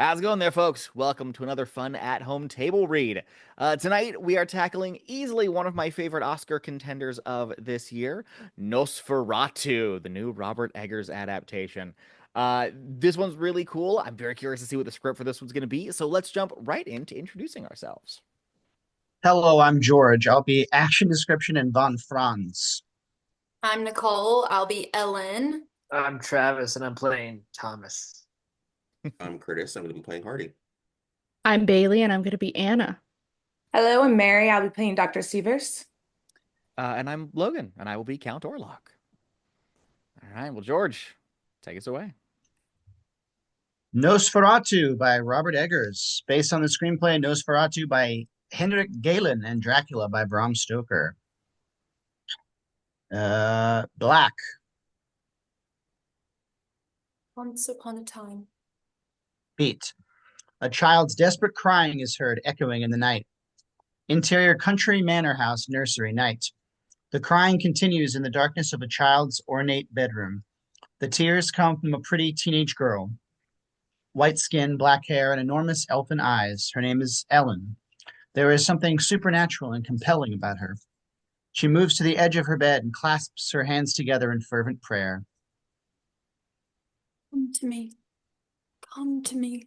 How's it going there, folks? Welcome to another fun at-home table read. Tonight, we are tackling easily one of my favorite Oscar contenders of this year, Nosferatu, the new Robert Eggers adaptation. This one's really cool. I'm very curious to see what the script for this one's going to be, so let's jump right into introducing ourselves. Hello, I'm George. I'll be action description and von Franz. I'm Nicole. I'll be Ellen. I'm Travis, and I'm playing Thomas. I'm Curtis. I'm going to be playing Hardy. I'm Bayleigh, and I'm going to be Anna. Hello, I'm Mary. I'll be playing Dr. Sievers. And I'm Logan, and I will be Count Orlok. All right, well, George, take us away. Nosferatu by Robert Eggers, based on the screenplay Nosferatu by Henrik Galen and Dracula by Bram Stoker. Black. Once upon a time. Beat. A child's desperate crying is heard echoing in the night. Interior country manor house nursery night. The crying continues in the darkness of a child's ornate bedroom. The tears come from a pretty teenage girl. White skin, black hair, and enormous elfin eyes. Her name is Ellen. There is something supernatural and compelling about her. She moves to the edge of her bed and clasps her hands together in fervent prayer. Come to me. Come to me.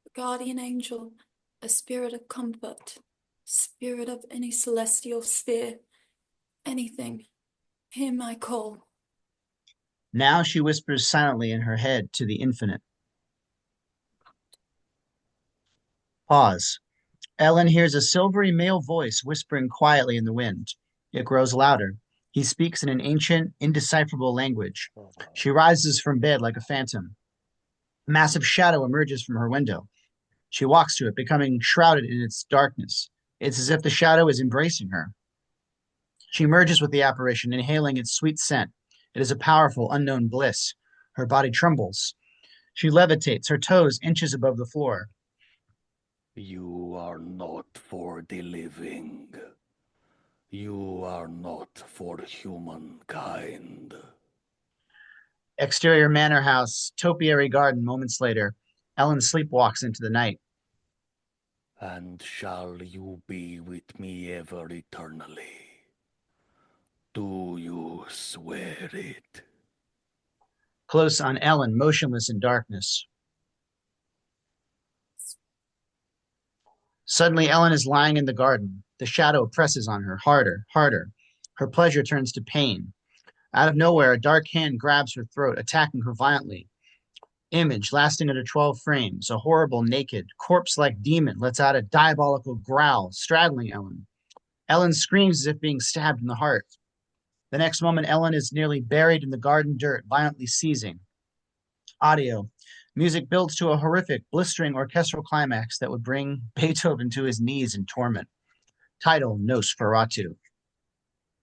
A guardian angel, a spirit of comfort, spirit of any celestial sphere, anything. Him I call. Now she whispers silently in her head to the infinite. Pause. Ellen hears a silvery male voice whispering quietly in the wind. It grows louder. He speaks in an ancient, indecipherable language. She rises from bed like a phantom. A massive shadow emerges from her window. She walks to it, becoming shrouded in its darkness. It's as if the shadow is embracing her. She merges with the apparition, inhaling its sweet scent. It is a powerful, unknown bliss. Her body trembles. She levitates, her toes inches above the floor. You are not for the living. You are not for humankind. Exterior manor house, topiary garden. Moments later, Ellen sleepwalks into the night. And shall you be with me ever eternally? Do you swear it? Close on Ellen, motionless in darkness. Suddenly, Ellen is lying in the garden. The shadow presses on her, harder, harder. Her pleasure turns to pain. Out of nowhere, a dark hand grabs her throat, attacking her violently. Image lasting under 12 frames. A horrible, naked, corpse-like demon lets out a diabolical growl, straddling Ellen. Ellen screams as if being stabbed in the heart. The next moment, Ellen is nearly buried in the garden dirt, violently seizing. Audio. Music builds to a horrific, blistering orchestral climax that would bring Beethoven to his knees in torment. Title, Nosferatu.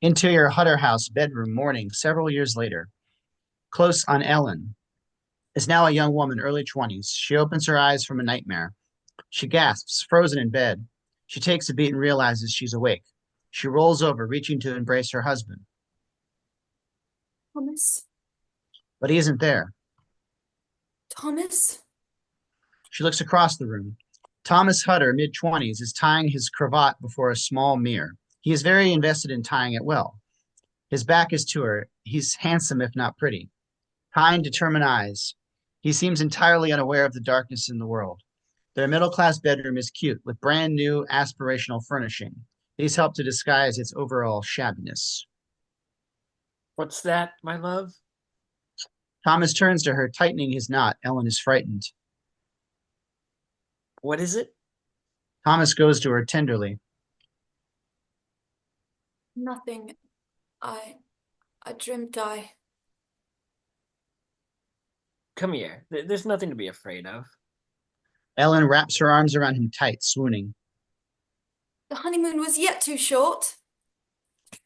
Interior Hutter house, bedroom, morning, several years later. Close on Ellen. Is now a young woman, early 20s. She opens her eyes from a nightmare. She gasps, frozen in bed. She takes a beat and realizes she's awake. She rolls over, reaching to embrace her husband. Thomas? But he isn't there. Thomas? She looks across the room. Thomas Hutter, mid-20s, is tying his cravat before a small mirror. He is very invested in tying it well. His back is to her. He's handsome, if not pretty. Kind, determined eyes. He seems entirely unaware of the darkness in the world. Their middle-class bedroom is cute, with brand new aspirational furnishing. These help to disguise its overall shabbiness. What's that, my love? Thomas turns to her, tightening his knot. Ellen is frightened. What is it? Thomas goes to her tenderly. Nothing. I dreamt I... Come here. There's nothing to be afraid of. Ellen wraps her arms around him tight, swooning. The honeymoon was yet too short.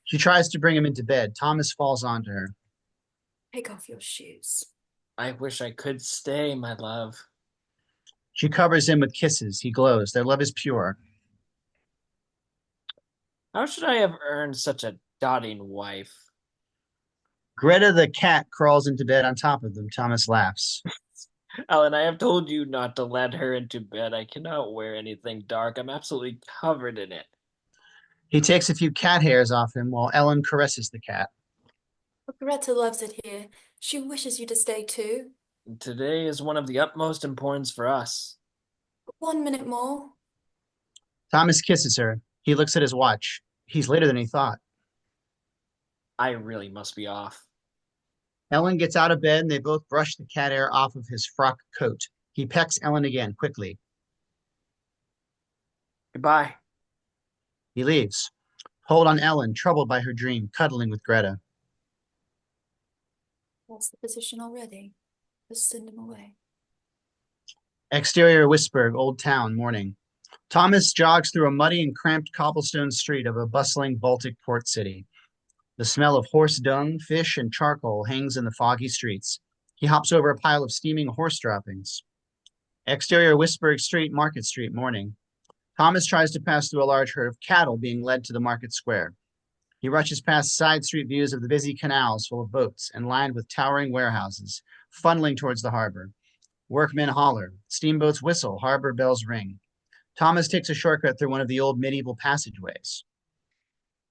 She tries to bring him into bed. Thomas falls onto her. Take off your shoes. I wish I could stay, my love. She covers him with kisses. He glows. Their love is pure. How should I have earned such a doting wife? Greta the cat crawls into bed on top of them. Thomas laughs. Alan, I have told you not to let her into bed. I cannot wear anything dark. I'm absolutely covered in it. He takes a few cat hairs off him while Ellen caresses the cat. Greta loves it here. She wishes you to stay too. Today is one of the utmost importance for us. 1 minute more. Thomas kisses her. He looks at his watch. He's later than he thought. I really must be off. Ellen gets out of bed and they both brush the cat hair off of his frock coat. He pecks Ellen again, quickly. Goodbye. He leaves. Hold on Ellen, troubled by her dream, cuddling with Greta. That's the position already. Just send him away. Exterior Whisburg, Old Town, morning. Thomas jogs through a muddy and cramped cobblestone street of a bustling Baltic port city. The smell of horse dung, fish, and charcoal hangs in the foggy streets. He hops over a pile of steaming horse droppings. Exterior Whisburg Street, Market Street, morning. Thomas tries to pass through a large herd of cattle being led to the market square. He rushes past side street views of the busy canals full of boats and lined with towering warehouses, funneling towards the harbor. Workmen holler, steamboats whistle, harbor bells ring. Thomas takes a shortcut through one of the old medieval passageways.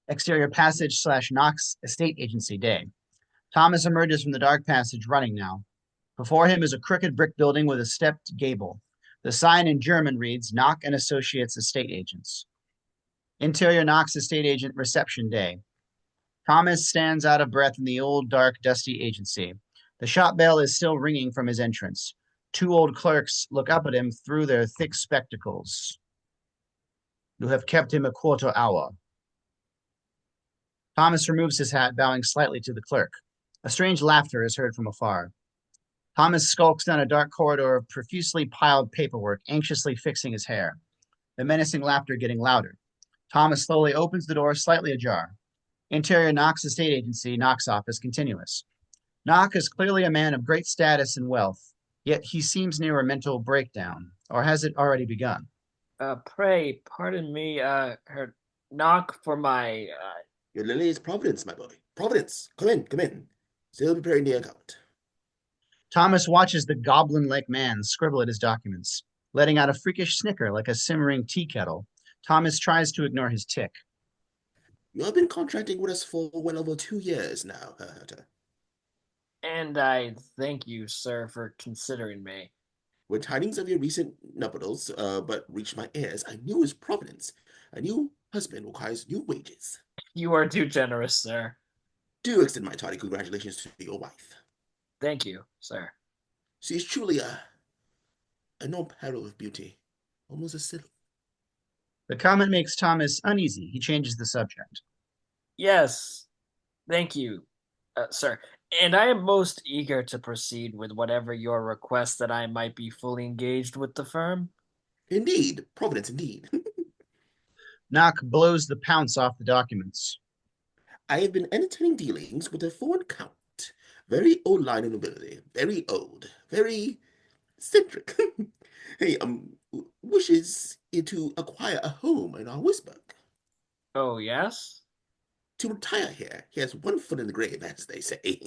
Exterior passage / Knox Estate Agency, day. Thomas emerges from the dark passage, running now. Before him is a crooked brick building with a stepped gable. The sign in German reads, Knock and Associates Estate Agents. Interior Knox Estate Agent Reception, day. Thomas stands out of breath in the old, dark, dusty agency. The shop bell is still ringing from his entrance. Two old clerks look up at him through their thick spectacles. You have kept him a quarter hour. Thomas removes his hat, bowing slightly to the clerk. A strange laughter is heard from afar. Thomas skulks down a dark corridor of profusely piled paperwork, anxiously fixing his hair. The menacing laughter getting louder. Thomas slowly opens the door, slightly ajar. Interior Knox Estate Agency, Knox office, continuous. Knox is clearly a man of great status and wealth, yet he seems near a mental breakdown. Or has it already begun? Pray, pardon me, her knock for my, Your lily is Providence, my boy. Providence. Come in, come in. Still preparing the account. Thomas watches the goblin-like man scribble at his documents, letting out a freakish snicker like a simmering tea kettle. Thomas tries to ignore his tic. You have been contracting with us for well over 2 years now, Herr. and I thank you, sir, for considering me. When tidings of your recent nuptials but reached my ears, I knew his providence. A new husband requires new wages. You are too generous, sir. Do extend my tardy congratulations to your wife. Thank you, sir. She is truly a no peril of beauty, almost a sylph. The comment makes Thomas uneasy. He changes the subject. Yes, thank you, sir. And I am most eager to proceed with whatever your request that I might be fully engaged with the firm. Indeed, Providence indeed. Knock blows the pounce off the documents. I have been entertaining dealings with a foreign count. Very old line of nobility. Very old. Very eccentric. Hey, wishes to acquire a home in our Whisburg. Oh, yes? To retire here. He has one foot in the grave, as they say.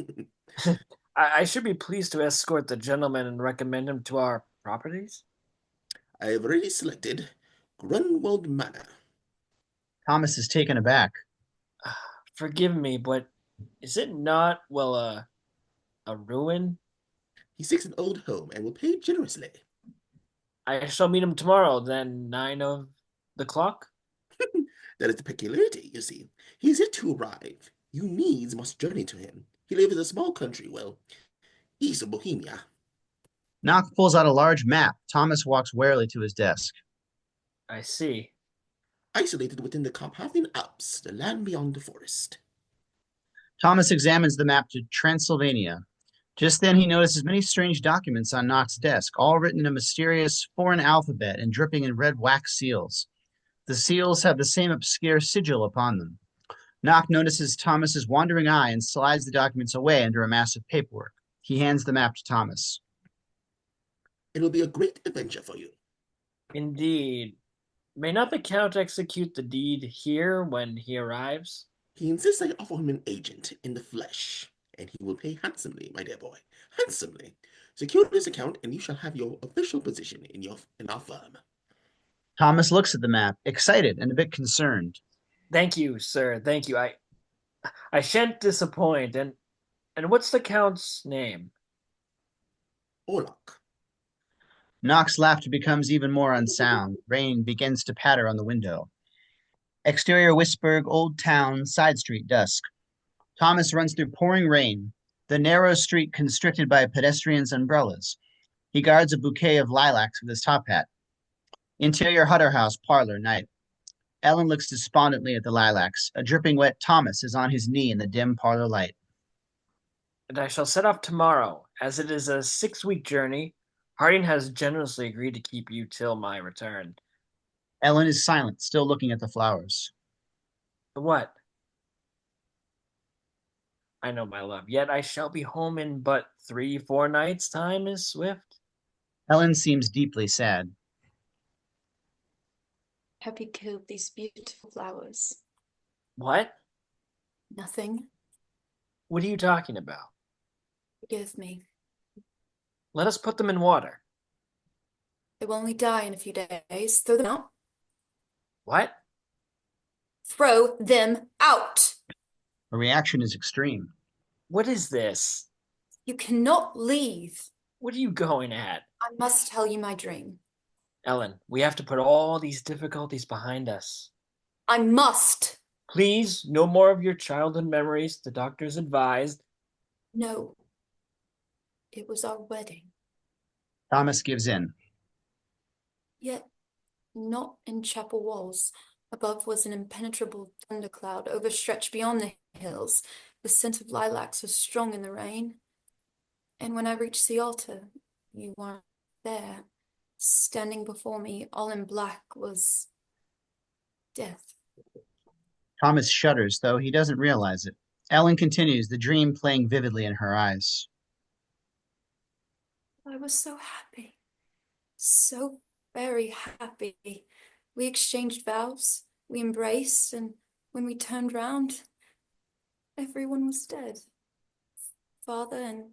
I should be pleased to escort the gentleman and recommend him to our properties. I have already selected Grunwald Manor. Thomas is taken aback. Forgive me, but is it not, well, a ruin? He seeks an old home and will pay generously. I shall meet him tomorrow, then 9 of the clock. That is the peculiarity, you see. He is yet to arrive. You needs must journey to him. He lives in a small country, well, east of Bohemia. Knock pulls out a large map. Thomas walks warily to his desk. I see. Isolated within the Carpathian Alps, the land beyond the forest. Thomas examines the map to Transylvania. Just then he notices many strange documents on Knock's desk, all written in a mysterious foreign alphabet and dripping in red wax seals. The seals have the same obscure sigil upon them. Knock notices Thomas's wandering eye and slides the documents away under a mass of paperwork. He hands the map to Thomas. It will be a great adventure for you. Indeed. May not the Count execute the deed here when he arrives? He insists I offer him an agent in the flesh, and he will pay handsomely, my dear boy, handsomely. Secure this account, and you shall have your official position in our firm. Thomas looks at the map, excited and a bit concerned. Thank you, sir. Thank you. I shan't disappoint. And what's the Count's name? Orlok. Knock's laughter becomes even more unsound. Rain begins to patter on the window. Exterior Wisburg, Old Town, side street, dusk. Thomas runs through pouring rain, the narrow street constricted by pedestrians' umbrellas. He guards a bouquet of lilacs with his top hat. Interior Hutter House, parlor, night. Ellen looks despondently at the lilacs. A dripping wet Thomas is on his knee in the dim parlor light. And I shall set off tomorrow. As it is a 6-week journey, Harding has generously agreed to keep you till my return. Ellen is silent, still looking at the flowers. What? I know, my love. Yet I shall be home in but 3-4 nights' time, Miss Swift. Ellen seems deeply sad. Have you killed these beautiful flowers? What? Nothing. What are you talking about? Forgive me. Let us put them in water. They will only die in a few days. Throw them out. What? Throw them out! Her reaction is extreme. What is this? You cannot leave. What are you going at? I must tell you my dream. Ellen, we have to put all these difficulties behind us. I must. Please, no more of your childhood memories. The doctors advised. No. It was our wedding. Thomas gives in. Yet not in chapel walls. Above was an impenetrable thundercloud overstretched beyond the hills. The scent of lilacs was strong in the rain. And when I reached the altar, you weren't there. Standing before me, all in black, was death. Thomas shudders, though he doesn't realize it. Ellen continues, the dream playing vividly in her eyes. I was so happy. So very happy. We exchanged vows, we embraced, and when we turned round, everyone was dead. Father and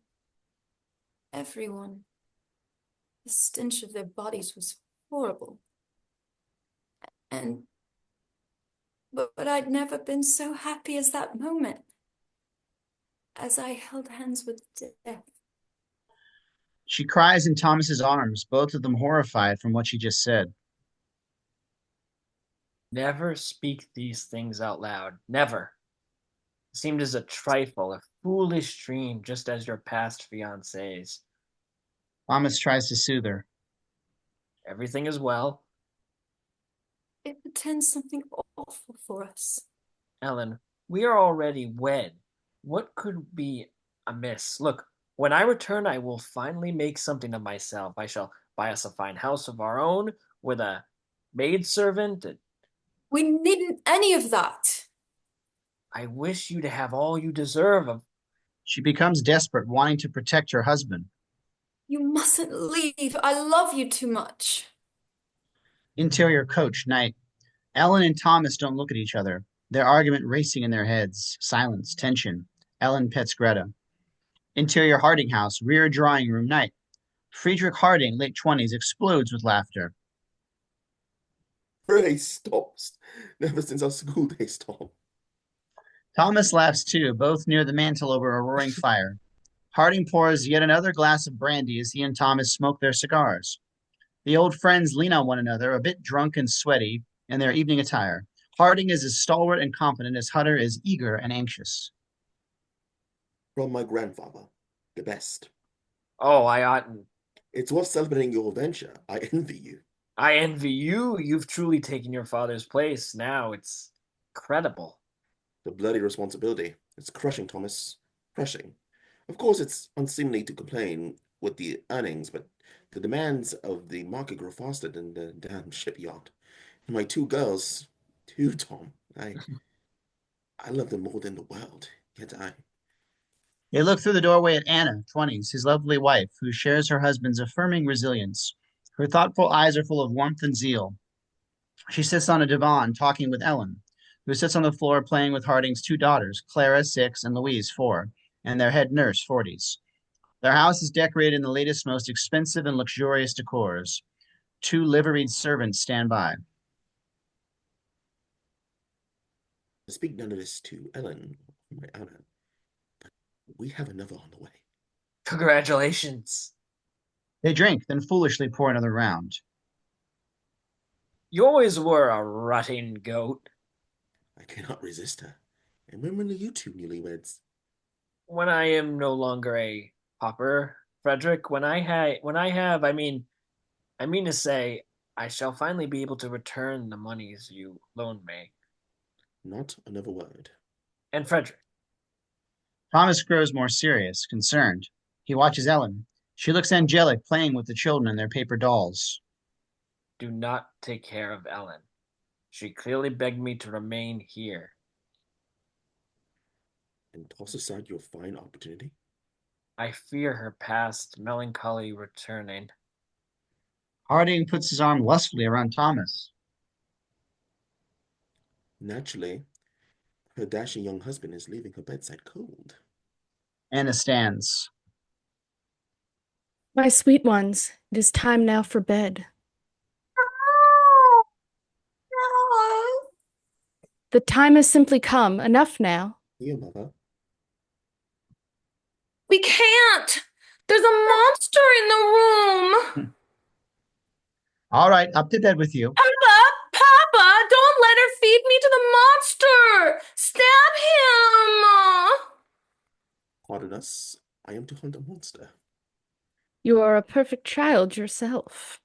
everyone. The stench of their bodies was horrible. But I'd never been so happy as that moment, as I held hands with death. She cries in Thomas's arms, both of them horrified from what she just said. Never speak these things out loud. Never. It seemed as a trifle, a foolish dream, just as your past fiancés. Thomas tries to soothe her. Everything is well. It portends something awful for us. Ellen, we are already wed. What could be amiss? Look, when I return, I will finally make something of myself. I shall buy us a fine house of our own with a maidservant. We needn't any of that. I wish you to have all you deserve of. She becomes desperate, wanting to protect her husband. You mustn't leave. I love you too much. Interior coach, night. Ellen and Thomas don't look at each other. Their argument racing in their heads. Silence, tension. Ellen pets Greta. Interior Harding house, rear drawing room, night. Friedrich Harding, late 20s, explodes with laughter. Ray stops. Never since our school days stopped. Thomas laughs too, both near the mantel over a roaring fire. Harding pours yet another glass of brandy as he and Thomas smoke their cigars. The old friends lean on one another, a bit drunk and sweaty, in their evening attire. Harding is as stalwart and confident as Hutter is eager and anxious. From my grandfather, the best. Oh, I oughtn't. It's worth celebrating your venture. I envy you. I envy you. You've truly taken your father's place. Now it's incredible. The bloody responsibility. It's crushing, Thomas. Crushing. Of course, it's unseemly to complain with the earnings, but the demands of the market grow faster than the damn shipyard. And my 2 girls, too, Tom. I love them more than the world. Yet They look through the doorway at Anna, 20s, his lovely wife, who shares her husband's affirming resilience. Her thoughtful eyes are full of warmth and zeal. She sits on a divan talking with Ellen, who sits on the floor playing with Harding's 2 daughters, Clara, 6, and Louise, 4, and their head nurse, 40s. Their house is decorated in the latest, most expensive and luxurious decors. 2 liveried servants stand by. Speak none of this to Ellen, my Anna, but we have another on the way. Congratulations. They drink, then foolishly pour another round. You always were a rutting goat. I cannot resist her. And when will you two newlyweds? When I am no longer a pauper, Frederick, I mean to say, I shall finally be able to return the monies you loaned me. Not another word. And Frederick. Thomas grows more serious, concerned. He watches Ellen. She looks angelic, playing with the children and their paper dolls. Do not take care of Ellen. She clearly begged me to remain here. And toss aside your fine opportunity? I fear her past melancholy returning. Harding puts his arm lustfully around Thomas. Naturally, her dashing young husband is leaving her bedside cold. Anna stands. My sweet ones, it is time now for bed. The time has simply come. Enough now. Here, mother. We can't! There's a monster in the room! All right, up to bed with you. Papa, don't let her feed me to the monster! Stab him! Pardon us, I am to hunt a monster. You are a perfect child yourself.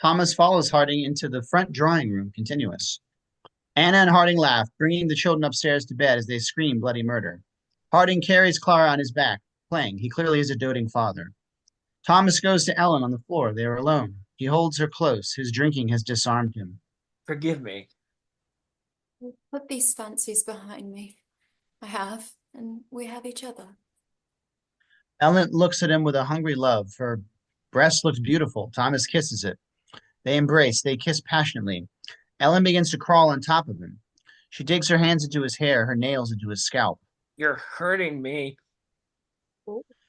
Thomas follows Harding into the front drawing room, continuous. Anna and Harding laugh, bringing the children upstairs to bed as they scream bloody murder. Harding carries Clara on his back, playing. He clearly is a doting father. Thomas goes to Ellen on the floor. They are alone. He holds her close. His drinking has disarmed him. Forgive me. Put these fancies behind me. I have, and we have each other. Ellen looks at him with a hungry love. Her breast looks beautiful. Thomas kisses it. They embrace. They kiss passionately. Ellen begins to crawl on top of him. She digs her hands into his hair, her nails into his scalp. You're hurting me.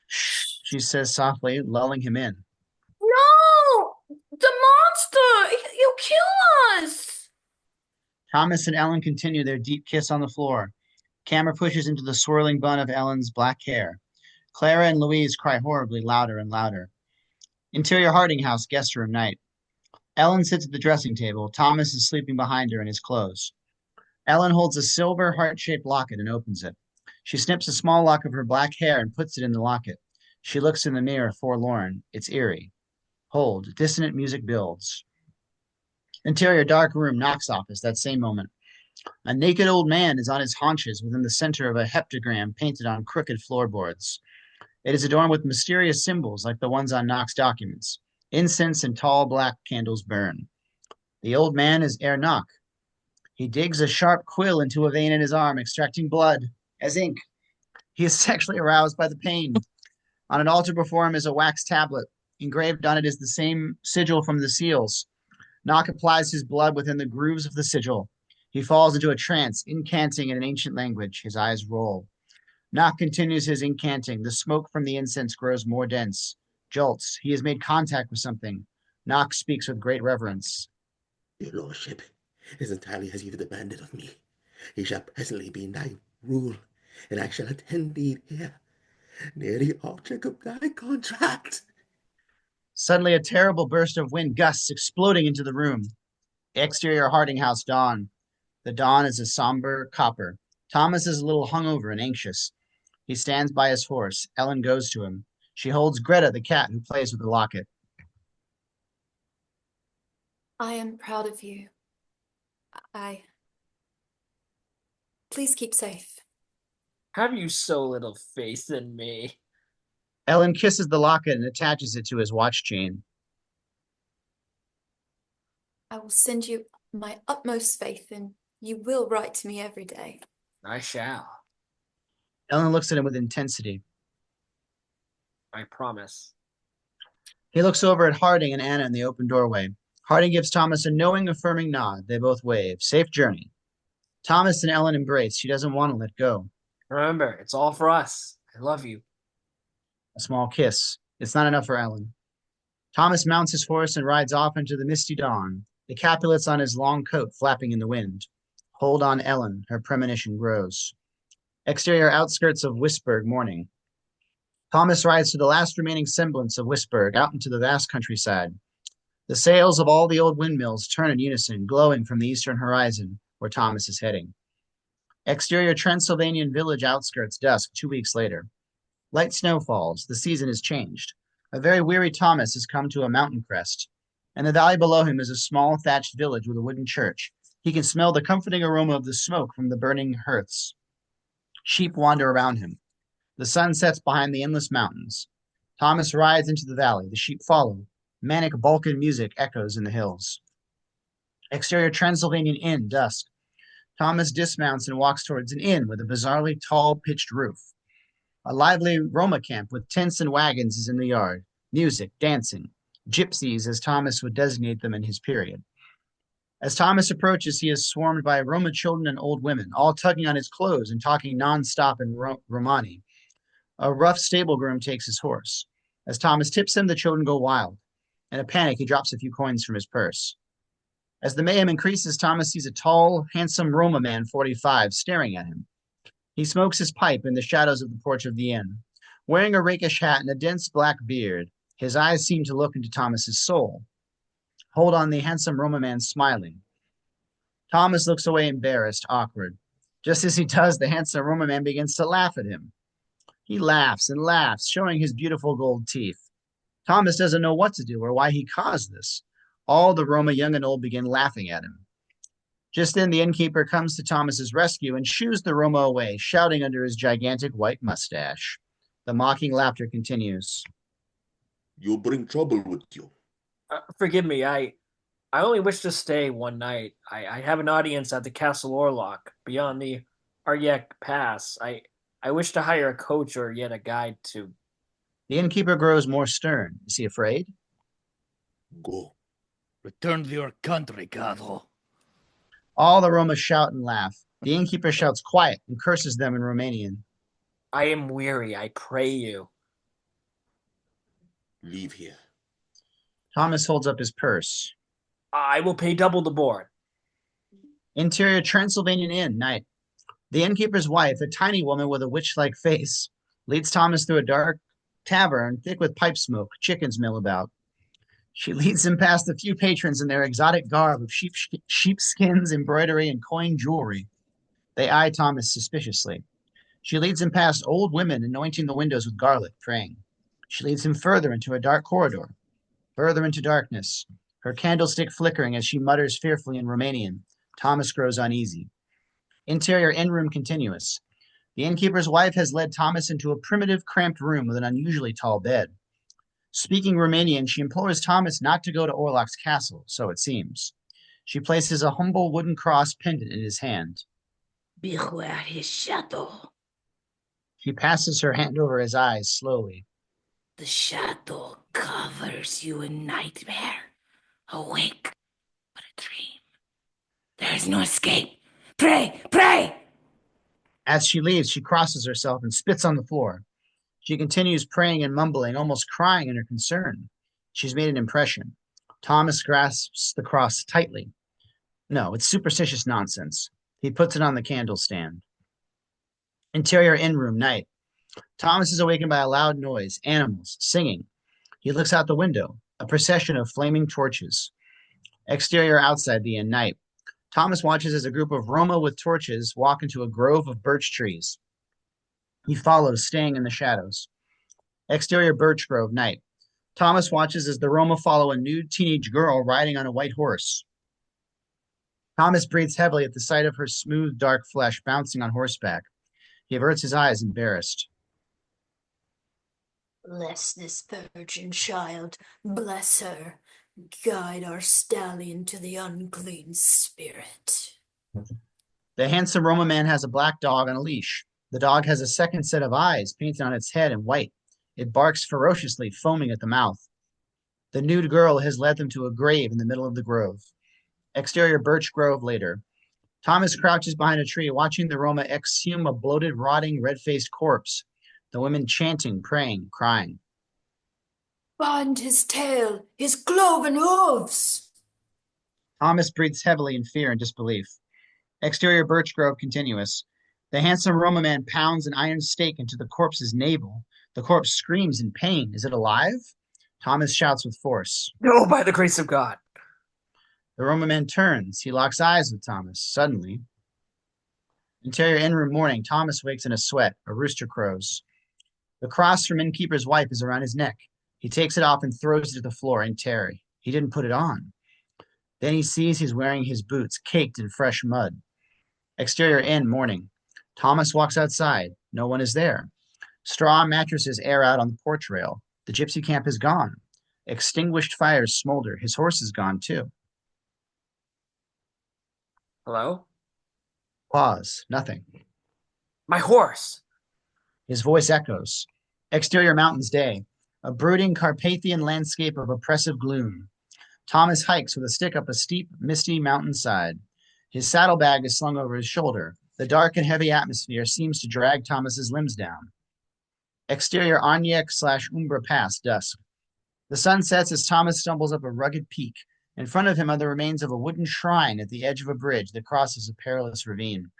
Shh, she says softly, lulling him in. No! The monster! He'll kill us! Thomas and Ellen continue their deep kiss on the floor. Camera pushes into the swirling bun of Ellen's black hair. Clara and Louise cry horribly, louder and louder. Interior Harding House, guest room night. Ellen sits at the dressing table. Thomas is sleeping behind her in his clothes. Ellen holds a silver heart-shaped locket and opens it. She snips a small lock of her black hair and puts it in the locket. She looks in the mirror, forlorn. It's eerie. Hold. Dissonant music builds. Interior dark room, Knox office, that same moment. A naked old man is on his haunches within the center of a heptagram painted on crooked floorboards. It is adorned with mysterious symbols like the ones on Knox documents. Incense and tall black candles burn. The old man is Knock. He digs a sharp quill into a vein in his arm, extracting blood as ink. He is sexually aroused by the pain. On an altar before him is a wax tablet. Engraved on it is the same sigil from the seals. Knock applies his blood within the grooves of the sigil. He falls into a trance, incanting in an ancient language. His eyes roll. Knock continues his incanting. The smoke from the incense grows more dense. Jolts. He has made contact with something. Knock speaks with great reverence. Your lordship is entirely as you demanded of me. He shall presently be in thy rule, and I shall attend thee here, near the object of thy contract. Suddenly, a terrible burst of wind gusts exploding into the room. Exterior Harding House dawn. The dawn is a somber copper. Thomas is a little hungover and anxious. He stands by his horse. Ellen goes to him. She holds Greta, the cat, who plays with the locket. I am proud of you. Please keep safe. Have you so little faith in me? Ellen kisses the locket and attaches it to his watch chain. I will send you my utmost faith, and you will write to me every day. I shall. Ellen looks at him with intensity. I promise. He looks over at Harding and Anna in the open doorway. Harding gives Thomas a knowing, affirming nod. They both wave. Safe journey. Thomas and Ellen embrace. She doesn't want to let go. Remember, it's all for us. I love you. A small kiss. It's not enough for Ellen. Thomas mounts his horse and rides off into the misty dawn, the capulets on his long coat flapping in the wind. Hold on, Ellen. Her premonition grows. Exterior outskirts of Wisburg morning. Thomas rides to the last remaining semblance of Wisburg, out into the vast countryside. The sails of all the old windmills turn in unison, glowing from the eastern horizon, where Thomas is heading. Exterior Transylvanian village outskirts, dusk 2 weeks later. Light snow falls. The season is changed. A very weary Thomas has come to a mountain crest. In the valley below him is a small thatched village with a wooden church. He can smell the comforting aroma of the smoke from the burning hearths. Sheep wander around him. The sun sets behind the endless mountains. Thomas rides into the valley. The sheep follow. Manic Balkan music echoes in the hills. Exterior Transylvanian inn, dusk. Thomas dismounts and walks towards an inn with a bizarrely tall, pitched roof. A lively Roma camp with tents and wagons is in the yard. Music, dancing. Gypsies, as Thomas would designate them in his period. As Thomas approaches, he is swarmed by Roma children and old women, all tugging on his clothes and talking nonstop in Romani. A rough stable groom takes his horse. As Thomas tips him, the children go wild. In a panic, he drops a few coins from his purse. As the mayhem increases, Thomas sees a tall, handsome Roma man, 45, staring at him. He smokes his pipe in the shadows of the porch of the inn. Wearing a rakish hat and a dense black beard, his eyes seem to look into Thomas's soul. Hold on, the handsome Roma man smiling. Thomas looks away embarrassed, awkward. Just as he does, the handsome Roma man begins to laugh at him. He laughs and laughs, showing his beautiful gold teeth. Thomas doesn't know what to do or why he caused this. All the Roma, young and old, begin laughing at him. Just then, the innkeeper comes to Thomas's rescue and shoos the Roma away, shouting under his gigantic white mustache. The mocking laughter continues. You bring trouble with you. Forgive me, I only wish to stay one night. I have an audience at the Castle Orlok, beyond the Aryek Pass. I wish to hire a coach or yet a guide to... The innkeeper grows more stern. Is he afraid? Go. Return to your country, Cadro. All the Roma shout and laugh. The innkeeper shouts quiet and curses them in Romanian. I am weary, I pray you. Leave here. Thomas holds up his purse. I will pay double the board. Interior Transylvanian inn, night. The innkeeper's wife, a tiny woman with a witch-like face, leads Thomas through a dark tavern thick with pipe smoke, chickens mill about. She leads him past a few patrons in their exotic garb of sheepskins, embroidery, and coin jewelry. They eye Thomas suspiciously. She leads him past old women anointing the windows with garlic, praying. She leads him further into a dark corridor, further into darkness, her candlestick flickering as she mutters fearfully in Romanian. Thomas grows uneasy. Interior inn room continuous. The innkeeper's wife has led Thomas into a primitive, cramped room with an unusually tall bed. Speaking Romanian, she implores Thomas not to go to Orlok's castle, so it seems. She places a humble wooden cross pendant in his hand. Beware his shadow. She passes her hand over his eyes slowly. The shadow covers you in nightmare. Awake, but a dream. There is no escape. Pray, pray! As she leaves, she crosses herself and spits on the floor. She continues praying and mumbling, almost crying in her concern. She's made an impression. Thomas grasps the cross tightly. No, it's superstitious nonsense. He puts it on the candle stand. Interior inn room, night. Thomas is awakened by a loud noise, animals, singing. He looks out the window, a procession of flaming torches. Exterior outside the inn, night. Thomas watches as a group of Roma with torches walk into a grove of birch trees. He follows, staying in the shadows. Exterior birch grove, night. Thomas watches as the Roma follow a nude teenage girl riding on a white horse. Thomas breathes heavily at the sight of her smooth, dark flesh bouncing on horseback. He averts his eyes, embarrassed. Bless this virgin child, bless her. Guide our stallion to the unclean spirit. The handsome Roma man has a black dog on a leash. The dog has a second set of eyes painted on its head in white. It barks ferociously, foaming at the mouth. The nude girl has led them to a grave in the middle of the grove. Exterior birch grove later. Thomas crouches behind a tree, watching the Roma exhume a bloated, rotting, red-faced corpse. The women chanting, praying, crying. Bind his tail, his cloven hooves. Thomas breathes heavily in fear and disbelief. Exterior birch grove continuous. The handsome Roma man pounds an iron stake into the corpse's navel. The corpse screams in pain. Is it alive? Thomas shouts with force. No, by the grace of God. The Roma man turns. He locks eyes with Thomas. Suddenly, interior in-room morning, Thomas wakes in a sweat. A rooster crows. The cross from Innkeeper's wife is around his neck. He takes it off and throws it to the floor in terror. He didn't put it on. Then he sees he's wearing his boots, caked in fresh mud. Exterior in, morning. Thomas walks outside. No one is there. Straw mattresses air out on the porch rail. The gypsy camp is gone. Extinguished fires smolder. His horse is gone, too. Hello? Pause. Nothing. My horse! His voice echoes. Exterior mountains day. A brooding Carpathian landscape of oppressive gloom. Thomas hikes with a stick up a steep, misty mountainside. His saddlebag is slung over his shoulder. The dark and heavy atmosphere seems to drag Thomas's limbs down. Exterior Arniek/Umbra Pass, dusk. The sun sets as Thomas stumbles up a rugged peak. In front of him are the remains of a wooden shrine at the edge of a bridge that crosses a perilous ravine.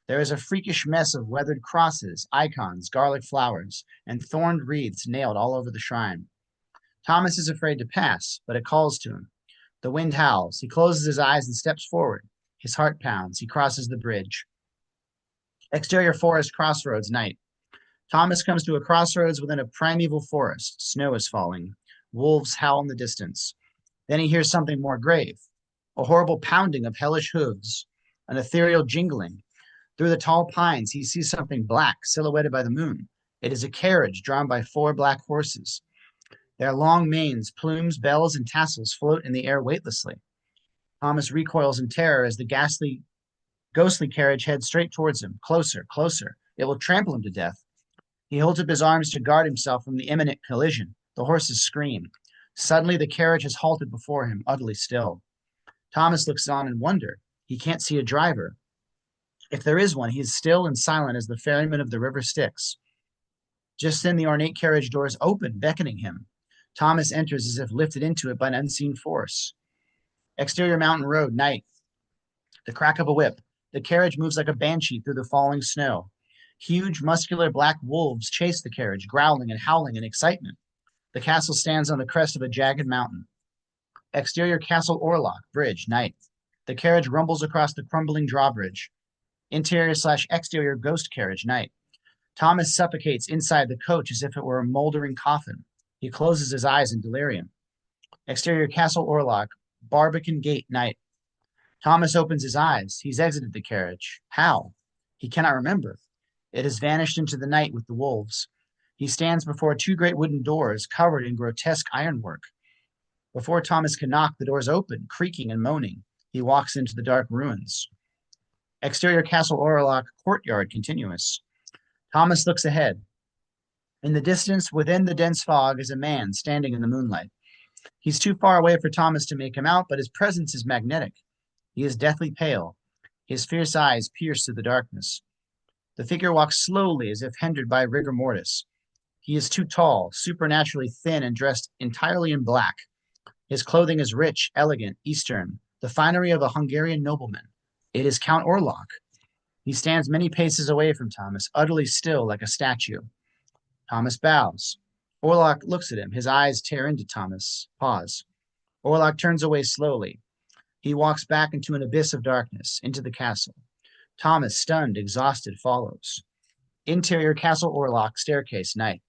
There is a freakish mess of weathered crosses, icons, garlic flowers, and thorned wreaths nailed all over the shrine. Thomas is afraid to pass, but it calls to him. The wind howls. He closes his eyes and steps forward. His heart pounds. He crosses the bridge. Exterior forest crossroads, night. Thomas comes to a crossroads within a primeval forest. Snow is falling. Wolves howl in the distance. Then he hears something more grave. A horrible pounding of hellish hooves. An ethereal jingling. Through the tall pines, he sees something black, silhouetted by the moon. It is a carriage drawn by 4 black horses. Their long manes, plumes, bells, and tassels float in the air weightlessly. Thomas recoils in terror as the ghostly carriage heads straight towards him. Closer, closer. It will trample him to death. He holds up his arms to guard himself from the imminent collision. The horses scream. Suddenly, the carriage has halted before him, utterly still. Thomas looks on in wonder. He can't see a driver. If there is one, he is still and silent as the ferryman of the river Styx. Just then, the ornate carriage doors open, beckoning him. Thomas enters as if lifted into it by an unseen force. Exterior mountain road, night. The crack of a whip. The carriage moves like a banshee through the falling snow. Huge, muscular black wolves chase the carriage, growling and howling in excitement. The castle stands on the crest of a jagged mountain. Exterior Castle Orlok, bridge, night. The carriage rumbles across the crumbling drawbridge. Interior/exterior ghost carriage, night. Thomas suffocates inside the coach as if it were a moldering coffin. He closes his eyes in delirium. Exterior Castle Orlok, Barbican Gate, night. Thomas opens his eyes. He's exited the carriage. How? He cannot remember. It has vanished into the night with the wolves. He stands before 2 great wooden doors covered in grotesque ironwork. Before Thomas can knock, the doors open, creaking and moaning. He walks into the dark ruins. Exterior Castle Orlok, courtyard continuous. Thomas looks ahead. In the distance, within the dense fog, is a man standing in the moonlight. He's too far away for Thomas to make him out, but his presence is magnetic. He is deathly pale. His fierce eyes pierce through the darkness. The figure walks slowly as if hindered by rigor mortis. He is too tall, supernaturally thin, and dressed entirely in black. His clothing is rich, elegant, Eastern, the finery of a Hungarian nobleman. It is Count Orlok. He stands many paces away from Thomas, utterly still like a statue. Thomas bows. Orlok looks at him. His eyes tear into Thomas. Pause. Orlok turns away slowly. He walks back into an abyss of darkness, into the castle. Thomas, stunned, exhausted, follows. Interior Castle Orlok, staircase, night.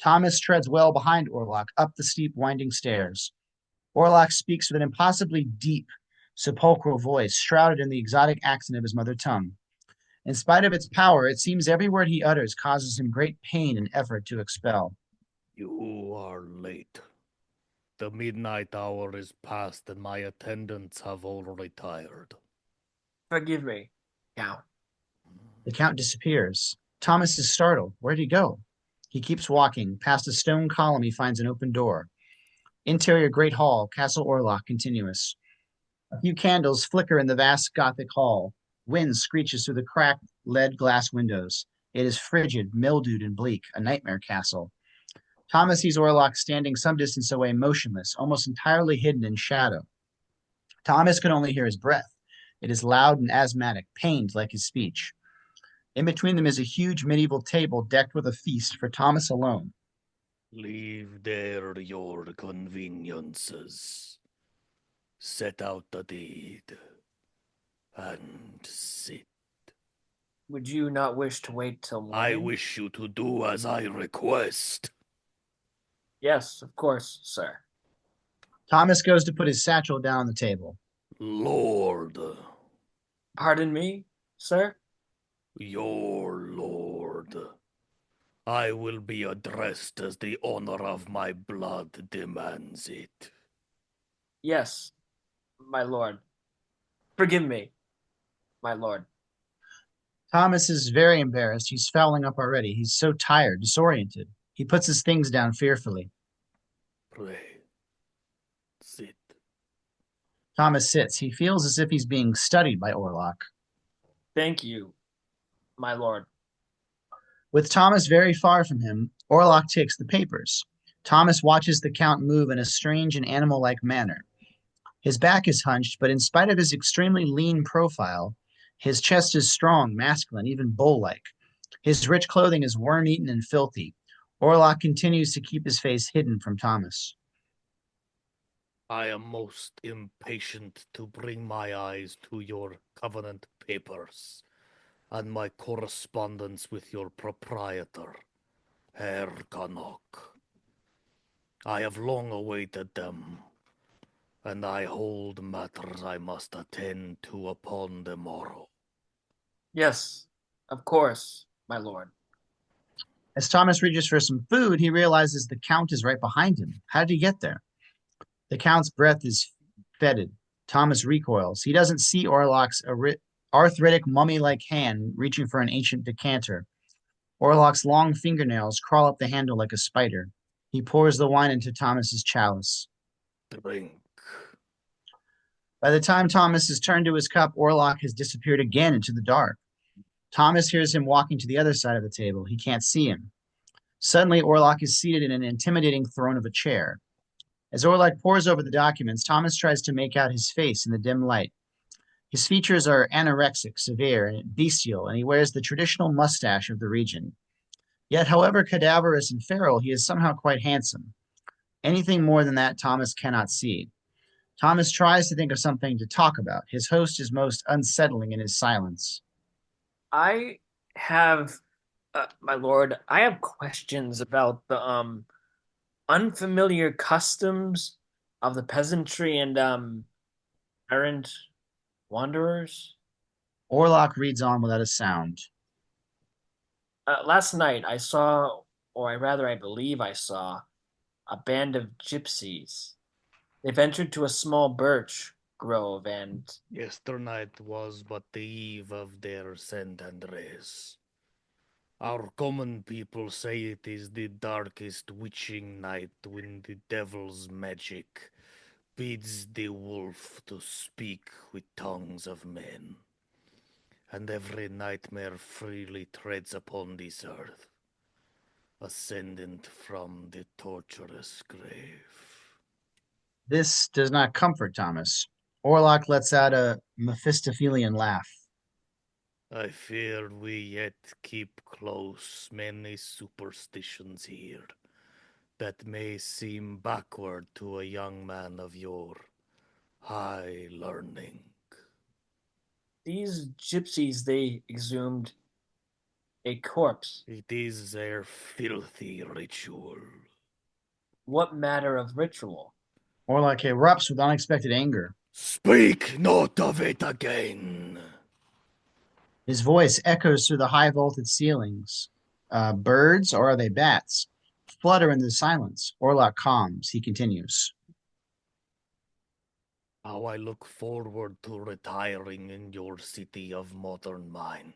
Thomas treads well behind Orlok, up the steep, winding stairs. Orlok speaks with an impossibly deep, sepulchral voice, shrouded in the exotic accent of his mother tongue. In spite of its power, it seems every word he utters causes him great pain and effort to expel. You are late. The midnight hour is past and my attendants have all retired. Forgive me, Count. The Count disappears. Thomas is startled. Where'd he go? He keeps walking. Past a stone column, he finds an open door. Interior Great Hall, Castle Orlok, continuous. A few candles flicker in the vast Gothic hall. Wind screeches through the cracked lead glass windows. It is frigid, mildewed, and bleak, a nightmare castle. Thomas sees Orlok standing some distance away, motionless, almost entirely hidden in shadow. Thomas can only hear his breath. It is loud and asthmatic, pained like his speech. In between them is a huge medieval table decked with a feast for Thomas alone. Leave there your conveniences. Set out the deed and sit. Would you not wish to wait till morning? I wish you to do as I request. Yes, of course, sir. Thomas goes to put his satchel down on the table. Lord. Pardon me, sir? Your lord. I will be addressed as the honor of my blood demands it. Yes, my lord. Forgive me, my lord. Thomas is very embarrassed. He's fouling up already. He's so tired, disoriented. He puts his things down fearfully. Pray. Sit. Thomas sits. He feels as if he's being studied by Orlok. Thank you, my lord. With Thomas very far from him, Orlok takes the papers. Thomas watches the Count move in a strange and animal-like manner. His back is hunched, but in spite of his extremely lean profile, his chest is strong, masculine, even bull-like. His rich clothing is worm-eaten and filthy. Orlok continues to keep his face hidden from Thomas. I am most impatient to bring my eyes to your covenant papers and my correspondence with your proprietor, Herr Ganok. I have long awaited them, and I hold matters I must attend to upon the morrow. Yes, of course, my lord. As Thomas reaches for some food, he realizes the Count is right behind him. How did he get there? The Count's breath is fetid. Thomas recoils. He doesn't see Orlok's arthritic, mummy-like hand reaching for an ancient decanter. Orlok's long fingernails crawl up the handle like a spider. He pours the wine into Thomas's chalice. Drink. By the time Thomas has turned to his cup, Orlok has disappeared again into the dark. Thomas hears him walking to the other side of the table. He can't see him. Suddenly, Orlok is seated in an intimidating throne of a chair. As Orlok pores over the documents, Thomas tries to make out his face in the dim light. His features are anorexic, severe, and bestial, and he wears the traditional mustache of the region. Yet, however cadaverous and feral, he is somehow quite handsome. Anything more than that, Thomas cannot see. Thomas tries to think of something to talk about. His host is most unsettling in his silence. I have, my lord, I have questions about the unfamiliar customs of the peasantry and errant wanderers. Orlok reads on without a sound. Last night I saw, or I believe I saw, a band of gypsies. They ventured to a small birch grove and... Yesternight was but the eve of their Saint Andres. Our common people say it is the darkest witching night when the devil's magic bids the wolf to speak with tongues of men, and every nightmare freely treads upon this earth, ascendant from the torturous grave. This does not comfort Thomas. Orlok lets out a Mephistophelian laugh. I fear we yet keep close many superstitions here that may seem backward to a young man of your high learning. These gypsies, they exhumed a corpse. It is their filthy ritual. What matter of ritual? Orlok erupts with unexpected anger. Speak not of it again. His voice echoes through the high-vaulted ceilings. Birds, or are they bats, flutter into the silence. Orlok calms. He continues. How I look forward to retiring in your city of modern mind,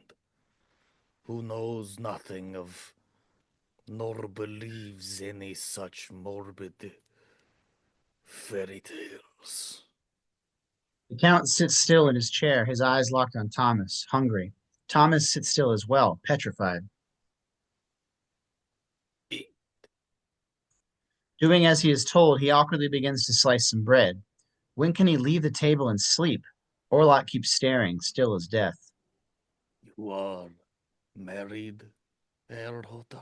who knows nothing of, nor believes any such morbid fairy tales. The Count sits still in his chair, his eyes locked on Thomas, hungry. Thomas sits still as well, petrified. Doing as he is told, he awkwardly begins to slice some bread. When can he leave the table and sleep? Orlok keeps staring, still as death. You are married, Herr Hotter?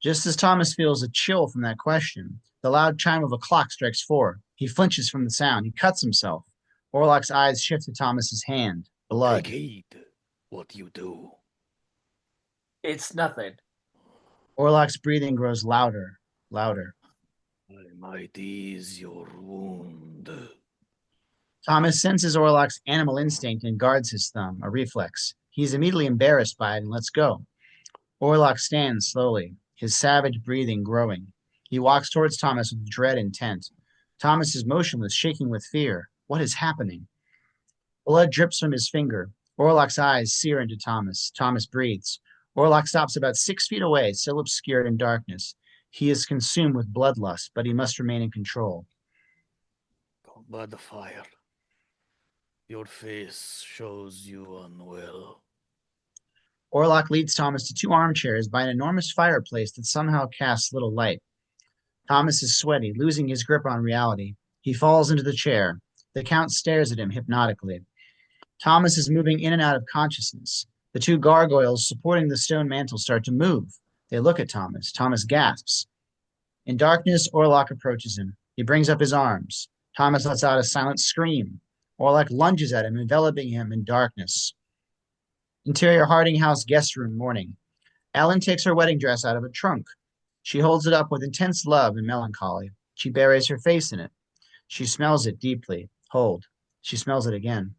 Just as Thomas feels a chill from that question, the loud chime of a clock strikes 4. He flinches from the sound. He cuts himself. Orlok's eyes shift to Thomas's hand. Blood. Take heed what you do. It's nothing. Orlok's breathing grows louder, louder. I might ease your wound. Thomas senses Orlok's animal instinct and guards his thumb, a reflex. He is immediately embarrassed by it and lets go. Orlok stands slowly, his savage breathing growing. He walks towards Thomas with dread intent. Thomas is motionless, shaking with fear. What is happening? Blood drips from his finger. Orlok's eyes sear into Thomas. Thomas breathes. Orlok stops about 6 feet away, still obscured in darkness. He is consumed with bloodlust, but he must remain in control. Go by the fire. Your face shows you unwell. Orlok leads Thomas to 2 armchairs by an enormous fireplace that somehow casts little light. Thomas is sweaty, losing his grip on reality. He falls into the chair. The Count stares at him hypnotically. Thomas is moving in and out of consciousness. The 2 gargoyles supporting the stone mantle start to move. They look at Thomas. Thomas gasps. In darkness, Orlok approaches him. He brings up his arms. Thomas lets out a silent scream. Orlok lunges at him, enveloping him in darkness. Interior Harding House guest room morning. Ellen takes her wedding dress out of a trunk. She holds it up with intense love and melancholy. She buries her face in it. She smells it deeply. Hold. She smells it again.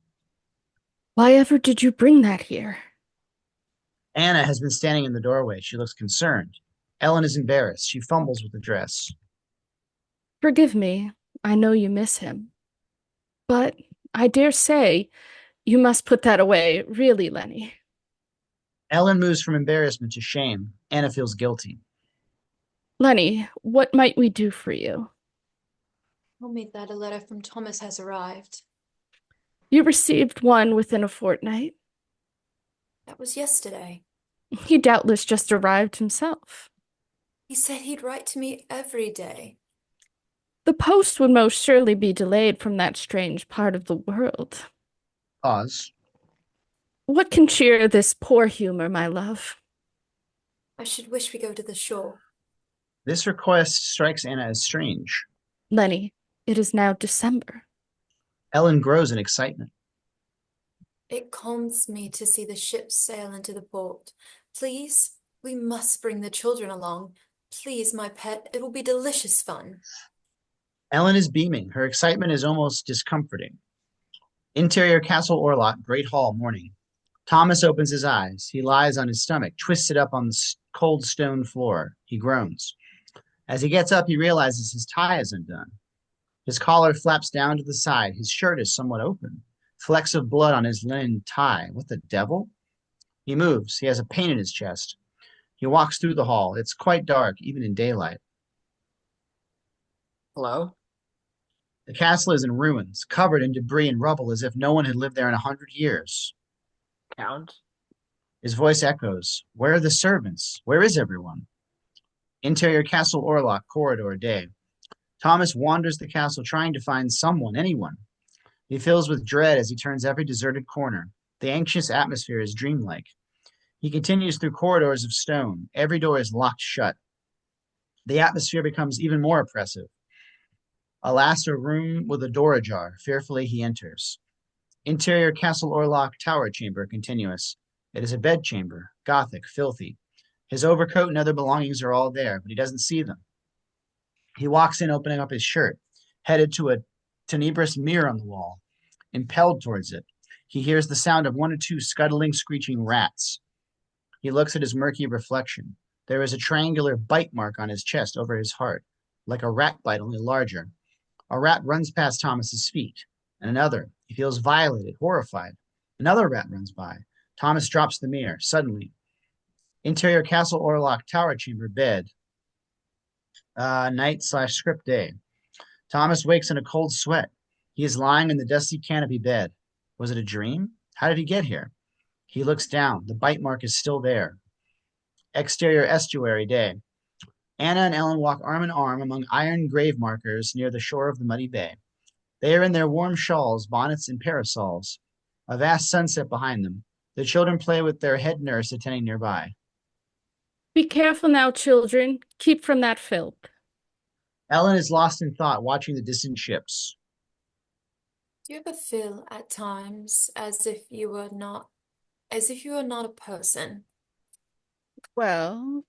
Why ever did you bring that here? Anna has been standing in the doorway. She looks concerned. Ellen is embarrassed. She fumbles with the dress. Forgive me. I know you miss him. But I dare say you must put that away, really, Lenny. Ellen moves from embarrassment to shame. Anna feels guilty. Lenny, what might we do for you? Tell me that a letter from Thomas has arrived. You received one within a fortnight. That was yesterday. He doubtless just arrived himself. He said he'd write to me every day. The post would most surely be delayed from that strange part of the world. Pause. What can cheer this poor humor, my love? I should wish we go to the shore. This request strikes Anna as strange. Lenny, it is now December. Ellen grows in excitement. It calms me to see the ships sail into the port. Please, we must bring the children along. Please, my pet, it will be delicious fun. Ellen is beaming. Her excitement is almost discomforting. Interior Castle Orlok, Great Hall, morning. Thomas opens his eyes. He lies on his stomach, twisted up on the cold stone floor. He groans. As he gets up, he realizes his tie is undone. His collar flaps down to the side. His shirt is somewhat open. Flecks of blood on his linen tie. What the devil? He moves. He has a pain in his chest. He walks through the hall. It's quite dark, even in daylight. Hello? The castle is in ruins, covered in debris and rubble as if no one had lived there in 100 years. Count? His voice echoes. Where are the servants? Where is everyone? Interior Castle Orlok, corridor, day. Thomas wanders the castle trying to find someone, anyone. He fills with dread as he turns every deserted corner. The anxious atmosphere is dreamlike. He continues through corridors of stone. Every door is locked shut. The atmosphere becomes even more oppressive. Alas, a room with a door ajar. Fearfully he enters. Interior Castle Orlok tower chamber, continuous. It is a bedchamber, gothic, filthy. His overcoat and other belongings are all there, but he doesn't see them. He walks in, opening up his shirt, headed to a tenebrous mirror on the wall. Impelled towards it, he hears the sound of 1 or 2 scuttling, screeching rats. He looks at his murky reflection. There is a triangular bite mark on his chest over his heart, like a rat bite, only larger. A rat runs past Thomas's feet, and another. He feels violated, horrified. Another rat runs by. Thomas drops the mirror, suddenly. Interior Castle Orlok tower chamber, bed. Night/script day. Thomas wakes in a cold sweat. He is lying in the dusty canopy bed. Was it a dream? How did he get here? He looks down. The bite mark is still there. Exterior estuary, day. Anna and Ellen walk arm in arm among iron grave markers near the shore of the muddy bay. They are in their warm shawls, bonnets, and parasols. A vast sunset behind them. The children play with their head nurse attending nearby. Be careful now, children. Keep from that filth. Ellen is lost in thought, watching the distant ships. Do you ever feel at times as if you were not a person? Well,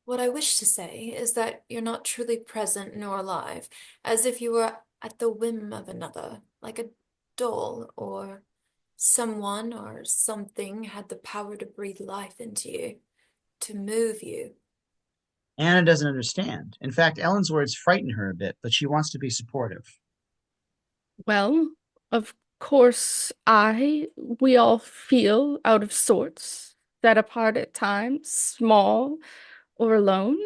What I wish to say is that you're not truly present nor alive, as if you were at the whim of another, like a doll or someone or something had the power to breathe life into you, to move you. Anna doesn't understand. In fact, Ellen's words frighten her a bit, but she wants to be supportive. Well, of course, we all feel out of sorts, set apart at times, small or alone.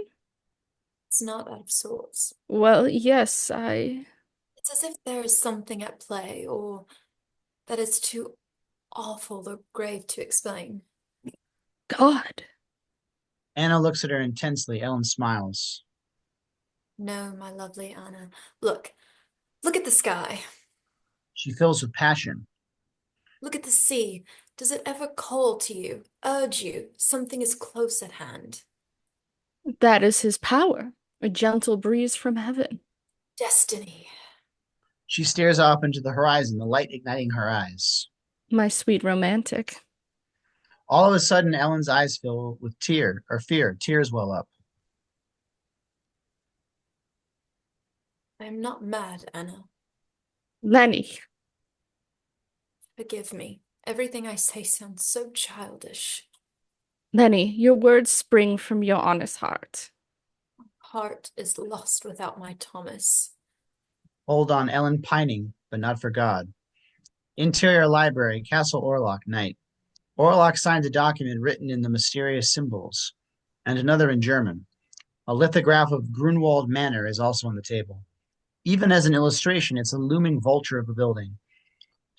It's not out of sorts. Well, yes, It's as if there is something at play, or that is too awful or grave to explain. God. Anna looks at her intensely. Ellen smiles. No, my lovely Anna. Look at the sky. She fills with passion. Look at the sea. Does it ever call to you, urge you, something is close at hand? That is his power, a gentle breeze from heaven. Destiny. She stares off into the horizon, the light igniting her eyes. My sweet romantic. All of a sudden, Ellen's eyes fill with fear. Tears well up. I am not mad, Anna. Lenny. Forgive me. Everything I say sounds so childish. Lenny, your words spring from your honest heart. Heart is lost without my Thomas. Hold on, Ellen, pining, but not for God. Interior Library, Castle Orlok, night. Orlok signs a document written in the mysterious symbols, and another in German. A lithograph of Grunwald Manor is also on the table. Even as an illustration, it's a looming vulture of a building.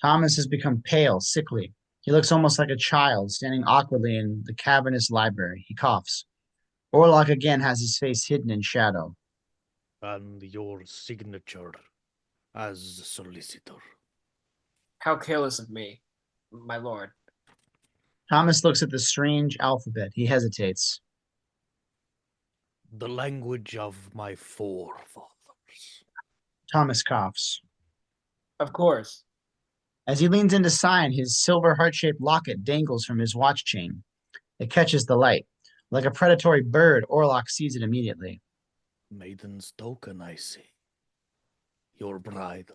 Thomas has become pale, sickly. He looks almost like a child, standing awkwardly in the cavernous library. He coughs. Orlok again has his face hidden in shadow. And your signature as solicitor. How careless of me, my lord. Thomas looks at the strange alphabet. He hesitates. The language of my forefathers. Thomas coughs. Of course. As he leans in to sign, his silver heart-shaped locket dangles from his watch chain. It catches the light. Like a predatory bird, Orlok sees it immediately. Maiden's token, I see. Your bride.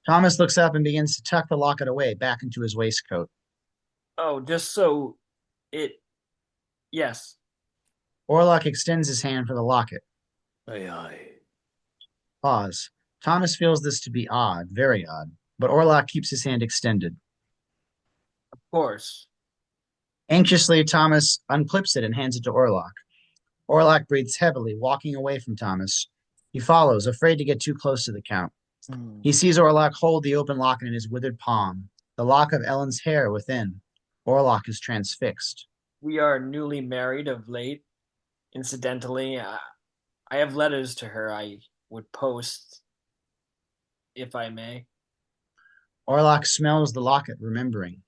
Thomas looks up and begins to tuck the locket away back into his waistcoat. Oh, just so it... Yes. Orlok extends his hand for the locket. Aye, aye. Pause. Thomas feels this to be odd, very odd, but Orlok keeps his hand extended. Of course. Anxiously, Thomas unclips it and hands it to Orlok. Orlok breathes heavily, walking away from Thomas. He follows, afraid to get too close to the Count. He sees Orlok hold the open locket in his withered palm, the lock of Ellen's hair within. Orlok is transfixed. We are newly married of late. Incidentally, I have letters to her I would post, if I may. Orlok smells the locket, remembering.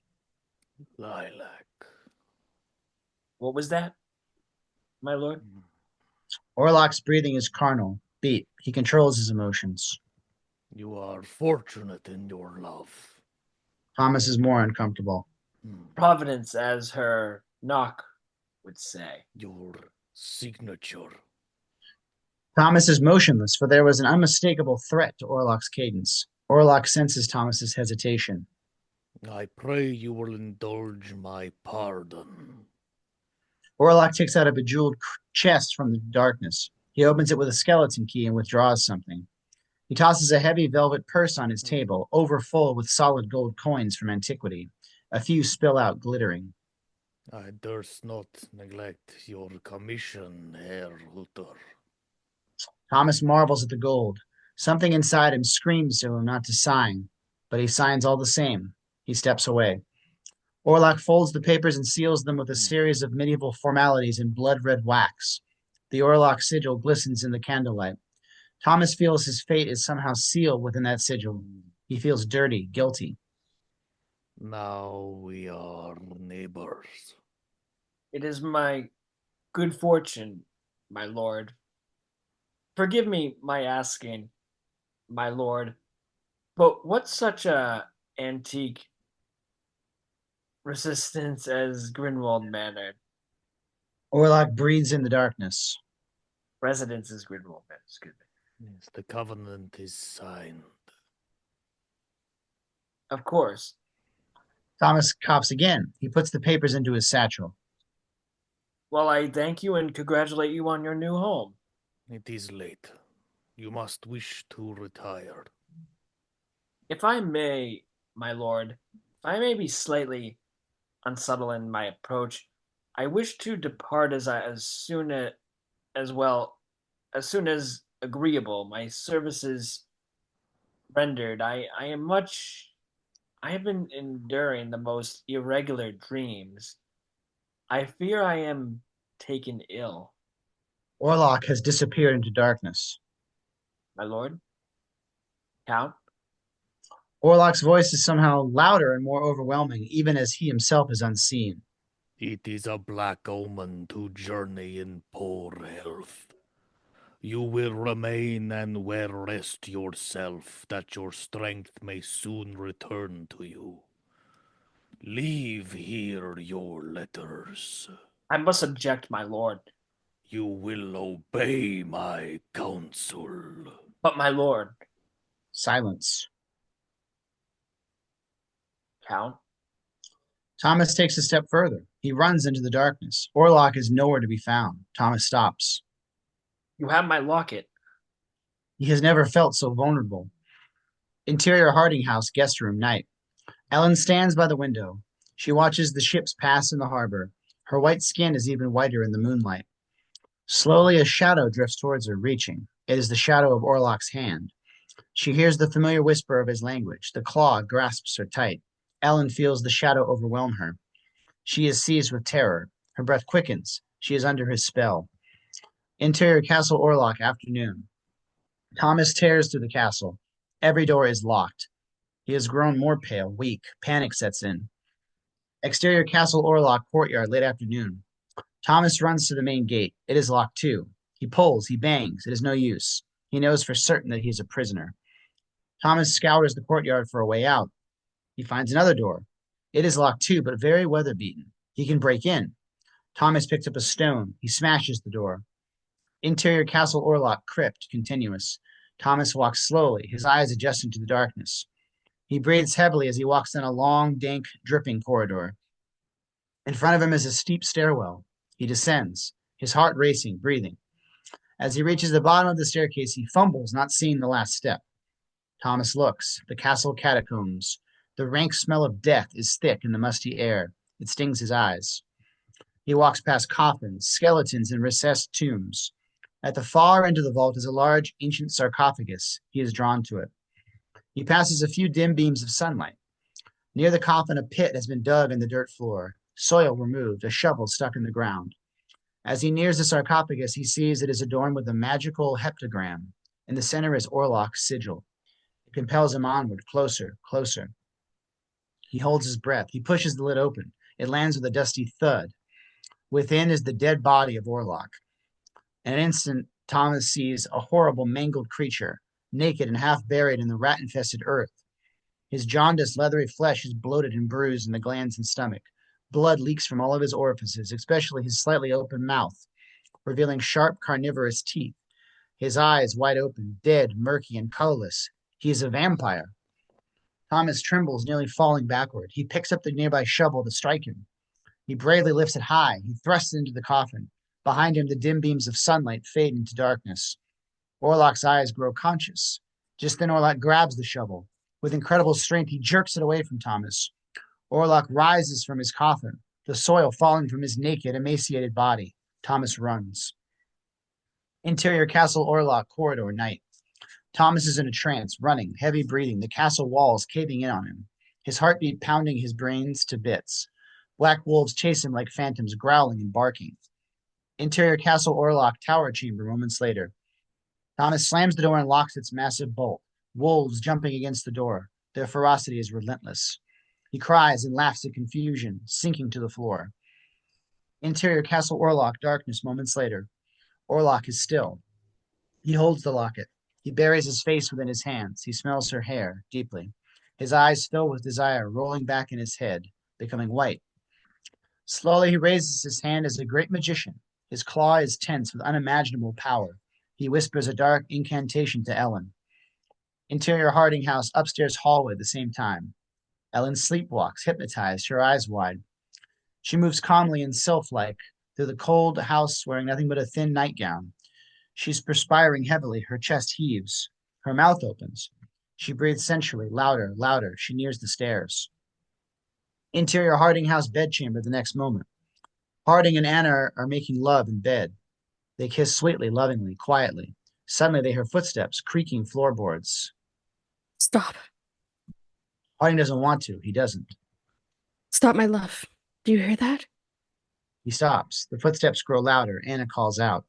Lilac. What was that, my lord? Orlok's breathing is carnal, beat. He controls his emotions. You are fortunate in your love. Thomas is more uncomfortable. Providence, as her knock would say. Your signature. Thomas is motionless, for there was an unmistakable threat to Orlok's cadence. Orlok senses Thomas's hesitation. I pray you will indulge my pardon. Orlok takes out a bejeweled chest from the darkness. He opens it with a skeleton key and withdraws something. He tosses a heavy velvet purse on his table, overfull with solid gold coins from antiquity. A few spill out, glittering. I durst not neglect your commission, Herr Hutter. Thomas marvels at the gold. Something inside him screams to him not to sign, but he signs all the same. He steps away. Orlok folds the papers and seals them with a series of medieval formalities in blood-red wax. The Orlok sigil glistens in the candlelight. Thomas feels his fate is somehow sealed within that sigil. He feels dirty, guilty. Now we are neighbors. It is my good fortune, my lord. Forgive me my asking, my lord, but what's such a antique resistance as Grinwald Manor? Orlok breathes in the darkness. Residence is Grinwald Manor, excuse me. Yes, the covenant is signed. Of course. Thomas coughs again. He puts the papers into his satchel. Well, I thank you and congratulate you on your new home. It is late. You must wish to retire. If I may, my lord, if I may be slightly unsubtle in my approach, I wish to depart as soon as agreeable. My services rendered. I have been enduring the most irregular dreams. I fear I am taken ill. Orlok has disappeared into darkness. My lord? Count? Orlok's voice is somehow louder and more overwhelming, even as he himself is unseen. It is a black omen to journey in poor health. You will remain and well rest yourself, that your strength may soon return to you. Leave here your letters. I must object, my lord. You will obey my counsel. But, my lord. Silence. Count? Thomas takes a step further. He runs into the darkness. Orlok is nowhere to be found. Thomas stops. You have my locket. He has never felt so vulnerable. Interior Harding House, guest room, night. Ellen stands by the window. She watches the ships pass in the harbor. Her white skin is even whiter in the moonlight. Slowly, a shadow drifts towards her, reaching. It is the shadow of Orlok's hand. She hears the familiar whisper of his language. The claw grasps her tight. Ellen feels the shadow overwhelm her. She is seized with terror. Her breath quickens. She is under his spell. Interior Castle Orlok, afternoon. Thomas tears through the castle. Every door is locked. He has grown more pale, weak. Panic sets in. Exterior Castle Orlok, courtyard, late afternoon. Thomas runs to the main gate. It is locked too. He pulls, he bangs. It is no use. He knows for certain that he is a prisoner. Thomas scours the courtyard for a way out. He finds another door. It is locked too, but very weather-beaten. He can break in. Thomas picks up a stone. He smashes the door. Interior Castle Orlok, crypt, continuous. Thomas walks slowly, his eyes adjusting to the darkness. He breathes heavily as he walks down a long, dank, dripping corridor. In front of him is a steep stairwell. He descends, his heart racing, breathing. As he reaches the bottom of the staircase, he fumbles, not seeing the last step. Thomas looks. The castle catacombs. The rank smell of death is thick in the musty air. It stings his eyes. He walks past coffins, skeletons, and recessed tombs. At the far end of the vault is a large, ancient sarcophagus. He is drawn to it. He passes a few dim beams of sunlight. Near the coffin, a pit has been dug in the dirt floor. Soil removed, a shovel stuck in the ground. As he nears the sarcophagus, he sees it is adorned with a magical heptagram. In the center is Orlok's sigil. It compels him onward, closer, closer. He holds his breath. He pushes the lid open. It lands with a dusty thud. Within is the dead body of Orlok. In an instant, Thomas sees a horrible, mangled creature, naked and half buried in the rat-infested earth. His jaundiced, leathery flesh is bloated and bruised in the glands and stomach. Blood leaks from all of his orifices, especially his slightly open mouth, revealing sharp, carnivorous teeth. His eyes wide open, dead, murky, and colorless. He is a vampire. Thomas trembles, nearly falling backward. He picks up the nearby shovel to strike him. He bravely lifts it high. He thrusts it into the coffin. Behind him, the dim beams of sunlight fade into darkness. Orlok's eyes grow conscious. Just then, Orlok grabs the shovel. With incredible strength, he jerks it away from Thomas. Orlok rises from his coffin, the soil falling from his naked, emaciated body. Thomas runs. Interior Castle Orlok, corridor, night. Thomas is in a trance, running, heavy breathing, the castle walls caving in on him, his heartbeat pounding his brains to bits. Black wolves chase him like phantoms, growling and barking. Interior Castle Orlok tower chamber moments later. Thomas slams the door and locks its massive bolt. Wolves jumping against the door. Their ferocity is relentless. He cries and laughs in confusion, sinking to the floor. Interior Castle Orlok darkness moments later. Orlok is still. He holds the locket. He buries his face within his hands. He smells her hair deeply. His eyes fill with desire, rolling back in his head, becoming white. Slowly he raises his hand as a great magician. His claw is tense with unimaginable power. He whispers a dark incantation to Ellen. Interior Harding House, upstairs hallway at the same time. Ellen sleepwalks, hypnotized, her eyes wide. She moves calmly and sylph-like through the cold house wearing nothing but a thin nightgown. She's perspiring heavily, her chest heaves. Her mouth opens. She breathes sensually, louder, louder. She nears the stairs. Interior Harding House bedchamber the next moment. Harding and Anna are making love in bed. They kiss sweetly, lovingly, quietly. Suddenly they hear footsteps, creaking floorboards. Stop. Harding doesn't want to. He doesn't. Stop, my love. Do you hear that? He stops. The footsteps grow louder. Anna calls out.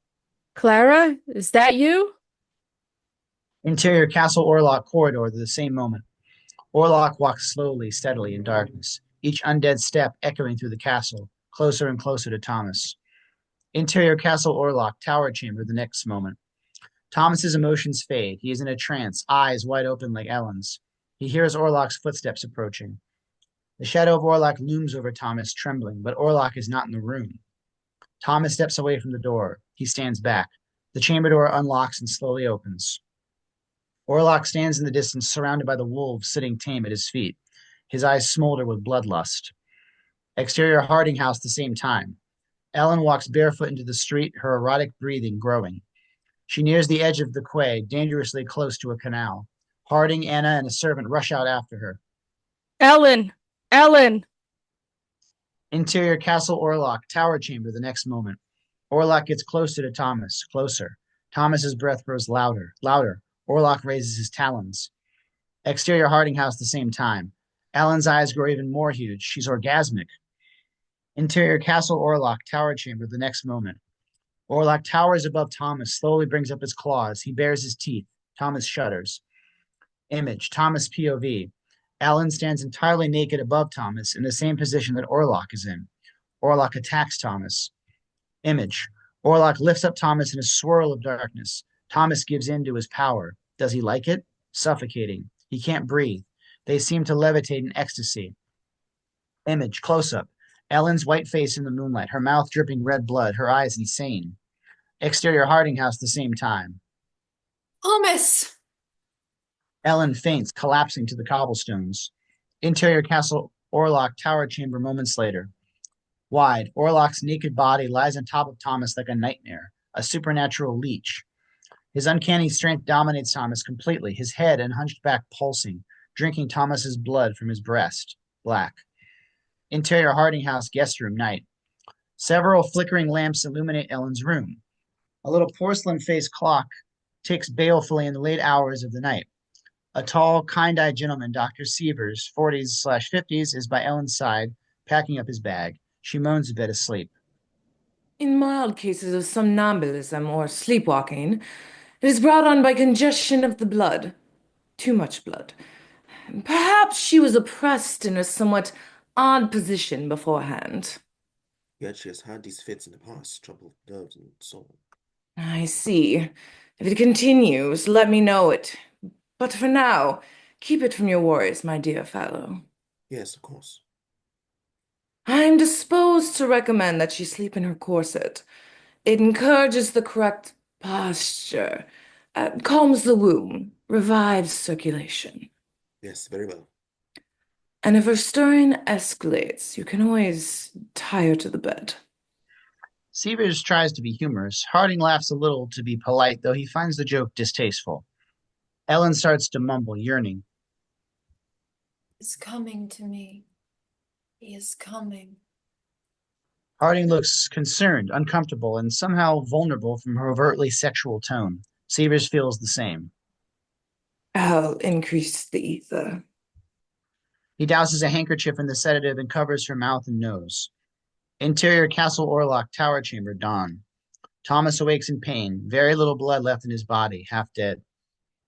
Clara, is that you? Interior Castle Orlok corridor at the same moment. Orlok walks slowly, steadily in darkness, each undead step echoing through the castle, closer and closer to Thomas. Interior Castle Orlok tower chamber the next moment. Thomas's emotions fade. He is in a trance, eyes wide open like Ellen's. He hears Orlok's footsteps approaching. The shadow of Orlok looms over Thomas, trembling, but Orlok is not in the room. Thomas steps away from the door. He stands back. The chamber door unlocks and slowly opens. Orlok stands in the distance, surrounded by the wolves sitting tame at his feet. His eyes smolder with bloodlust. Exterior Harding House the same time. Ellen walks barefoot into the street, her erotic breathing growing. She nears the edge of the quay, dangerously close to a canal. Harding, Anna, and a servant rush out after her. Ellen! Ellen! Interior Castle Orlok, tower chamber the next moment. Orlok gets closer to Thomas, closer. Thomas's breath grows louder, louder. Orlok raises his talons. Exterior Harding House the same time. Ellen's eyes grow even more huge. She's orgasmic. Interior Castle Orlok, tower chamber the next moment. Orlok towers above Thomas, slowly brings up his claws. He bares his teeth. Thomas shudders. Image, Thomas POV. Ellen stands entirely naked above Thomas in the same position that Orlok is in. Orlok attacks Thomas. Image, Orlok lifts up Thomas in a swirl of darkness. Thomas gives in to his power. Does he like it? Suffocating. He can't breathe. They seem to levitate in ecstasy. Image, close-up. Ellen's white face in the moonlight, her mouth dripping red blood, her eyes insane. Exterior Harding House the same time. Thomas! Ellen faints, collapsing to the cobblestones. Interior Castle Orlok tower chamber moments later. Wide, Orlok's naked body lies on top of Thomas like a nightmare, a supernatural leech. His uncanny strength dominates Thomas completely, his head and hunched back pulsing, drinking Thomas's blood from his breast. Black. Interior Harding House guest room night. Several flickering lamps illuminate Ellen's room. A little porcelain-faced clock ticks balefully in the late hours of the night. A tall, kind-eyed gentleman, Dr. Sievers, 40s/50s, is by Ellen's side, packing up his bag. She moans a bit asleep. In mild cases of somnambulism or sleepwalking, it is brought on by congestion of the blood. Too much blood. Perhaps she was oppressed in a somewhat odd position beforehand. Yet she has had these fits in the past, trouble with nerves and soul. I see. If it continues, let me know it. But for now, keep it from your worries, my dear fellow. Yes, of course. I'm disposed to recommend that she sleep in her corset. It encourages the correct posture, calms the womb, revives circulation. Yes, very well. And if her stirring escalates, you can always tie her to the bed. Sievers tries to be humorous. Harding laughs a little to be polite, though he finds the joke distasteful. Ellen starts to mumble, yearning. He's coming to me. He is coming. Harding looks concerned, uncomfortable, and somehow vulnerable from her overtly sexual tone. Sievers feels the same. I'll increase the ether. He douses a handkerchief in the sedative and covers her mouth and nose. Interior Castle Orlok Tower Chamber, dawn. Thomas awakes in pain, very little blood left in his body, half dead.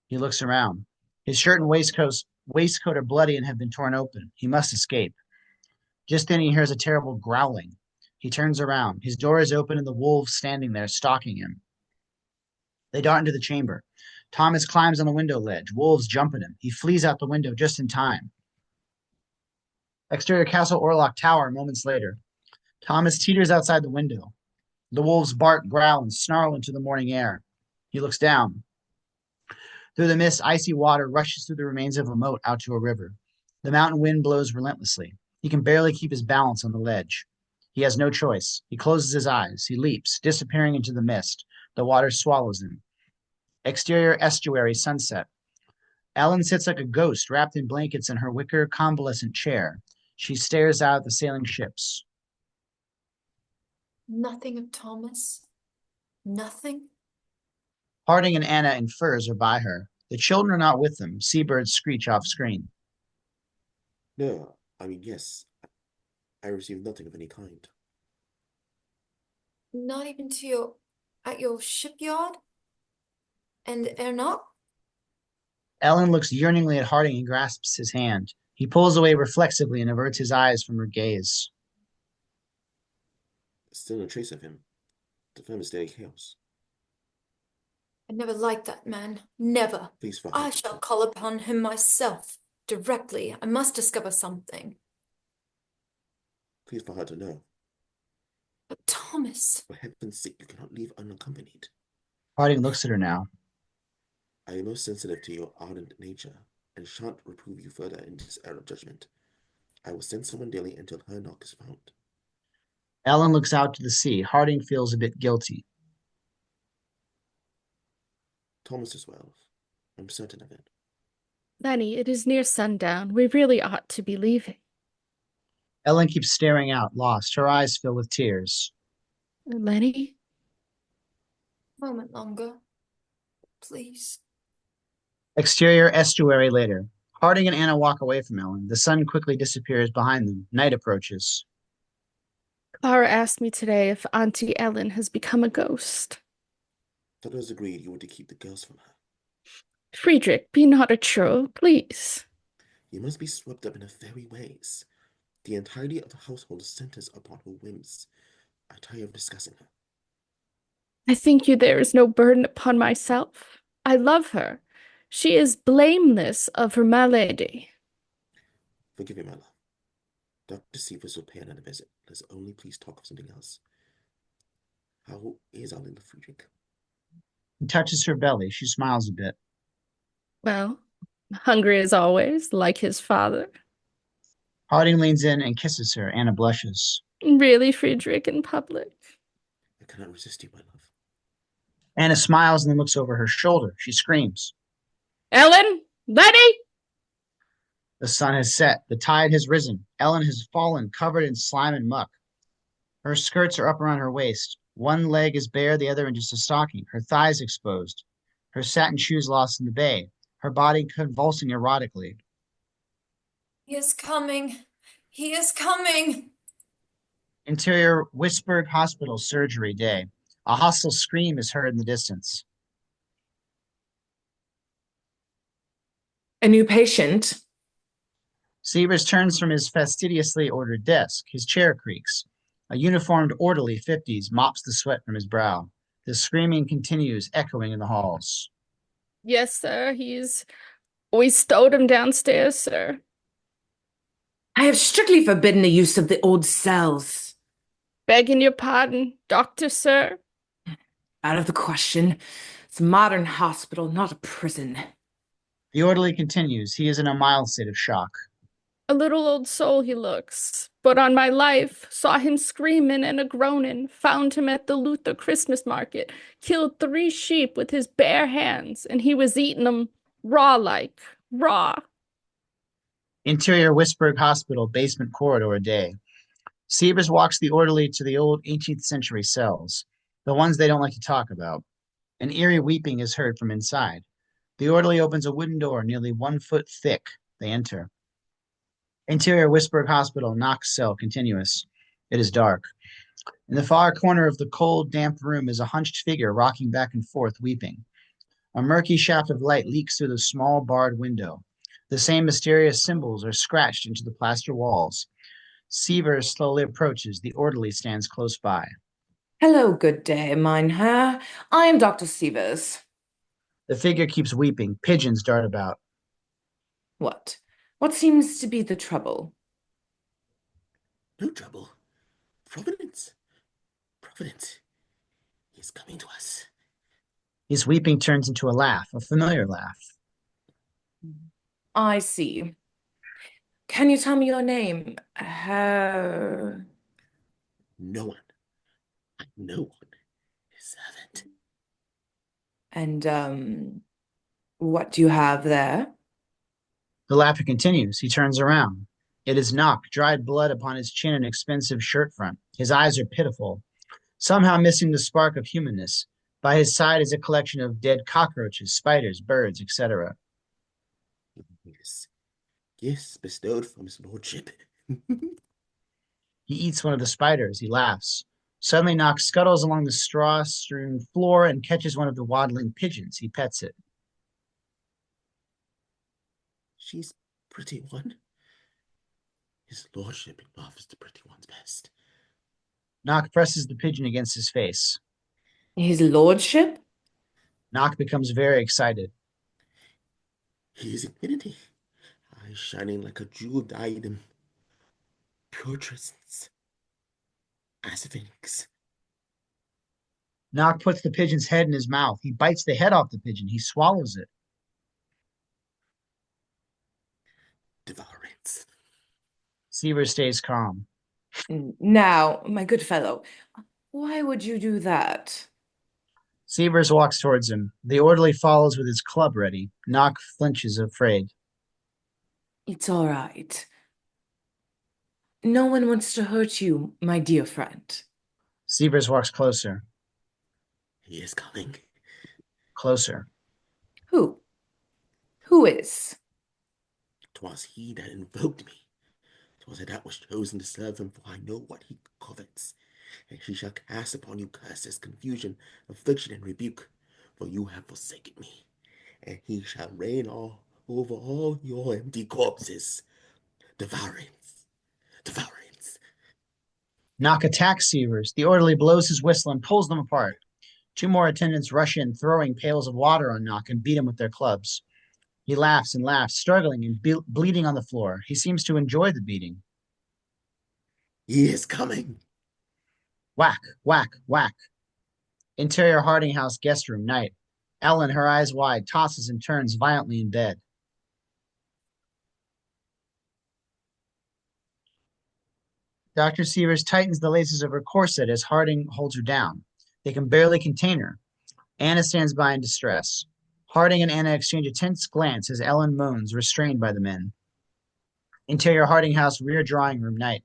He looks around. His shirt and waistcoat are bloody and have been torn open. He must escape. Just then he hears a terrible growling. He turns around. His door is open and the wolves standing there, stalking him. They dart into the chamber. Thomas climbs on the window ledge. Wolves jump at him. He flees out the window just in time. Exterior Castle Orlok Tower, moments later. Thomas teeters outside the window. The wolves bark, growl, and snarl into the morning air. He looks down. Through the mist, icy water rushes through the remains of a moat out to a river. The mountain wind blows relentlessly. He can barely keep his balance on the ledge. He has no choice. He closes his eyes. He leaps, disappearing into the mist. The water swallows him. Exterior estuary, sunset. Ellen sits like a ghost, wrapped in blankets in her wicker, convalescent chair. She stares out at the sailing ships. Nothing of Thomas. Nothing. Harding and Anna in furs are by her. The children are not with them. Seabirds screech off screen. No, yes. I received nothing of any kind. Not even at your shipyard? And Ernok? Ellen looks yearningly at Harding and grasps his hand. He pulls away reflexively and averts his eyes from her gaze. Still no trace of him. The firm is daily chaos. I never liked that man. Never. Please, Father. I shall call upon him myself. Directly. I must discover something. Please for her to know. But Thomas. For heaven's sake, you cannot leave unaccompanied. Harding looks at her now. I am most sensitive to your ardent nature, and shan't reprove you further in this error of judgment. I will send someone daily until Ernok is found. Ellen looks out to the sea. Harding feels a bit guilty. Thomas is well. I'm certain of it. Lenny, it is near sundown. We really ought to be leaving. Ellen keeps staring out, lost. Her eyes fill with tears. Lenny? A moment longer. Please. Exterior estuary later. Harding and Anna walk away from Ellen. The sun quickly disappears behind them. Night approaches. Clara asked me today if Auntie Ellen has become a ghost. Thought it was agreed you were to keep the girls from her. Friedrich, be not a churl, please. You must be swept up in her fairy ways. The entirety of the household centers upon her whims. I tire of discussing her. I think there is no burden upon myself. I love her. She is blameless of her malady. Forgive me, my love. Dr. Sievers will pay another visit. Let's only please talk of something else. How is our little Friedrich? He touches her belly. She smiles a bit. Well, hungry as always, like his father. Harding leans in and kisses her. Anna blushes. Really, Friedrich, in public? I cannot resist you, my love. Anna smiles and then looks over her shoulder. She screams. Ellen! Lenny! The sun has set. The tide has risen. Ellen has fallen, covered in slime and muck. Her skirts are up around her waist. One leg is bare, the other in just a stocking. Her thighs exposed. Her satin shoes lost in the bay. Her body convulsing erotically. He is coming. He is coming. Interior Whispered Hospital surgery day. A hostile scream is heard in the distance. A new patient. Sievers turns from his fastidiously ordered desk. His chair creaks. A uniformed orderly, 50s, mops the sweat from his brow. The screaming continues, echoing in the halls. Yes, sir, we stowed him downstairs, sir. I have strictly forbidden the use of the old cells. Begging your pardon, doctor, sir. Out of the question. It's a modern hospital, not a prison. The orderly continues. He is in a mild state of shock. A little old soul he looks, but on my life, saw him screaming and a-groaning, found him at the Luther Christmas market, killed 3 sheep with his bare hands, and he was eating them raw. Interior Whispered Hospital basement corridor day. Sievers walks the orderly to the old 18th century cells, the ones they don't like to talk about. An eerie weeping is heard from inside. The orderly opens a wooden door nearly 1 foot thick. They enter. Interior Whispered Hospital, Knox cell, continuous. It is dark. In the far corner of the cold, damp room is a hunched figure rocking back and forth, weeping. A murky shaft of light leaks through the small barred window. The same mysterious symbols are scratched into the plaster walls. Sievers slowly approaches. The orderly stands close by. Hello, good day, mein Herr. I am Dr. Sievers. The figure keeps weeping. Pigeons dart about. What? What seems to be the trouble? No trouble. Providence. Providence. He is coming to us. His weeping turns into a laugh, a familiar laugh. I see. Can you tell me your name? No one. No one. His servant. And, what do you have there? The laughter continues. He turns around. It is Knock, dried blood upon his chin and expensive shirt front. His eyes are pitiful, somehow missing the spark of humanness. By his side is a collection of dead cockroaches, spiders, birds, etc. Yes. Gifts bestowed from his lordship. He eats one of the spiders. He laughs. Suddenly, Knock scuttles along the straw-strewn floor and catches one of the waddling pigeons. He pets it. She's pretty one. His lordship loves the pretty ones best. Knock presses the pigeon against his face. His lordship? Knock becomes very excited. He is infinity, eyes shining like a jeweled diadem. Pure trisons. As a phoenix. Knock puts the pigeon's head in his mouth. He bites the head off the pigeon. He swallows it. Devourance. Sievers stays calm. Now, my good fellow, why would you do that? Sievers walks towards him. The orderly follows with his club ready. Knock flinches, afraid. It's all right. No one wants to hurt you, my dear friend. Sievers walks closer. He is coming. Closer. Who? Who is? 'Twas he that invoked me. 'Twas I that was chosen to serve him, for I know what he covets. And he shall cast upon you curses, confusion, affliction, and rebuke, for you have forsaken me. And he shall reign over all your empty corpses. Devourance. Devourance. Knock attacks Sievers. The orderly blows his whistle and pulls them apart. Two more attendants rush in, throwing pails of water on Knock and beat him with their clubs. He laughs and laughs, struggling and bleeding on the floor. He seems to enjoy the beating. He is coming. Whack, whack, whack. Interior Harding House guest room, night. Ellen, her eyes wide, tosses and turns violently in bed. Dr. Sievers tightens the laces of her corset as Harding holds her down. They can barely contain her. Anna stands by in distress. Harding and Anna exchange a tense glance as Ellen moans, restrained by the men. Interior Harding House rear drawing room, night.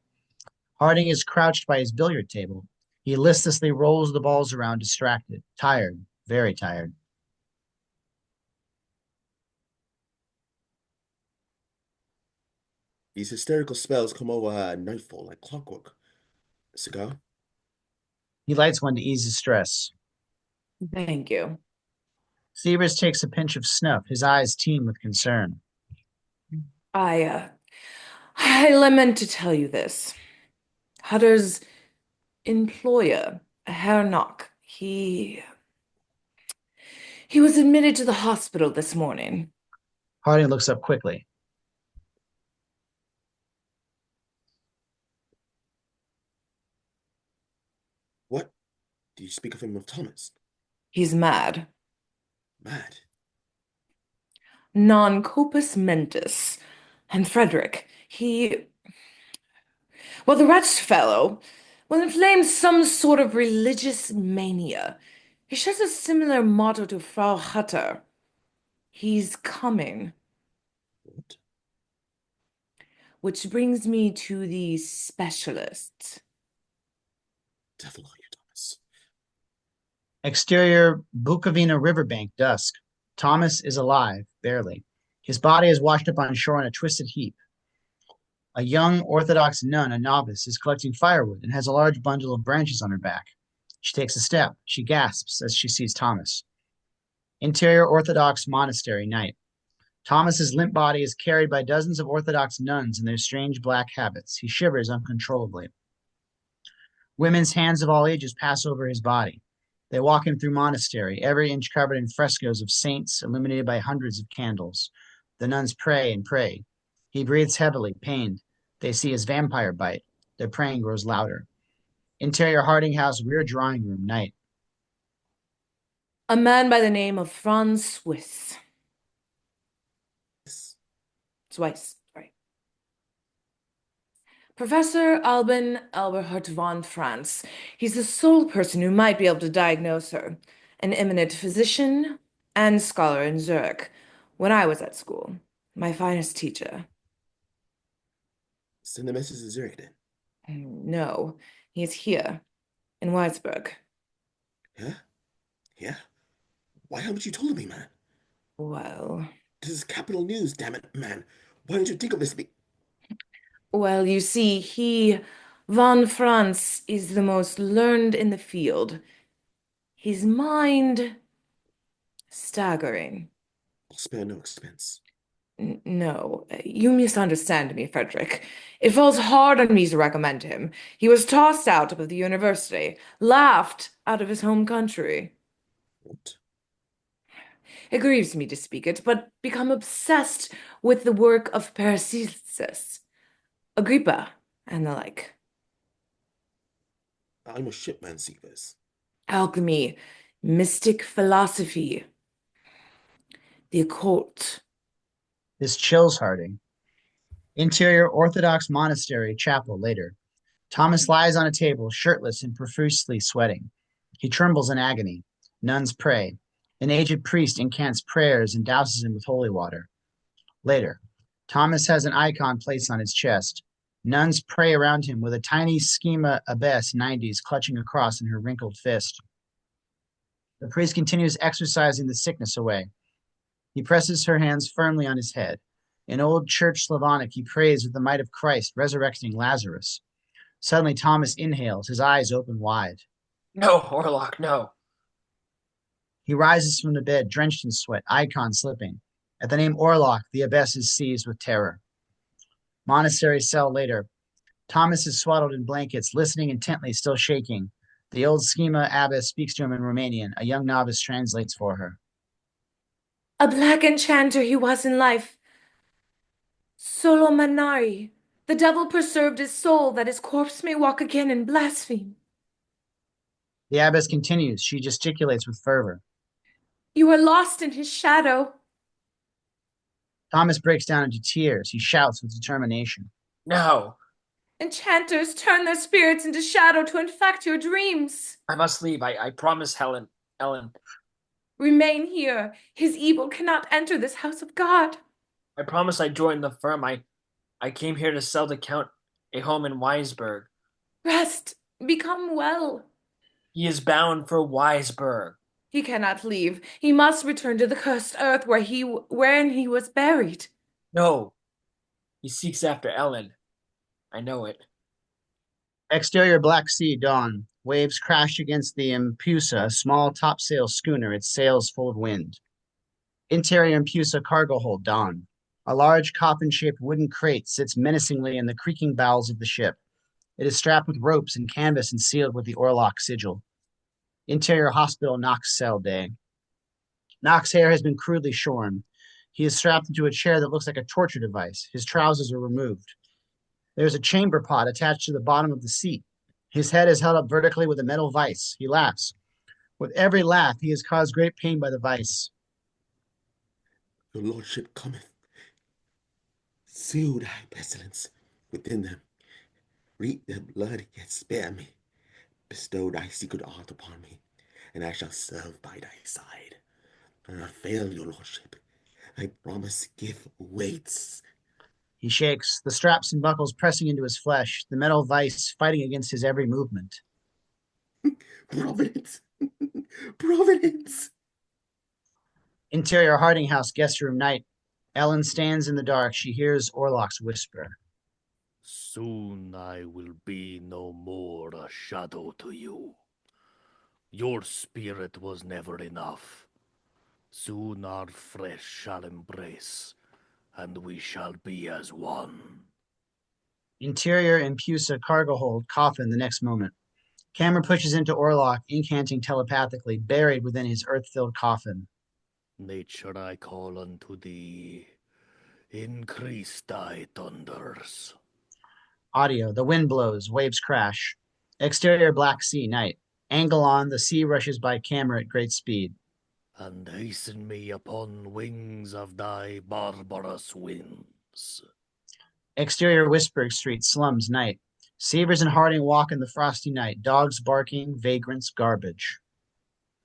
Harding is crouched by his billiard table. He listlessly rolls the balls around, distracted, tired, very tired. These hysterical spells come over her at nightfall like clockwork. A cigar? He lights one to ease his stress. Thank you. Sievers takes a pinch of snuff. His eyes teem with concern. I lament to tell you this. Hutter's employer, Herr Knock, he was admitted to the hospital this morning. Harding looks up quickly. What? Do you speak of him of Thomas? He's mad. Mad? Non corpus mentis. And Frederick, well, the wretched fellow will inflame some sort of religious mania. He shares a similar motto to Frau Hutter. He's coming. What? Which brings me to the specialists. Devil on you, Thomas. Exterior Bukovina riverbank, dusk. Thomas is alive, barely. His body is washed up on shore in a twisted heap. A young Orthodox nun, a novice, is collecting firewood and has a large bundle of branches on her back. She takes a step. She gasps as she sees Thomas. Interior Orthodox Monastery, night. Thomas's limp body is carried by dozens of Orthodox nuns in their strange black habits. He shivers uncontrollably. Women's hands of all ages pass over his body. They walk him through monastery, every inch covered in frescoes of saints illuminated by hundreds of candles. The nuns pray and pray. He breathes heavily, pained. They see his vampire bite. Their praying grows louder. Interior Harding House, rear drawing room, night. A man by the name of Franz Swiss. Swiss, sorry. Professor Alban Alberhard von Franz. He's the sole person who might be able to diagnose her. An eminent physician and scholar in Zurich. When I was at school, my finest teacher. Send a message to Zurich then. No, he's here, in Weisberg. Yeah? Yeah? Why haven't you told me, man? Well... This is capital news, damn it, man. Why don't you think of this? Well, you see, von Franz, is the most learned in the field. His mind... staggering. I'll spare no expense. No, you misunderstand me, Frederick. It falls hard on me to recommend him. He was tossed out of the university, laughed out of his home country. What? It grieves me to speak it, but become obsessed with the work of Paracelsus, Agrippa, and the like. I'm a shipman, Sievers. Alchemy, mystic philosophy, the occult. This chills Harding. Interior Orthodox Monastery, chapel, later. Thomas lies on a table, shirtless and profusely sweating. He trembles in agony. Nuns pray. An aged priest incants prayers and douses him with holy water. Later, Thomas has an icon placed on his chest. Nuns pray around him with a tiny schema Abbess 90s clutching a cross in her wrinkled fist. The priest continues exorcising the sickness away. He presses her hands firmly on his head. In old church Slavonic, he prays with the might of Christ, resurrecting Lazarus. Suddenly, Thomas inhales, his eyes open wide. No, Orlok, no. He rises from the bed, drenched in sweat, icon slipping. At the name Orlok, the abbess is seized with terror. Monastery cell later. Thomas is swaddled in blankets, listening intently, still shaking. The old schema abbess speaks to him in Romanian. A young novice translates for her. A black enchanter he was in life. Solomanari. The devil preserved his soul that his corpse may walk again and blaspheme. The abbess continues. She gesticulates with fervor. You are lost in his shadow. Thomas breaks down into tears. He shouts with determination. No. Enchanters turn their spirits into shadow to infect your dreams. I must leave. I promise, Ellen. Remain here. His evil cannot enter this house of God. I promise I joined the firm. I came here to sell the Count a home in Weisberg. Rest. Become well. He is bound for Weisberg. He cannot leave. He must return to the cursed earth wherein he was buried. No. He seeks after Ellen. I know it. Exterior Black Sea, dawn. Waves crash against the Impusa, a small topsail schooner, its sails full of wind. Interior Impusa cargo hold, dawn. A large coffin-shaped wooden crate sits menacingly in the creaking bowels of the ship. It is strapped with ropes and canvas and sealed with the Orlok sigil. Interior Hospital, Knox cell, day. Knox's hair has been crudely shorn. He is strapped into a chair that looks like a torture device. His trousers are removed. There's a chamber pot attached to the bottom of the seat. His head is held up vertically with a metal vise. He laughs. With every laugh, he has caused great pain by the vise. Your lordship cometh. Seal thy pestilence within them. Reap their blood, yet spare me. Bestow thy secret art upon me, and I shall serve by thy side. Do not fail, your lordship. Thy promise gift waits. He shakes, the straps and buckles pressing into his flesh, the metal vise fighting against his every movement. Providence! Providence! Interior Harding House, guest room, night. Ellen stands in the dark. She hears Orlok's whisper. Soon I will be no more a shadow to you. Your spirit was never enough. Soon our flesh shall embrace, and we shall be as one. Interior Impusa cargo hold coffin the next moment. Camera pushes into Orlok, incanting telepathically, buried within his earth-filled coffin. Nature, I call unto thee. Increase thy thunders. Audio. The wind blows, waves crash. Exterior Black Sea, night. Angle on, the sea rushes by camera at great speed. And hasten me upon wings of thy barbarous winds. Exterior Whispering Street, slums, night. Sievers and Harding walk in the frosty night, dogs barking, vagrants, garbage.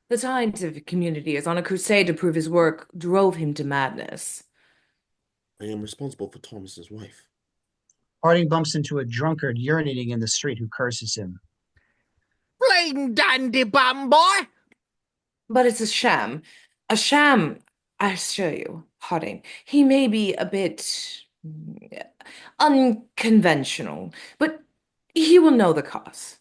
The scientific community is on a crusade to prove his work drove him to madness. I am responsible for Thomas's wife. Harding bumps into a drunkard urinating in the street who curses him. Plain dandy bum boy! But it's a sham. A sham, I assure you, Harding. He may be a bit unconventional, but he will know the cause.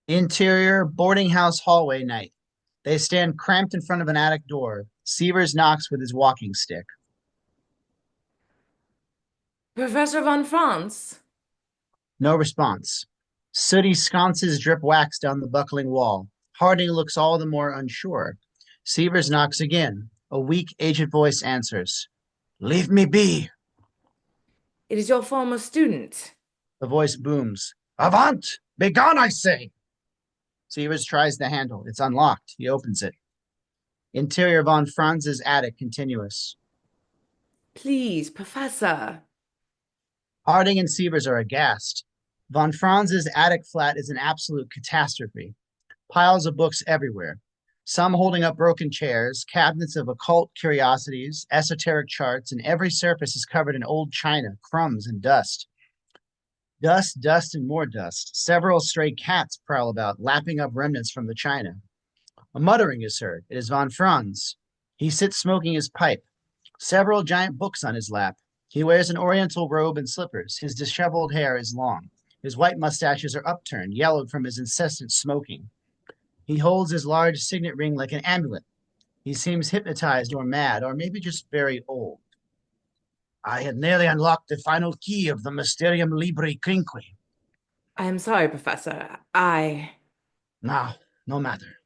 Interior boarding house hallway night. They stand cramped in front of an attic door. Sievers knocks with his walking stick. Professor von Franz? No response. Sooty sconces drip wax down the buckling wall. Harding looks all the more unsure. Sievers knocks again. A weak, aged voice answers. Leave me be. It is your former student. The voice booms. Avant! Begone, I say! Sievers tries the handle. It's unlocked. He opens it. Interior von Franz's attic continuous. Please, Professor. Harding and Sievers are aghast. Von Franz's attic flat is an absolute catastrophe. Piles of books everywhere. Some holding up broken chairs, cabinets of occult curiosities, esoteric charts, and every surface is covered in old china, crumbs, and dust. Dust, dust, and more dust. Several stray cats prowl about, lapping up remnants from the china. A muttering is heard. It is von Franz. He sits smoking his pipe. Several giant books on his lap. He wears an oriental robe and slippers. His disheveled hair is long. His white mustaches are upturned, yellowed from his incessant smoking. He holds his large signet ring like an amulet. He seems hypnotized or mad, or maybe just very old. I had nearly unlocked the final key of the Mysterium Libri Quinque. I am sorry, Professor. No matter.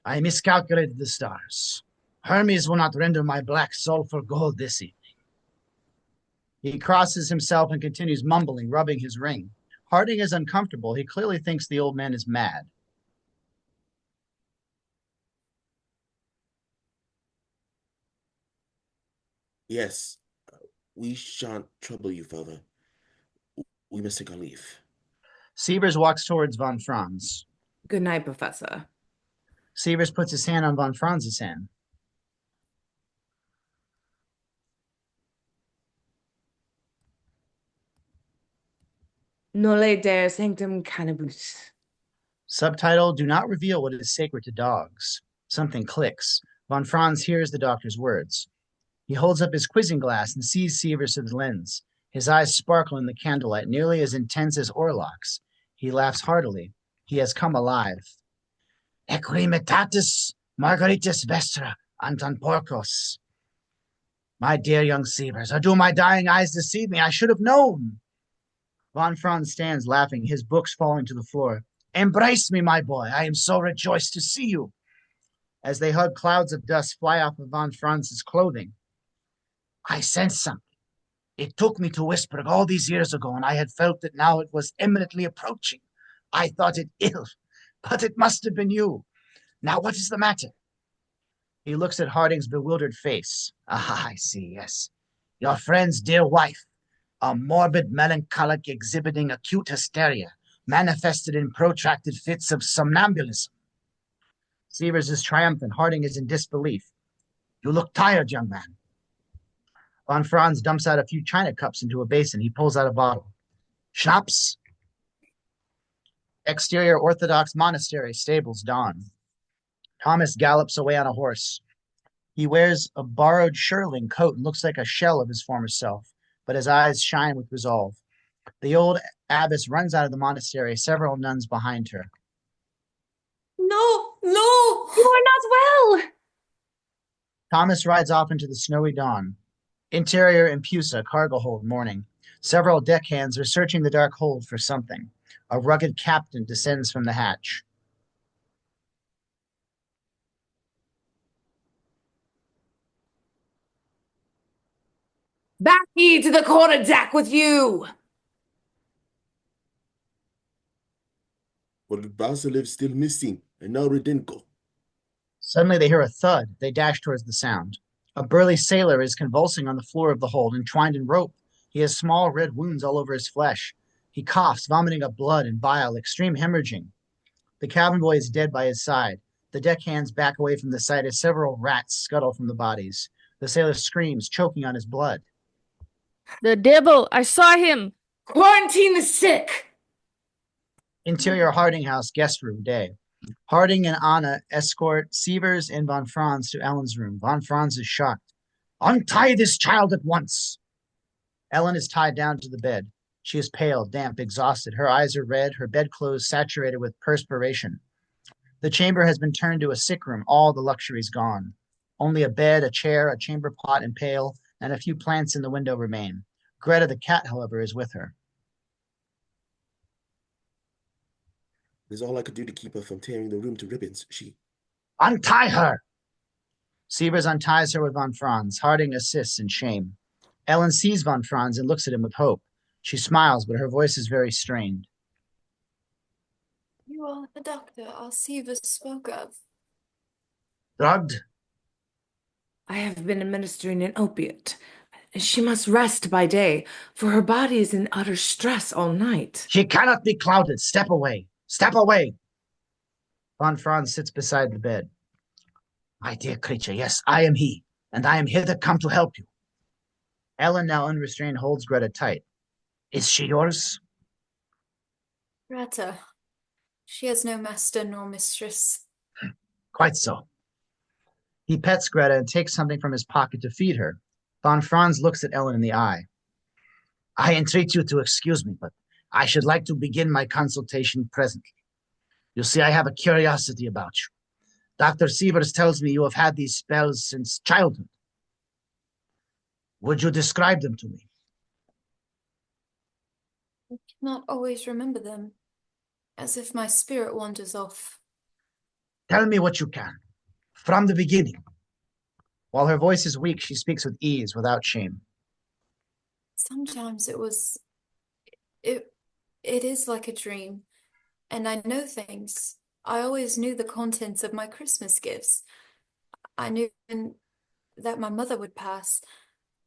I miscalculated the stars. Hermes will not render my black soul for gold this evening. He crosses himself and continues mumbling, rubbing his ring. Harding is uncomfortable. He clearly thinks the old man is mad. Yes, we shan't trouble you further. We must take our leave. Sievers walks towards von Franz. Good night, Professor. Sievers puts his hand on von Franz's hand. Noli dare sanctum cannabis. Subtitle, do not reveal what is sacred to dogs. Something clicks. Von Franz hears the doctor's words. He holds up his quizzing glass and sees Sievers through the lens. His eyes sparkle in the candlelight, nearly as intense as Orlok's. He laughs heartily. He has come alive. Equimitatis margaritis vestra anton porcos. My dear young Sievers, or do my dying eyes deceive me? I should have known. Von Franz stands laughing, his books falling to the floor. Embrace me, my boy. I am so rejoiced to see you. As they hug, clouds of dust fly off of von Franz's clothing. I sense something. It took me to Whispering all these years ago, and I had felt that now it was imminently approaching. I thought it ill, but it must have been you. Now what is the matter? He looks at Harding's bewildered face. Ah, I see, yes. Your friend's dear wife, a morbid melancholic exhibiting acute hysteria, manifested in protracted fits of somnambulism. Sievers is triumphant. Harding is in disbelief. You look tired, young man. Von Franz dumps out a few china cups into a basin. He pulls out a bottle. Schnapps? Exterior Orthodox monastery, stables, dawn. Thomas gallops away on a horse. He wears a borrowed shearling coat and looks like a shell of his former self. but his eyes shine with resolve. The old abbess runs out of the monastery, several nuns behind her. No, no! You are not well! Thomas rides off into the snowy dawn. Interior Impusa, cargo hold, morning. Several deckhands are searching the dark hold for something. A rugged captain descends from the hatch. Back ye to the quarter deck with you! But Vasilev still missing, and now Rudenko. Suddenly they hear a thud. They dash towards the sound. A burly sailor is convulsing on the floor of the hold, entwined in rope. He has small red wounds all over his flesh. He coughs, vomiting up blood and bile, extreme hemorrhaging. The cabin boy is dead by his side. The deckhands back away from the sight as several rats scuttle from the bodies. The sailor screams, choking on his blood. The devil! I saw him! Quarantine the sick! Interior Harding House, guest room, day. Harding and Anna escort Sievers and von Franz to Ellen's room. Von Franz is shocked. Untie this child at once! Ellen is tied down to the bed. She is pale, damp, exhausted. Her eyes are red, her bedclothes saturated with perspiration. The chamber has been turned to a sick room, all the luxuries gone. Only a bed, a chair, a chamber pot and pail, and a few plants in the window remain. Greta the cat, however, is with her. It is all I could do to keep her from tearing the room to ribbons. She... Untie her! Sievers unties her with von Franz. Harding assists in shame. Ellen sees von Franz and looks at him with hope. She smiles, but her voice is very strained. You are the doctor our Sievers spoke of. Drugged? I have been administering an opiate. She must rest by day, for her body is in utter stress all night. She cannot be clouded. Step away. Step away. Von Franz sits beside the bed. My dear creature, yes, I am he, and I am hither come to help you. Ellen, now unrestrained, holds Greta tight. Is she yours? Greta. She has no master nor mistress. Quite so. He pets Greta and takes something from his pocket to feed her. Von Franz looks at Ellen in the eye. I entreat you to excuse me, but I should like to begin my consultation presently. You see, I have a curiosity about you. Dr. Sievers tells me you have had these spells since childhood. Would you describe them to me? I cannot always remember them, as if my spirit wanders off. Tell me what you can, from the beginning. While her voice is weak, she speaks with ease, without shame. Sometimes it is like a dream, and I know things. I always knew the contents of my Christmas gifts. I knew that my mother would pass.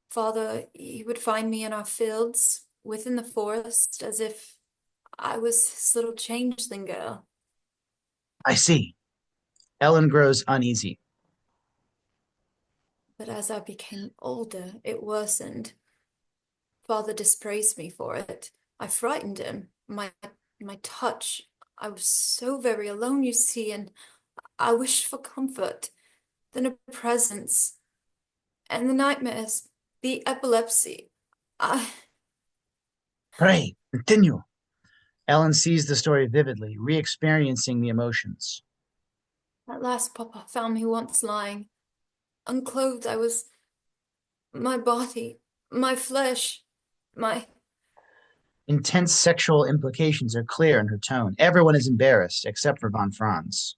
Father, he would find me in our fields, within the forest, as if I was his little changeling girl. I see. Ellen grows uneasy. But as I became older, it worsened. Father dispraised me for it. I frightened him. My touch. I was so very alone, you see, and I wished for comfort. Then a presence. And the nightmares. The epilepsy. Pray, continue. Ellen sees the story vividly, re-experiencing the emotions. At last Papa found me once lying. Unclothed I was. My body, my flesh, my... Intense sexual implications are clear in her tone. Everyone is embarrassed, except for von Franz.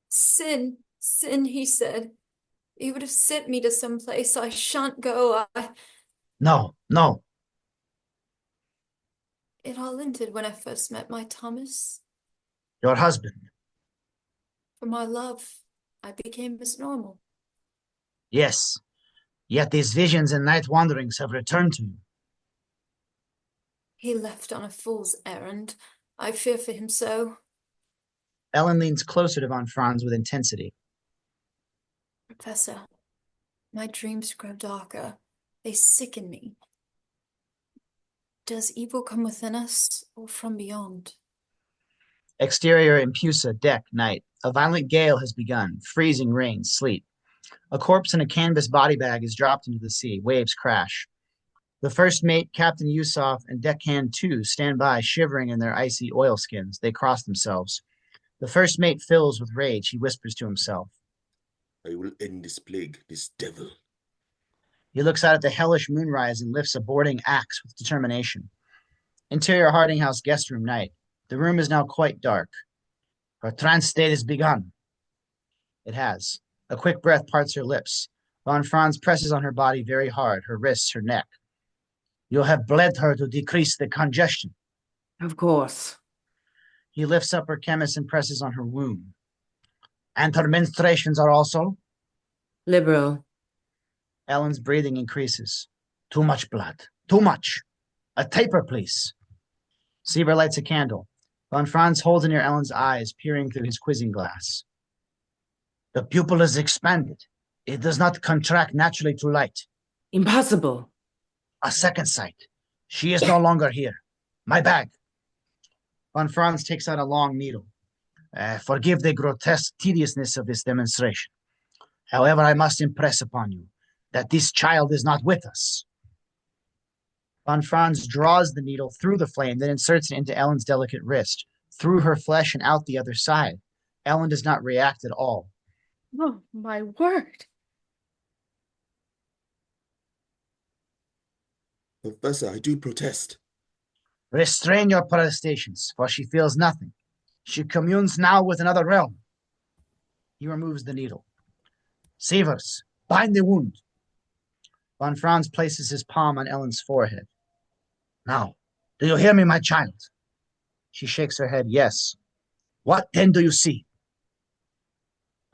Sin, he said. He would have sent me to some place I shan't go. No. It all ended when I first met my Thomas. Your husband. For my love, I became as normal. Yes, yet these visions and night wanderings have returned to you. He left on a fool's errand. I fear for him so. Ellen leans closer to von Franz with intensity. Professor, my dreams grow darker. They sicken me. Does evil come within us or from beyond? Exterior Impusa, deck, night. A violent gale has begun. Freezing rain, sleet. A corpse in a canvas body bag is dropped into the sea. Waves crash. The first mate, Captain Yusov, and Deckhand 2 stand by, shivering in their icy oilskins. They cross themselves. The first mate fills with rage. He whispers to himself. I will end this plague, this devil. He looks out at the hellish moonrise and lifts a boarding axe with determination. Interior Harding House guest room night. The room is now quite dark. Her trance state has begun. It has. A quick breath parts her lips. Von Franz presses on her body very hard, her wrists, her neck. You have bled her to decrease the congestion. Of course. He lifts up her chemist and presses on her wound. And her menstruations are also? Liberal. Ellen's breathing increases. Too much blood. Too much. A taper, please. Sievers lights a candle. Von Franz holds near Ellen's eyes, peering through his quizzing glass. The pupil is expanded. It does not contract naturally to light. Impossible. A second sight. She is no longer here. My bag. Von Franz takes out a long needle. Forgive the grotesque tediousness of this demonstration. However, I must impress upon you that this child is not with us. Von Franz draws the needle through the flame, then inserts it into Ellen's delicate wrist, through her flesh and out the other side. Ellen does not react at all. Oh, my word. Professor, I do protest. Restrain your protestations, for she feels nothing. She communes now with another realm. He removes the needle. Sievers, bind the wound. Von Franz places his palm on Ellen's forehead. Now, do you hear me, my child? She shakes her head, yes. What then do you see?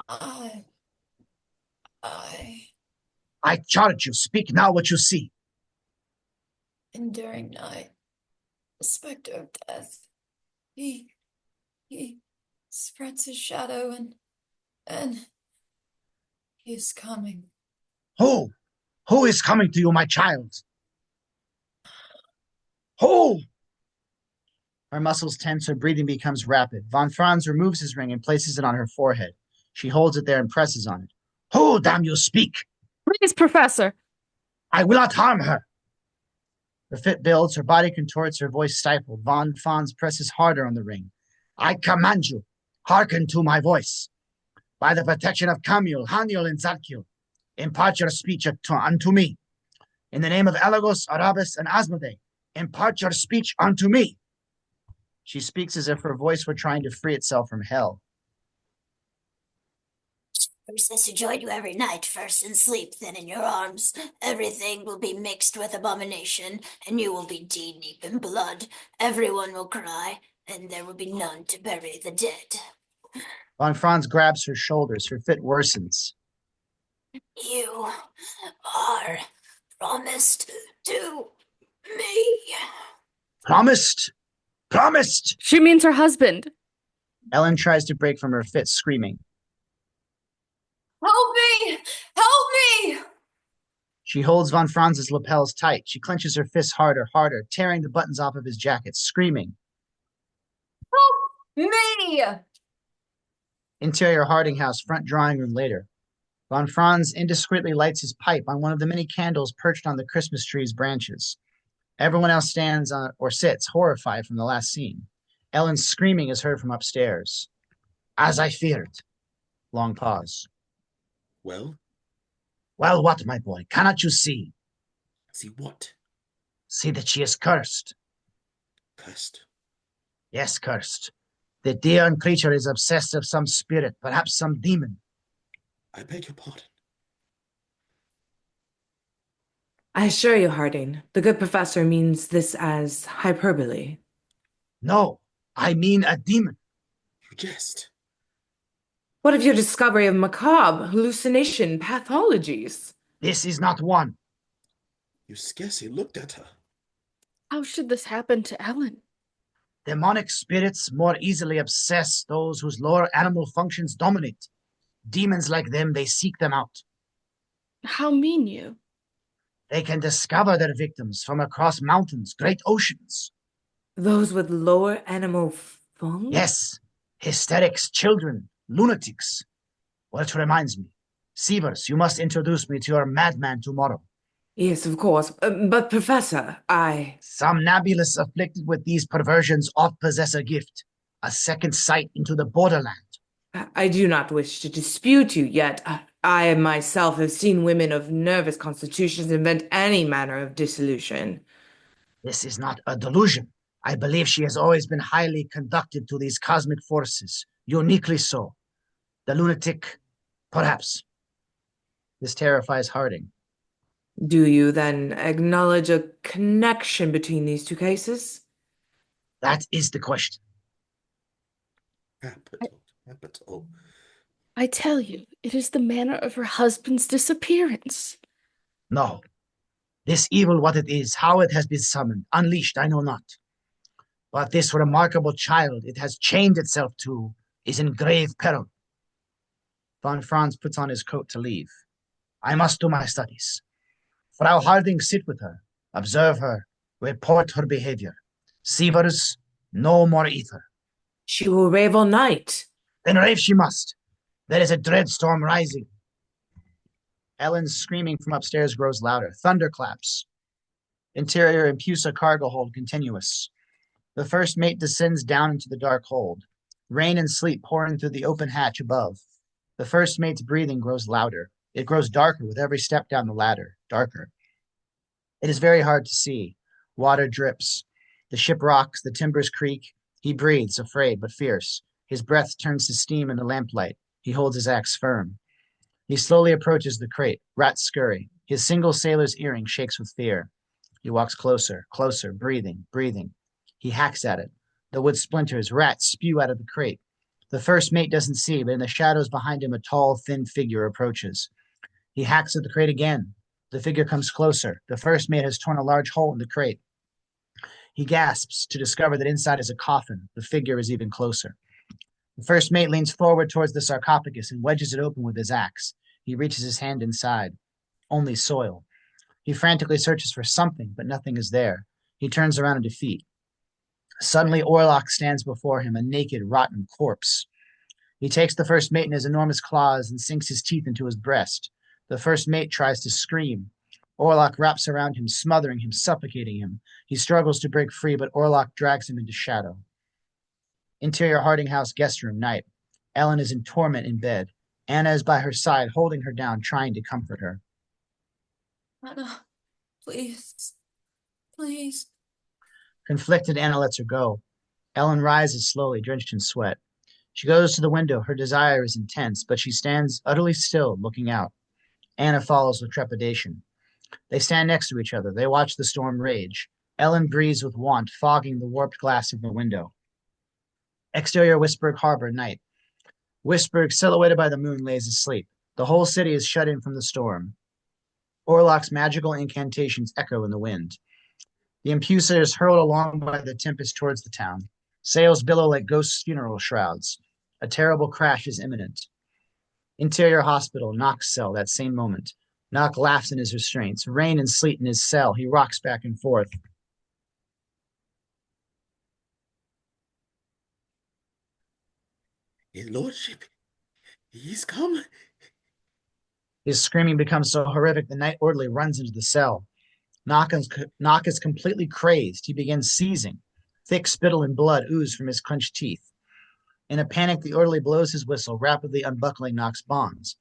I charge you, speak now what you see. Enduring night, the specter of death. He spreads his shadow and he is coming. Who? Who is coming to you, my child? Who? Her muscles tense, her breathing becomes rapid. Von Franz removes his ring and places it on her forehead. She holds it there and presses on it. Who, damn you, speak? Please, Professor. I will not harm her. Her fit builds, her body contorts, her voice stifled. Von Franz presses harder on the ring. I command you, hearken to my voice. By the protection of Camule, Haniel, and Zadkiel, impart your speech unto me. In the name of Elagos, Abbess, and Asmodee, impart your speech unto me. She speaks as if her voice were trying to free itself from hell. Princess who join you every night, first in sleep, then in your arms. Everything will be mixed with abomination, and you will be deep in blood. Everyone will cry, and there will be none to bury the dead. Von Franz grabs her shoulders. Her fit worsens. You are promised to me. Promised? Promised! She means her husband. Ellen tries to break from her fit, screaming. Help me! Help me! She holds Von Franz's lapels tight. She clenches her fists harder, harder, tearing the buttons off of his jacket, screaming. Help me! Interior Harding House, front drawing room later. Von Franz indiscreetly lights his pipe on one of the many candles perched on the Christmas tree's branches. Everyone else stands or sits, horrified from the last scene. Ellen's screaming is heard from upstairs. As I feared. Long pause. Well? Well, what, my boy? Cannot you see? See what? See that she is cursed. Cursed? Yes, cursed. The dear creature is obsessed of some spirit, perhaps some demon. I beg your pardon. I assure you, Harding, the good professor means this as hyperbole. No, I mean a demon. You jest. What of your discovery of macabre hallucination pathologies? This is not one. You scarcely looked at her. How should this happen to Ellen? Demonic spirits more easily obsess those whose lower animal functions dominate. Demons like them, they seek them out. How mean you? They can discover their victims from across mountains, great oceans. Those with lower animal function? Yes, hysterics, children, lunatics. Which reminds me, Sievers, you must introduce me to your madman tomorrow. Yes, of course. But, Professor, Somnambulists afflicted with these perversions oft possess a gift, a second sight into the borderland. I do not wish to dispute you, yet I myself have seen women of nervous constitutions invent any manner of dissolution. This is not a delusion. I believe she has always been highly conducted to these cosmic forces, uniquely so. The lunatic, perhaps. This terrifies Harding. Do you then acknowledge a connection between these two cases? That is the question. Capital. I tell you, it is the manner of her husband's disappearance. No. This evil, what it is, how it has been summoned, unleashed, I know not. But this remarkable child it has chained itself to is in grave peril. Von Franz puts on his coat to leave. I must do my studies. Frau Harding, sit with her, observe her, report her behavior. Sievers, no more ether. She will rave all night. Then rave she must. There is a dread storm rising. Ellen's screaming from upstairs grows louder. Thunderclaps. Interior Impusa cargo hold continuous. The first mate descends down into the dark hold. Rain and sleet pouring through the open hatch above. The first mate's breathing grows louder. It grows darker with every step down the ladder. Darker. It is very hard to see. Water drips. The ship rocks. The timbers creak. He breathes, afraid but fierce. His breath turns to steam in the lamplight. He holds his axe firm. He slowly approaches the crate. Rats scurry. His single sailor's earring shakes with fear. He walks closer, closer, breathing, breathing. He hacks at it. The wood splinters. Rats spew out of the crate. The first mate doesn't see, but in the shadows behind him, a tall, thin figure approaches. He hacks at the crate again. The figure comes closer. The first mate has torn a large hole in the crate. He gasps to discover that inside is a coffin. The figure is even closer. The first mate leans forward towards the sarcophagus and wedges it open with his axe. He reaches his hand inside. Only soil. He frantically searches for something, but nothing is there. He turns around in defeat. Suddenly, Orlok stands before him, a naked, rotten corpse. He takes the first mate in his enormous claws and sinks his teeth into his breast. The first mate tries to scream. Orlok wraps around him, smothering him, suffocating him. He struggles to break free, but Orlok drags him into shadow. Interior Harding House guest room, night. Ellen is in torment in bed. Anna is by her side, holding her down, trying to comfort her. Anna, please. Please. Conflicted, Anna lets her go. Ellen rises slowly, drenched in sweat. She goes to the window. Her desire is intense, but she stands utterly still, looking out. Anna follows with trepidation. They stand next to each other. They watch the storm rage. Ellen breathes with want, fogging the warped glass of the window. Exterior Wisberg Harbor, night. Wisberg, silhouetted by the moon, lays asleep. The whole city is shut in from the storm. Orlok's magical incantations echo in the wind. The Impusa is hurled along by the tempest towards the town. Sails billow like ghosts' funeral shrouds. A terrible crash is imminent. Interior hospital, Knock's cell, that same moment. Knock laughs in his restraints. Rain and sleet in his cell. He rocks back and forth. His lordship, he's come. His screaming becomes so horrific the night orderly runs into the cell. Knock is completely crazed. He begins seizing. Thick spittle and blood ooze from his clenched teeth. In a panic, the orderly blows his whistle, rapidly unbuckling Knock's bonds.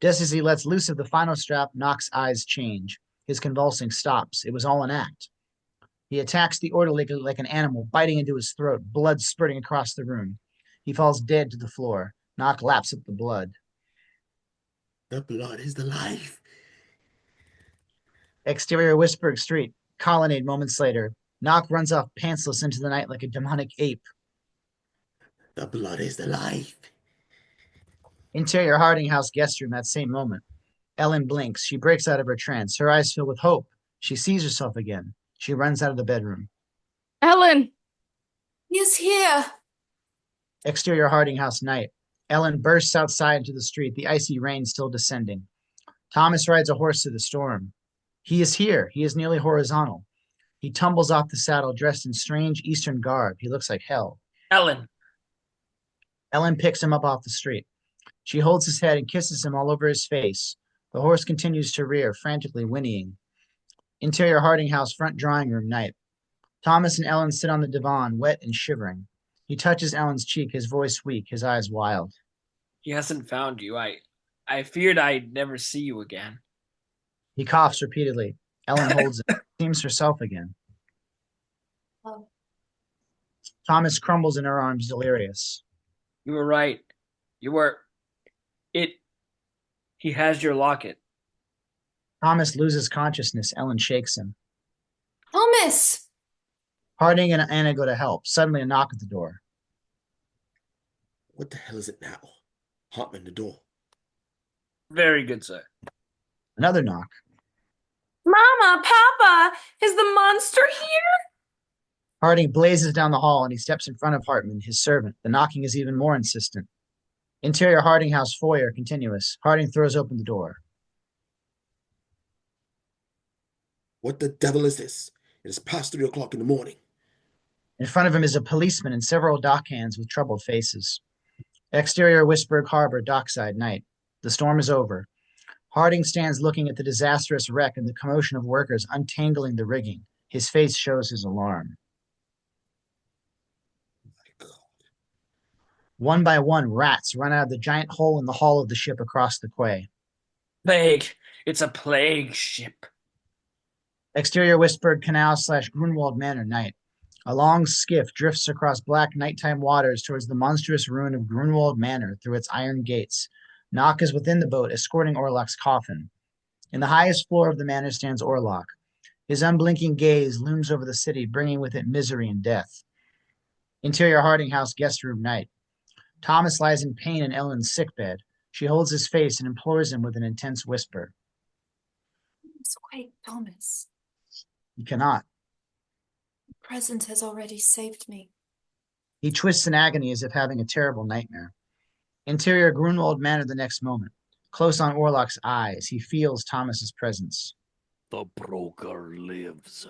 Just as he lets loose of the final strap, Knock's eyes change. His convulsing stops. It was all an act. He attacks the orderly like an animal, biting into his throat, blood spurting across the room. He falls dead to the floor. Knock laps at the blood. The blood is the life. Exterior Wisberg Street. Colonnade moments later. Knock runs off pantsless into the night like a demonic ape. The blood is the life. Interior Harding House guest room that same moment. Ellen blinks. She breaks out of her trance. Her eyes fill with hope. She sees herself again. She runs out of the bedroom. Ellen! He is here. Exterior Harding House night. Ellen bursts outside into the street, the icy rain still descending. Thomas rides a horse through the storm. He is here. He is nearly horizontal. He tumbles off the saddle, dressed in strange Eastern garb. He looks like hell. Ellen. Ellen picks him up off the street. She holds his head and kisses him all over his face. The horse continues to rear, frantically whinnying. Interior Harding House front drawing room night. Thomas and Ellen sit on the divan, wet and shivering. He touches Ellen's cheek, his voice weak, his eyes wild. He hasn't found you. I feared I'd never see you again. He coughs repeatedly. Ellen holds it. Seems herself again. Oh. Thomas crumbles in her arms, delirious. You were right. You were... He has your locket. Thomas loses consciousness. Ellen shakes him. Thomas! Harding and Anna go to help. Suddenly a knock at the door. What the hell is it now? Hartman, the door. Very good, sir. Another knock. Mama, Papa, is the monster here? Harding blazes down the hall and he steps in front of Hartman, his servant. The knocking is even more insistent. Interior Harding House foyer continuous. Harding throws open the door. What the devil is this? It is past 3 o'clock in the morning. In front of him is a policeman and several dockhands with troubled faces. Exterior Whistburg Harbor, dockside night. The storm is over. Harding stands looking at the disastrous wreck and the commotion of workers untangling the rigging. His face shows his alarm. My God. One by one, rats run out of the giant hole in the hull of the ship across the quay. Plague. It's a plague ship. Exterior Whistburg Canal / Grunwald Manor night. A long skiff drifts across black nighttime waters towards the monstrous ruin of Grunwald Manor through its iron gates. Knock is within the boat, escorting Orlok's coffin. In the highest floor of the manor stands Orlok. His unblinking gaze looms over the city, bringing with it misery and death. Interior Harding House guest room night. Thomas lies in pain in Ellen's sickbed. She holds his face and implores him with an intense whisper. It's quite Thomas. He cannot. The present has already saved me. He twists in agony as if having a terrible nightmare. Interior Grunwald Manor the next moment. Close on Orlok's eyes, he feels Thomas's presence. The broker lives.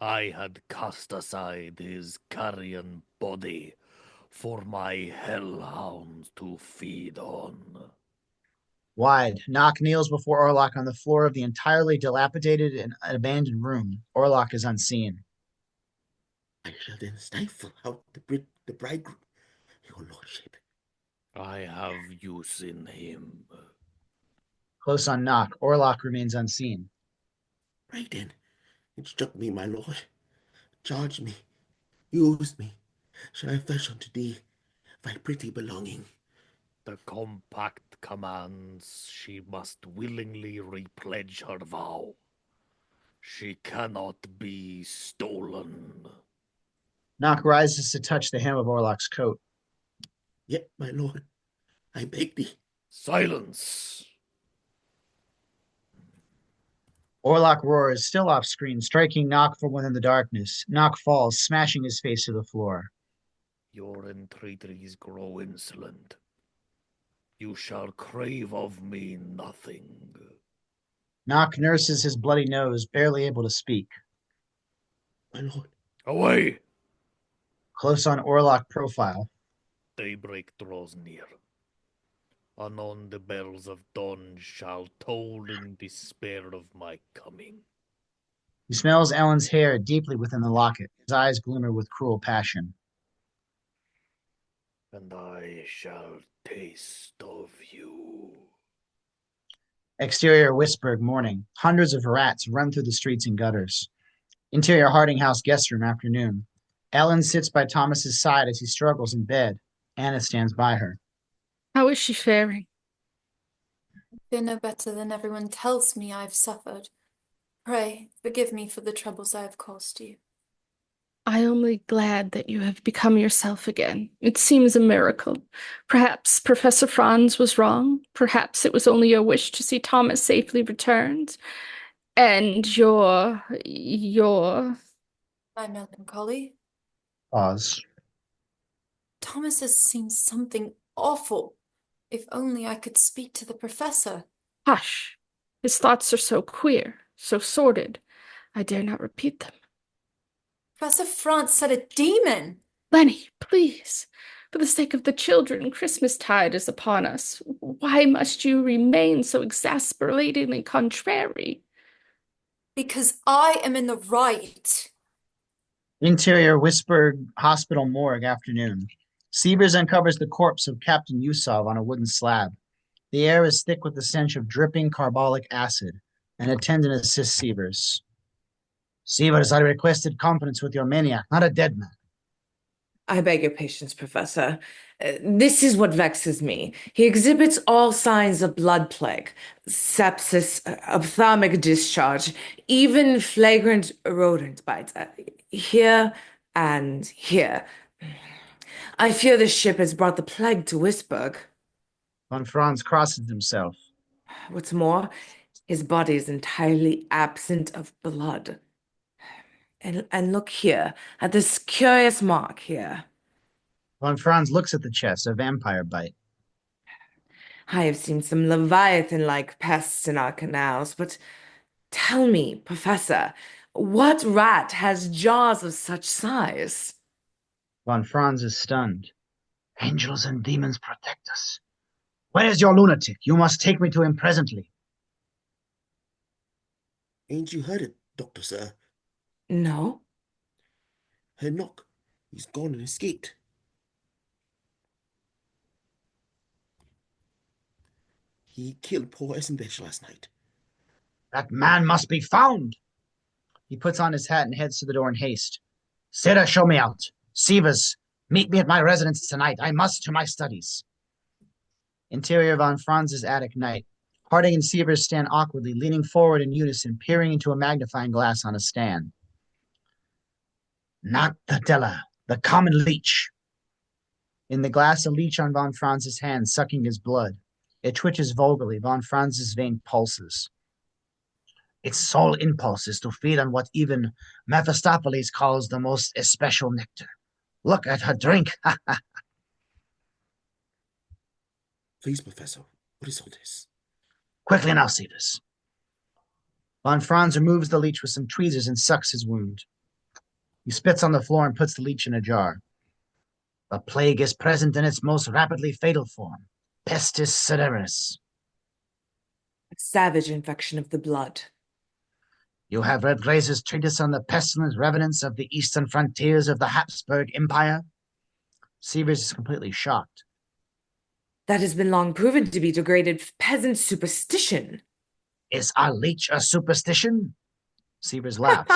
I had cast aside his carrion body for my hellhounds to feed on. Wide, Knock kneels before Orlok on the floor of the entirely dilapidated and abandoned room. Orlok is unseen. I shall then stifle out the bridegroom, your lordship. I have use in him. Close on Knock, Orlok remains unseen. Right then, instruct me, my lord. Charge me, use me. Shall I fetch unto thee thy pretty belonging? The compact commands she must willingly repledge her vow. She cannot be stolen. Knock rises to touch the hem of Orlok's coat. Yet, my lord, I beg thee. Silence! Orlok roars, still off screen, striking Knock from within the darkness. Knock falls, smashing his face to the floor. Your entreaties grow insolent. You shall crave of me nothing. Knock nurses his bloody nose, barely able to speak. My lord. Away! Close on Orlok profile. Daybreak draws near. Anon the bells of dawn shall toll in despair of my coming. He smells Ellen's hair deeply within the locket. His eyes glimmer with cruel passion. And I shall taste of you. Exterior Whistburg morning. Hundreds of rats run through the streets and gutters. Interior Harding House guest room afternoon. Ellen sits by Thomas's side as he struggles in bed. Anna stands by her. How is she faring? I fear no better than everyone tells me I've suffered. Pray, forgive me for the troubles I have caused you. I am only glad that you have become yourself again. It seems a miracle. Perhaps Professor Franz was wrong. Perhaps it was only your wish to see Thomas safely returned. And your... My melancholy. Pause. Thomas has seen something awful. If only I could speak to the professor. Hush. His thoughts are so queer, so sordid. I dare not repeat them. Professor Franz said a demon. Lenny, please. For the sake of the children, Christmastide is upon us. Why must you remain so exasperatingly contrary? Because I am in the right. Interior Whispered Hospital morgue afternoon. Sievers uncovers the corpse of Captain Yusov on a wooden slab. The air is thick with the stench of dripping carbolic acid. An attendant assists Sievers. Sievers, I requested conference with your maniac, not a dead man. I beg your patience, Professor. This is what vexes me. He exhibits all signs of blood plague, sepsis, ophthalmic discharge, even flagrant rodent bites, here and here. I fear this ship has brought the plague to Wisburg. Von Franz crosses himself. What's more, his body is entirely absent of blood. And look here, at this curious mark here. Von Franz looks at the chest, a vampire bite. I have seen some Leviathan-like pests in our canals, but tell me, Professor, what rat has jaws of such size? Von Franz is stunned. Angels and demons protect us. Where is your lunatic? You must take me to him presently. Ain't you heard it, Doctor, sir? No. Herr Nock, he's gone and escaped. He killed poor Essenbesch last night. That man must be found. He puts on his hat and heads to the door in haste. Sarah, show me out. Sievers, meet me at my residence tonight. I must to my studies. Interior von Franz's attic night. Harding and Sievers stand awkwardly, leaning forward in unison, peering into a magnifying glass on a stand. Not the Della, the common leech. In the glass, a leech on von Franz's hand, sucking his blood. It twitches vulgarly. Von Franz's vein pulses. Its sole impulse is to feed on what even Mephistopheles calls the most especial nectar. Look at her drink. Please, Professor, what is all this? Quickly now, Sievers. Von Franz removes the leech with some tweezers and sucks his wound. He spits on the floor and puts the leech in a jar. The plague is present in its most rapidly fatal form, pestis severis. A savage infection of the blood. You have read Grace's treatise on the pestilent revenants of the eastern frontiers of the Habsburg Empire? Sievers is completely shocked. That has been long proven to be degraded peasant superstition. Is our leech a superstition? Sievers laughs.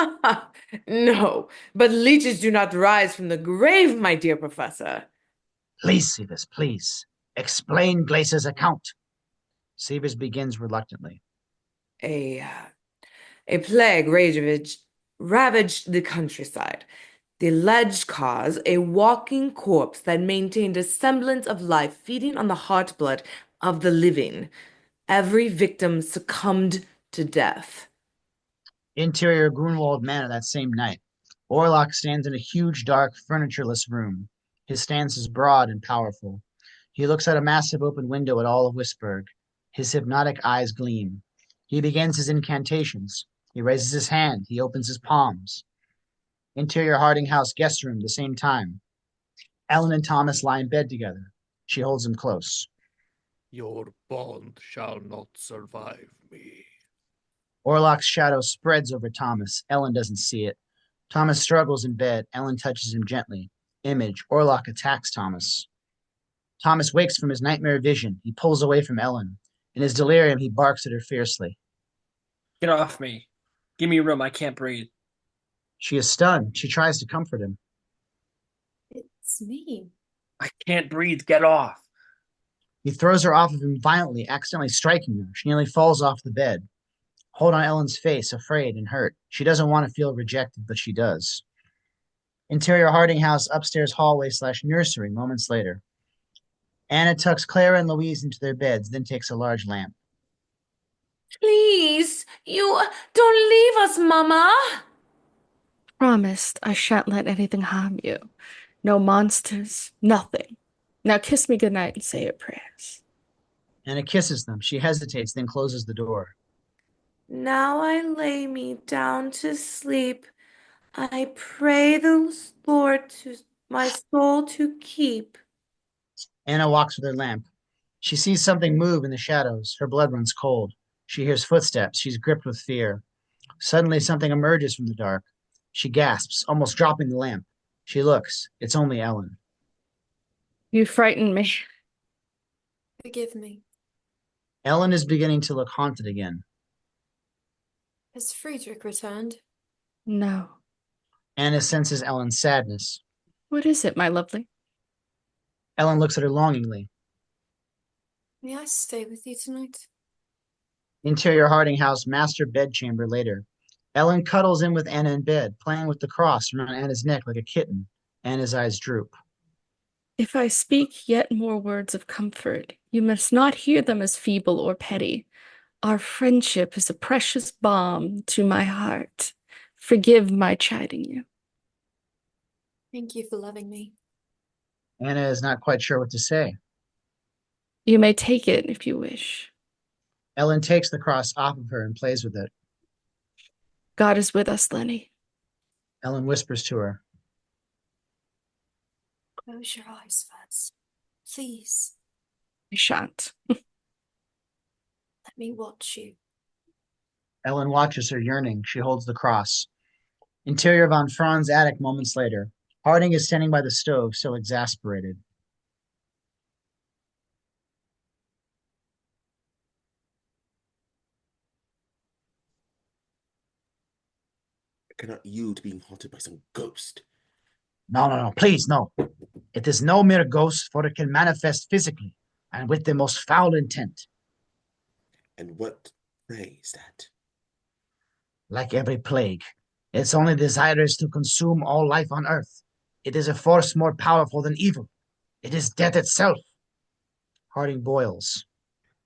No, but leeches do not rise from the grave, my dear Professor. Please, Sievers, please. Explain Glace's account. Sievers begins reluctantly. A plague ravaged the countryside. The alleged cause, a walking corpse that maintained a semblance of life, feeding on the heart blood of the living. Every victim succumbed to death. Interior Grunwald Manor that same night. Orlok stands in a huge, dark, furnitureless room. His stance is broad and powerful. He looks out a massive open window at all of Wisburg. His hypnotic eyes gleam. He begins his incantations. He raises his hand. He opens his palms. Interior Harding House guest room, the same time. Ellen and Thomas lie in bed together. She holds him close. Your bond shall not survive me. Orlok's shadow spreads over Thomas. Ellen doesn't see it. Thomas struggles in bed. Ellen touches him gently. Image. Orlok attacks Thomas. Thomas wakes from his nightmare vision. He pulls away from Ellen. In his delirium, he barks at her fiercely. Get off me. Give me room. I can't breathe. She is stunned. She tries to comfort him. It's me. I can't breathe. Get off. He throws her off of him violently, accidentally striking her. She nearly falls off the bed. Hold on Ellen's face, afraid and hurt. She doesn't want to feel rejected, but she does. Interior Harding House, upstairs hallway / nursery, moments later. Anna tucks Clara and Louise into their beds, then takes a large lamp. Please, you don't leave us, Mama. Promised I shan't let anything harm you. No monsters, nothing. Now kiss me goodnight and say your prayers. Anna kisses them. She hesitates, then closes the door. Now I lay me down to sleep. I pray the Lord to my soul to keep. Anna walks with her lamp. She sees something move in the shadows. Her blood runs cold. She hears footsteps. She's gripped with fear. Suddenly something emerges from the dark. She gasps, almost dropping the lamp. She looks. It's only Ellen. You frightened me. Forgive me. Ellen is beginning to look haunted again. Has Friedrich returned? No. Anna senses Ellen's sadness. What is it, my lovely? Ellen looks at her longingly. May I stay with you tonight? Interior Harding House master bedchamber later. Ellen cuddles in with Anna in bed, playing with the cross around Anna's neck like a kitten. Anna's eyes droop. If I speak yet more words of comfort, you must not hear them as feeble or petty. Our friendship is a precious balm to my heart. Forgive my chiding you. Thank you for loving me. Anna is not quite sure what to say. You may take it if you wish. Ellen takes the cross off of her and plays with it. God is with us, Lenny. Ellen whispers to her. Close your eyes, Franz. Please. I shan't. Let me watch you. Ellen watches her yearning. She holds the cross. Interior von Franz' attic moments later. Harding is standing by the stove, still exasperated. I cannot yield to being haunted by some ghost. No, please, no. It is no mere ghost, for it can manifest physically, and with the most foul intent. And what prey is that? Like every plague, its only desire is to consume all life on earth. It is a force more powerful than evil. It is death itself. Harding boils.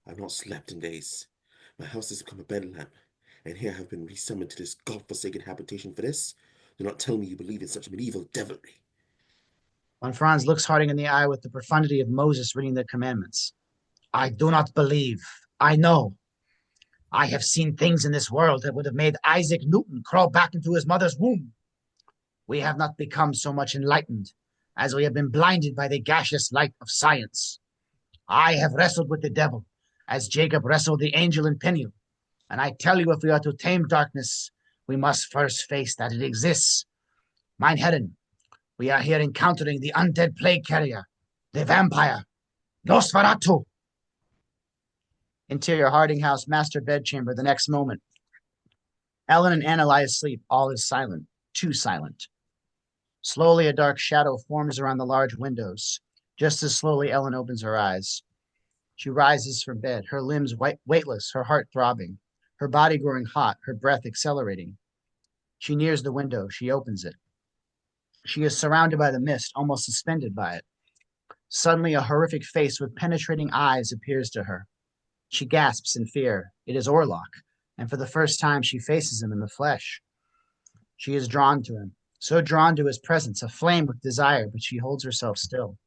I've not slept in days. My house has become a bed lamp, and here I have been resummoned to this god-forsaken habitation for this. Do not tell me you believe in such medieval devilry. Von Franz looks Harding in the eye with the profundity of Moses reading the commandments. I do not believe. I know. I have seen things in this world that would have made Isaac Newton crawl back into his mother's womb. We have not become so much enlightened as we have been blinded by the gaseous light of science. I have wrestled with the devil as Jacob wrestled the angel in Peniel. And I tell you, if we are to tame darkness, we must first face that it exists. Mein Herren, we are here encountering the undead plague carrier, the vampire, Nosferatu. Interior Harding House master bedchamber the next moment. Ellen and Anna lie asleep. All is silent, too silent. Slowly, a dark shadow forms around the large windows. Just as slowly, Ellen opens her eyes. She rises from bed, her limbs weightless, her heart throbbing, her body growing hot, her breath accelerating. She nears the window. She opens it. She is surrounded by the mist, almost suspended by it. Suddenly, a horrific face with penetrating eyes appears to her. She gasps in fear. It is Orlok, and for the first time she faces him in the flesh. She is drawn to him, so drawn to his presence, aflame with desire, but she holds herself still.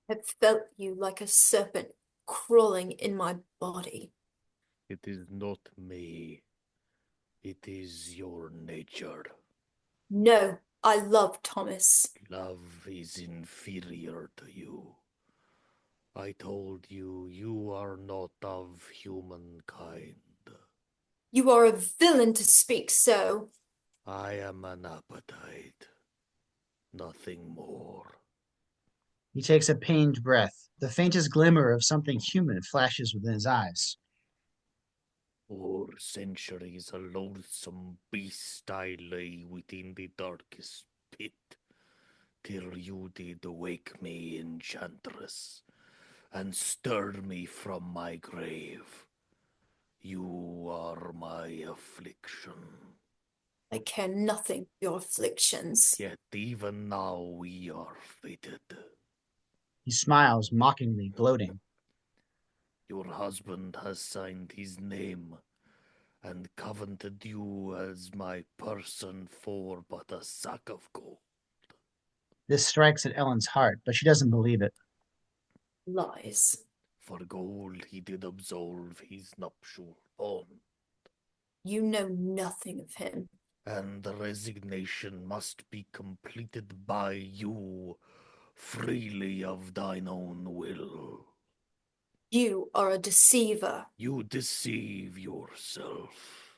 I felt you like a serpent crawling in my body. It is not me. It is your nature. No, I love Thomas. Love is inferior to you. I told you, you are not of humankind. You are a villain to speak so. I am an appetite, nothing more. He takes a pained breath. The faintest glimmer of something human flashes within his eyes. For centuries a loathsome beast I lay within the darkest pit, till you did wake me, enchantress, and stir me from my grave. You are my affliction. I care nothing for your afflictions. Yet even now we are fated. He smiles mockingly, gloating. Your husband has signed his name and covenanted you as my person for but a sack of gold. This strikes at Ellen's heart, but she doesn't believe it. Lies. For gold he did absolve his nuptial bond. You know nothing of him. And the resignation must be completed by you, freely of thine own will. You are a deceiver. You deceive yourself.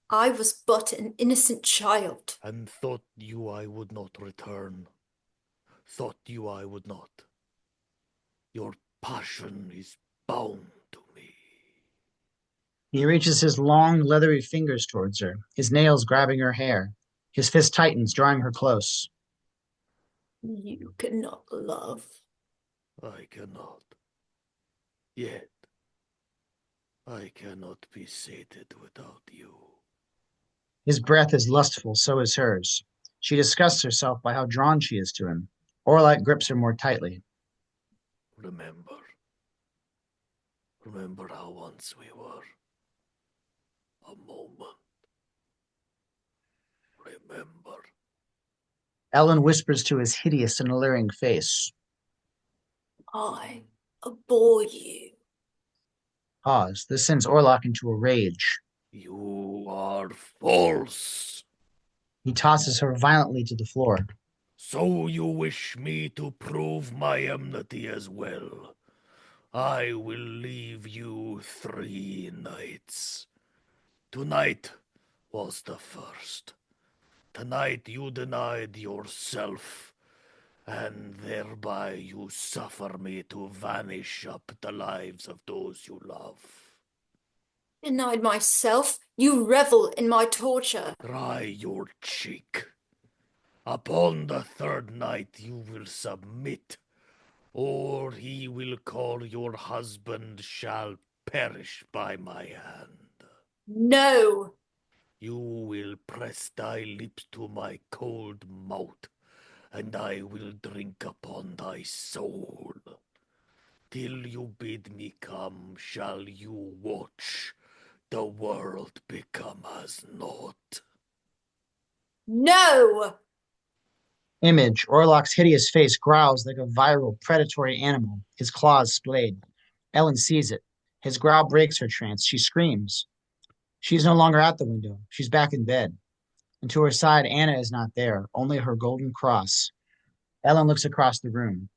I was but an innocent child. And thought you I would not return. Thought you I would not. Your passion is bound to me. He reaches his long, leathery fingers towards her, his nails grabbing her hair. His fist tightens, drawing her close. You cannot love. I cannot. Yet, I cannot be sated without you. His breath is lustful, so is hers. She disgusts herself by how drawn she is to him. Orlok grips her more tightly. Remember. Remember how once we were. A moment. Remember. Ellen whispers to his hideous and alluring face. I abhor you. Pause. This sends Orlok into a rage. You are false. He tosses her violently to the floor. So you wish me to prove my enmity as well. I will leave you 3 nights. Tonight was the first. Tonight you denied yourself, and thereby you suffer me to vanish up the lives of those you love. Denied myself? You revel in my torture. Dry your cheek. Upon the 3rd night you will submit, or he will call your husband shall perish by my hand. No. You will press thy lips to my cold mouth, and I will drink upon thy soul. Till you bid me come, shall you watch the world become as naught. No! Image. Orlok's hideous face growls like a viral, predatory animal, his claws splayed. Ellen sees it. His growl breaks her trance. She screams. She's no longer at the window. She's back in bed. And to her side, Anna is not there, only her golden cross. Ellen looks across the room.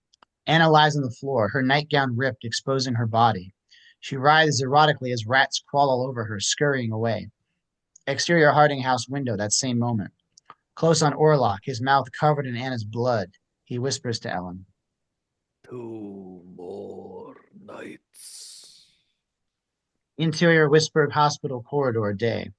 Anna lies on the floor, her nightgown ripped, exposing her body. She writhes erotically as rats crawl all over her, scurrying away. Exterior Harding House window that same moment. Close on Orlok, his mouth covered in Anna's blood, he whispers to Ellen. 2 more nights. Interior Whispered Hospital corridor day.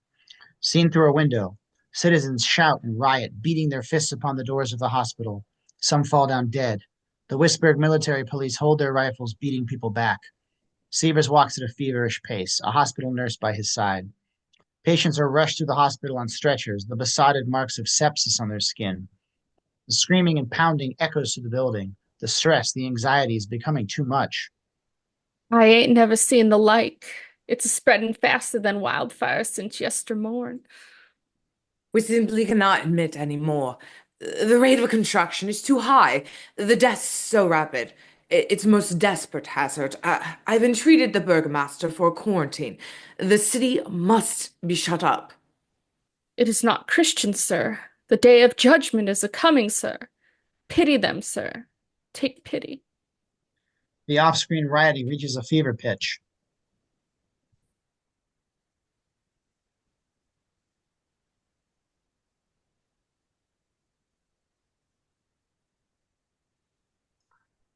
Seen through a window. Citizens shout and riot, beating their fists upon the doors of the hospital. Some fall down dead. The Whispered military police hold their rifles, beating people back. Sievers walks at a feverish pace, a hospital nurse by his side. Patients are rushed to the hospital on stretchers, the besotted marks of sepsis on their skin. The screaming and pounding echoes through the building. The stress, the anxiety is becoming too much. I ain't never seen the like. It's spreading faster than wildfire since yestermorn. We simply cannot admit any more. The rate of construction is too high. The deaths so rapid. It's a most desperate hazard. I've entreated the burgomaster for a quarantine. The city must be shut up. It is not Christian, sir. The day of judgment is a-coming, sir. Pity them, sir. Take pity. The off-screen rioting reaches a fever pitch.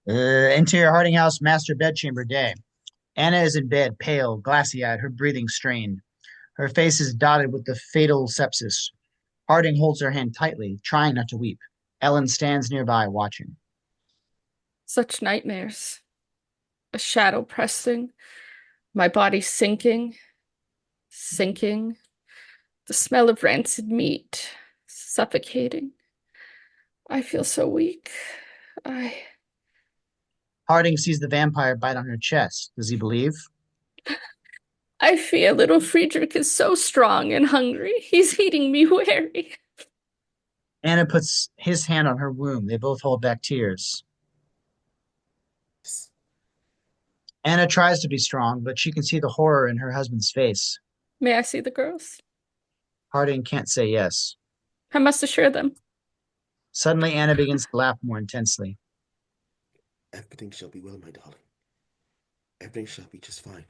Interior Harding House master bedchamber day. Anna is in bed, pale, glassy-eyed, her breathing strained. Her face is dotted with the fatal sepsis. Harding holds her hand tightly, trying not to weep. Ellen stands nearby, watching. Such nightmares. A shadow pressing, my body sinking, sinking. The smell of rancid meat, suffocating. I feel so weak. Harding sees the vampire bite on her chest. Does he believe? I fear little Friedrich is so strong and hungry. He's eating me wary. Anna puts his hand on her womb. They both hold back tears. Anna tries to be strong, but she can see the horror in her husband's face. May I see the girls? Harding can't say yes. I must assure them. Suddenly, Anna begins to laugh more intensely. Everything shall be well, my darling. Everything shall be just fine.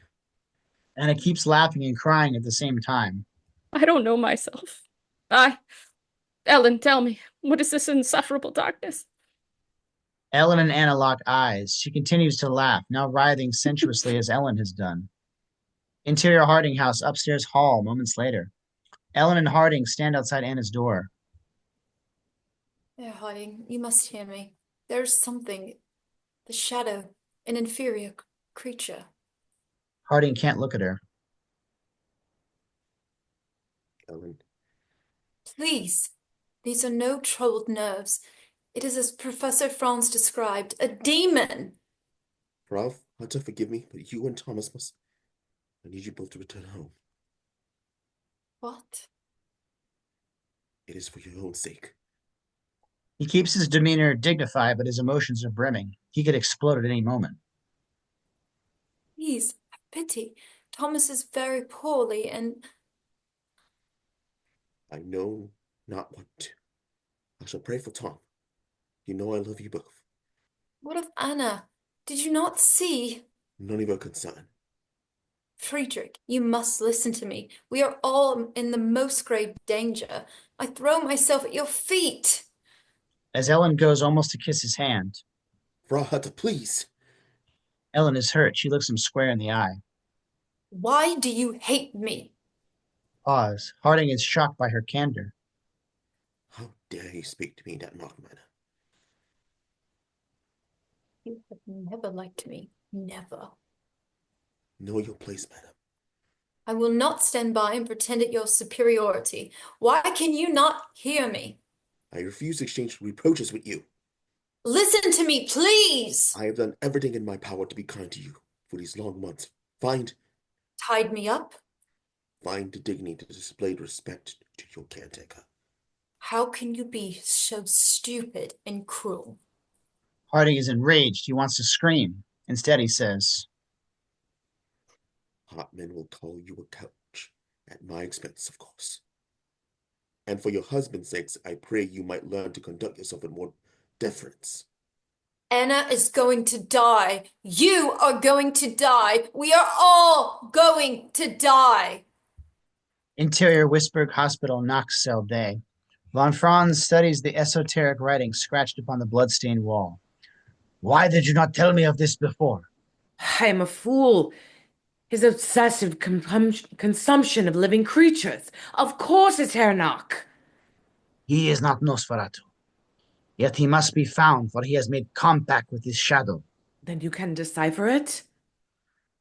Anna keeps laughing and crying at the same time. I don't know myself. Ellen, tell me, what is this insufferable darkness? Ellen and Anna lock eyes. She continues to laugh, now writhing sensuously as Ellen has done. Interior Harding house, upstairs hall, moments later. Ellen and Harding stand outside Anna's door. There, Harding, you must hear me. There's something, the shadow, an inferior creature. Harding can't look at her. Ellen. Please, these are no troubled nerves. It is as Professor Franz described, a demon. Ralph, Hunter, forgive me, but you and Thomas must... I need you both to return home. What? It is for your own sake. He keeps his demeanor dignified, but his emotions are brimming. He could explode at any moment. Please, have pity. Thomas is very poorly, and... I know not what to. I shall pray for Tom. You know I love you both. What of Anna? Did you not see? None of your concern. Friedrich, you must listen to me. We are all in the most grave danger. I throw myself at your feet. As Ellen goes almost to kiss his hand. Frau Hunter, please. Ellen is hurt. She looks him square in the eye. Why do you hate me? Pause. Harding is shocked by her candor. How dare you speak to me in that mock manner? You have never liked me. Never. Know your place, madam. I will not stand by and pretend at your superiority. Why can you not hear me? I refuse to exchange reproaches with you. Listen to me, please! I have done everything in my power to be kind to you for these long months. Tied me up? Find the dignity to display respect to your caretaker. How can you be so stupid and cruel? Harding is enraged. He wants to scream. Instead, he says, Hartman will call you a couch, at my expense, of course. And for your husband's sakes, I pray you might learn to conduct yourself with more deference. Anna is going to die. You are going to die. We are all going to die. Interior Wisberg Hospital, Knox cell day. Von Franz studies the esoteric writing scratched upon the blood-stained wall. Why did you not tell me of this before? I am a fool. His obsessive consumption of living creatures. Of course it's Herr Knock. He is not Nosferatu. Yet he must be found, for he has made compact with his shadow. Then you can decipher it?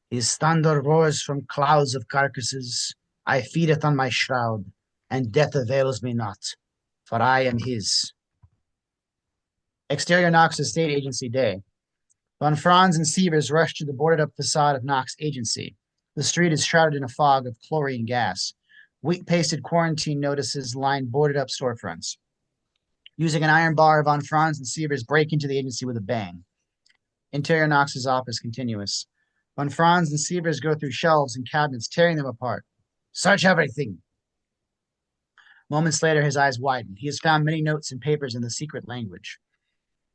His thunder roars from clouds of carcasses. I feed it on my shroud, and death avails me not, for I am his. Exterior Knox Estate Agency Day. Von Franz and Sievers rush to the boarded-up facade of Knox Agency. The street is shrouded in a fog of chlorine gas. Wheat-pasted quarantine notices line boarded-up storefronts. Using an iron bar, Von Franz and Sievers break into the agency with a bang. Interior Knox's office continuous. Von Franz and Sievers go through shelves and cabinets, tearing them apart. Search everything. Moments later, his eyes widen. He has found many notes and papers in the secret language.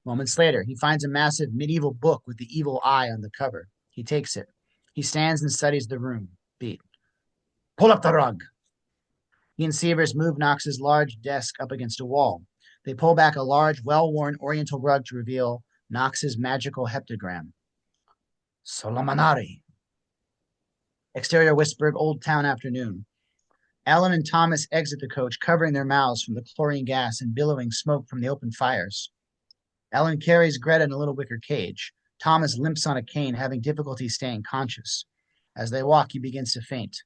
Moments later, he finds a massive medieval book with the evil eye on the cover. He takes it. He stands and studies the room. Beat. Pull up the rug. He and Sievers move Knox's large desk up against a wall. They pull back a large, well-worn oriental rug to reveal Knox's magical heptagram. Solomonari. Exterior Wisberg, Old Town afternoon. Alan and Thomas exit the coach, covering their mouths from the chlorine gas and billowing smoke from the open fires. Alan carries Greta in a little wicker cage. Thomas limps on a cane, having difficulty staying conscious. As they walk, he begins to faint.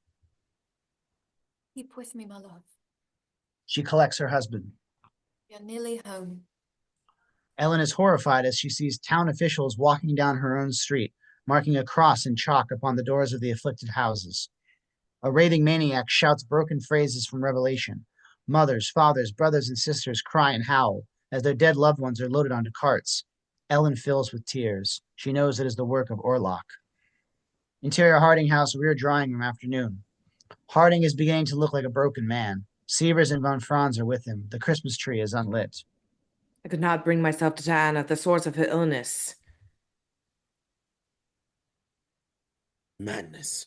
Keep with me, my love. She collects her husband. You're nearly home. Ellen is horrified as she sees town officials walking down her own street, marking a cross in chalk upon the doors of the afflicted houses. A raving maniac shouts broken phrases from Revelation. Mothers, fathers, brothers, and sisters cry and howl as their dead loved ones are loaded onto carts. Ellen fills with tears. She knows it is the work of Orlok. Interior Harding House, rear drawing room afternoon. Harding is beginning to look like a broken man. Sievers and Von Franz are with him. The Christmas tree is unlit. I could not bring myself to tell Anna the source of her illness. Madness.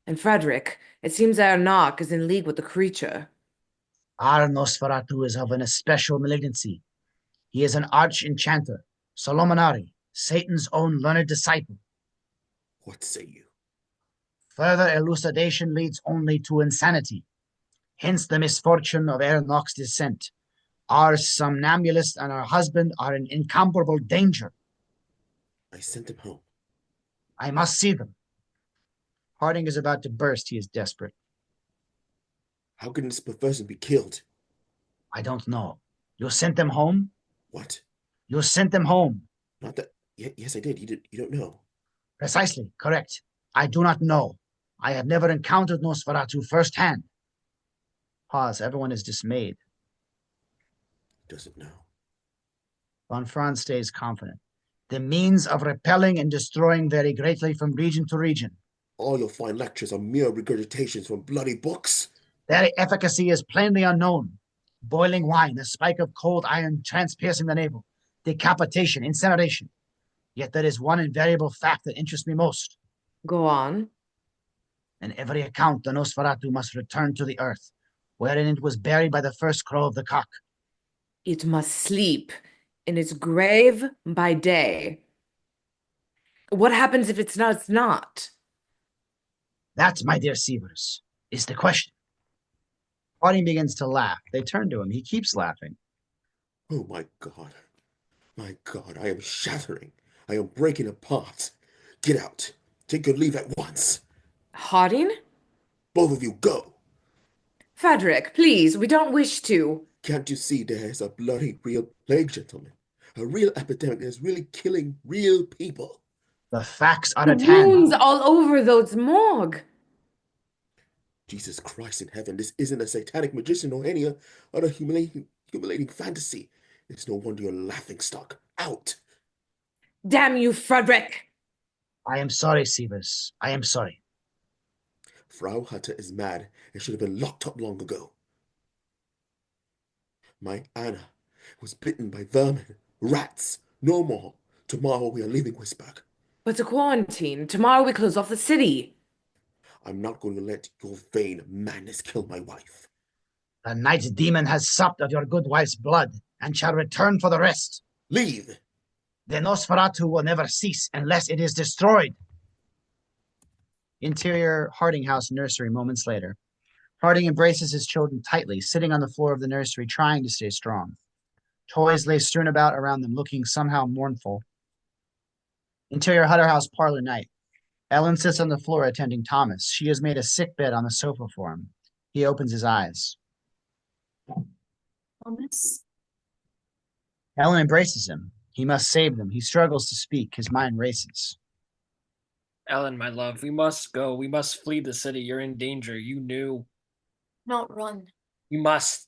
And Frederick, it seems our knock is in league with the creature. Our Nosferatu is of an especial malignancy. He is an arch-enchanter, Solomonari, Satan's own learned disciple. What say you? Further elucidation leads only to insanity. Hence the misfortune of Ernok's descent. Our somnambulist and our husband are in incomparable danger. I sent him home. I must see them. Harding is about to burst. He is desperate. How can this person be killed? I don't know. You sent them home? What? You sent them home. Not that. Yes, I did. You don't know. Precisely, correct. I do not know. I have never encountered Nosferatu firsthand. Pause. Everyone is dismayed. Doesn't know. Von Franz stays confident. The means of repelling and destroying vary greatly from region to region. All your fine lectures are mere regurgitations from bloody books. Their efficacy is plainly unknown. Boiling wine, a spike of cold iron transpiercing the navel, decapitation, incineration. Yet there is one invariable fact that interests me most. Go on. In every account, the Nosferatu must return to the earth, wherein it was buried by the first crow of the cock. It must sleep in its grave by day. What happens if it's not? That, my dear Sievers, is the question. Harding begins to laugh. They turn to him. He keeps laughing. Oh, my God. My God, I am shattering. I am breaking apart. Get out. Take your leave at once. Harding? Both of you go. Frederick, please, we don't wish to. Can't you see there is a bloody real plague, gentlemen? A real epidemic that is really killing real people. The facts are The at hand. wounds all over those morgue. Jesus Christ in heaven, this isn't a satanic magician or any other humiliating fantasy. It's no wonder you're laughing stock. Out! Damn you, Frederick! I am sorry, Sievers. I am sorry. Frau Hutter is mad and should have been locked up long ago. My Anna was bitten by vermin, rats, no more. Tomorrow we are leaving Wisberg. But to quarantine. Tomorrow we close off the city. I'm not going to let your vain madness kill my wife. The night demon has supped of your good wife's blood and shall return for the rest. Leave! The Nosferatu will never cease unless it is destroyed. Interior Harding House nursery moments later. Harding embraces his children tightly, sitting on the floor of the nursery, trying to stay strong. Toys lay strewn about around them, looking somehow mournful. Interior Hutter House parlor night. Ellen sits on the floor attending Thomas. She has made a sick bed on the sofa for him. He opens his eyes. Thomas? Ellen embraces him. He must save them. He struggles to speak. His mind races. Ellen, my love, we must go. We must flee the city. You're in danger. You knew. Not run. You must.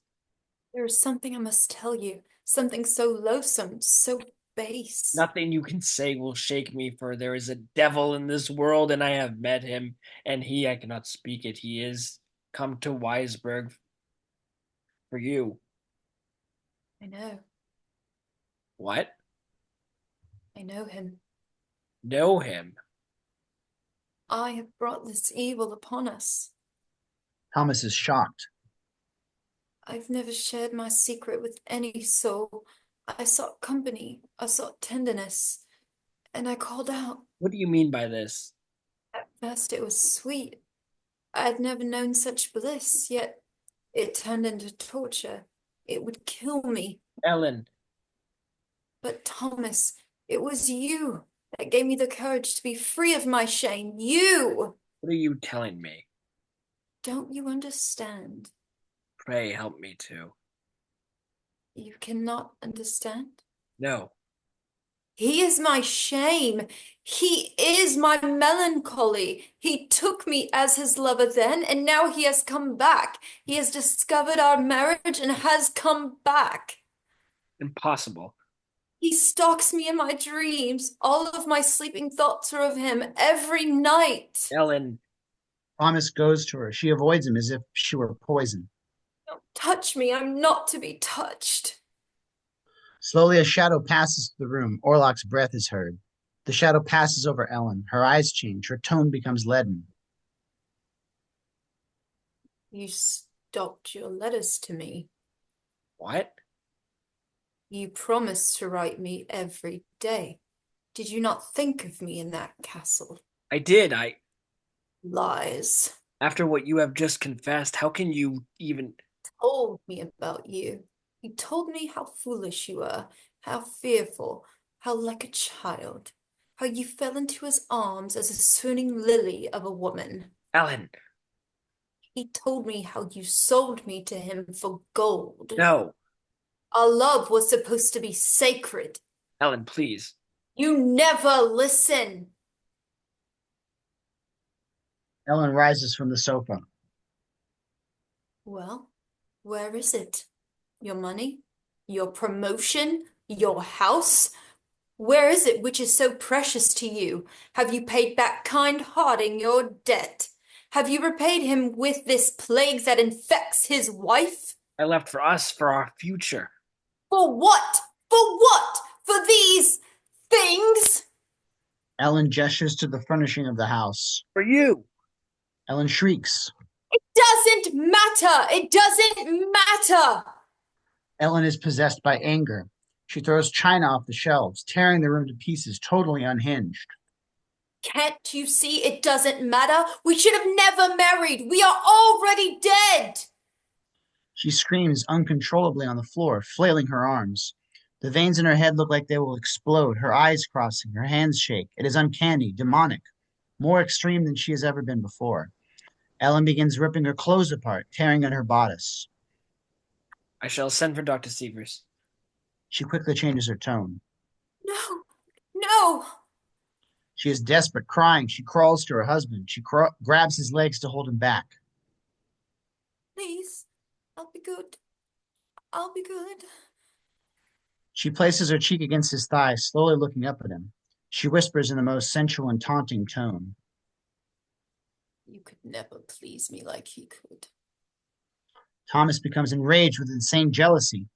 There is something I must tell you. Something so loathsome, so base. Nothing you can say will shake me, for there is a devil in this world, and I have met him, and I cannot speak it. He is come to Weisberg for you. I know. What? I know him. Know him? I have brought this evil upon us. Thomas is shocked. I've never shared my secret with any soul. I sought company, I sought tenderness, and I called out. What do you mean by this? At first it was sweet. I had never known such bliss, yet it turned into torture. It would kill me. Ellen. But Thomas, it was you that gave me the courage to be free of my shame. You! What are you telling me? Don't you understand? Pray help me to. You cannot understand? No. He is my shame. He is my melancholy. He took me as his lover then, and now he has come back. He has discovered our marriage and has come back. Impossible. He stalks me in my dreams. All of my sleeping thoughts are of him every night. Ellen. Thomas goes to her. She avoids him as if she were poison. Don't touch me. I'm not to be touched. Slowly, a shadow passes through the room. Orlok's breath is heard. The shadow passes over Ellen. Her eyes change. Her tone becomes leaden. You stopped your letters to me. What? You promised to write me every day. Did you not think of me in that castle? I did. Lies. After what you have just confessed, how can you even... Told me about you. You told me how foolish you were, how fearful, how like a child, how you fell into his arms as a swooning lily of a woman. Ellen. He told me how you sold me to him for gold. No. Our love was supposed to be sacred. Ellen, please. You never listen. Ellen rises from the sofa. Well, where is it? Your money? Your promotion? Your house? Where is it which is so precious to you? Have you paid back kind Harding your debt? Have you repaid him with this plague that infects his wife? I left for us, for our future. For what? For what? For these things? Ellen gestures to the furnishing of the house. For you. Ellen shrieks. It doesn't matter! It doesn't matter! Ellen is possessed by anger. She throws china off the shelves, tearing the room to pieces, totally unhinged. Can't you see it doesn't matter? We should have never married. We are already dead. She screams uncontrollably on the floor, flailing her arms. The veins in her head look like they will explode, her eyes crossing, her hands shake. It is uncanny, demonic, more extreme than she has ever been before. Ellen begins ripping her clothes apart, tearing at her bodice. I shall send for Dr. Sievers. She quickly changes her tone. No, no. She is desperate, crying. She crawls to her husband. She grabs his legs to hold him back. Please, I'll be good. I'll be good. She places her cheek against his thigh, slowly looking up at him. She whispers in the most sensual and taunting tone. You could never please me like he could. Thomas becomes enraged with insane jealousy.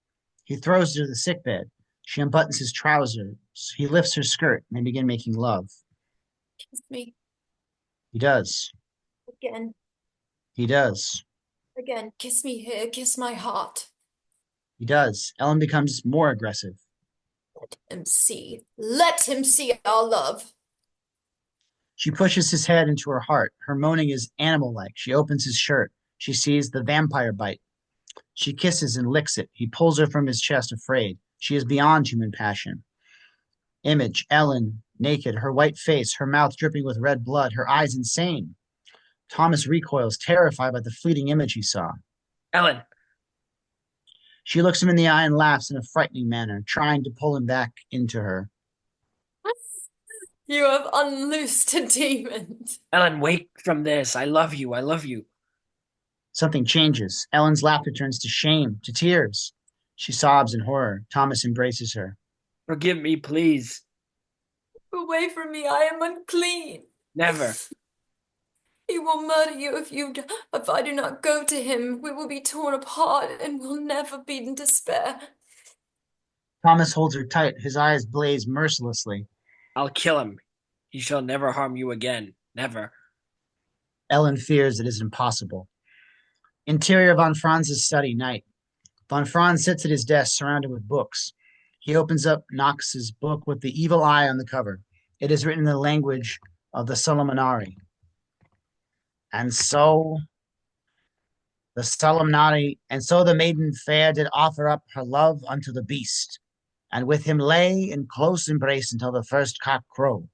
He throws her to the sickbed. She unbuttons his trousers. He lifts her skirt, and they begin making love. Kiss me. He does. Again. He does. Again. Kiss me here. Kiss my heart. He does. Ellen becomes more aggressive. Let him see. Let him see our love. She pushes his head into her heart. Her moaning is animal-like. She opens his shirt. She sees the vampire bite. She kisses and licks it. He pulls her from his chest, afraid. She is beyond human passion. Image, Ellen, naked, her white face, her mouth dripping with red blood, her eyes insane. Thomas recoils, terrified by the fleeting image he saw. Ellen. She looks him in the eye and laughs in a frightening manner, trying to pull him back into her. You have unloosed a demon. Ellen, wake from this. I love you. I love you. Something changes. Ellen's laughter turns to shame, to tears. She sobs in horror. Thomas embraces her. Forgive me, please. Away from me, I am unclean. Never. He will murder you if I do not go to him. We will be torn apart and will never be in despair. Thomas holds her tight. His eyes blaze mercilessly. I'll kill him. He shall never harm you again. Never. Ellen fears it is impossible. Interior von Franz's study, night. Von Franz sits at his desk, surrounded with books. He opens up Knox's book with the evil eye on the cover. It is written in the language of the Solomonari. And so the maiden fair did offer up her love unto the beast, and with him lay in close embrace until the first cock crow.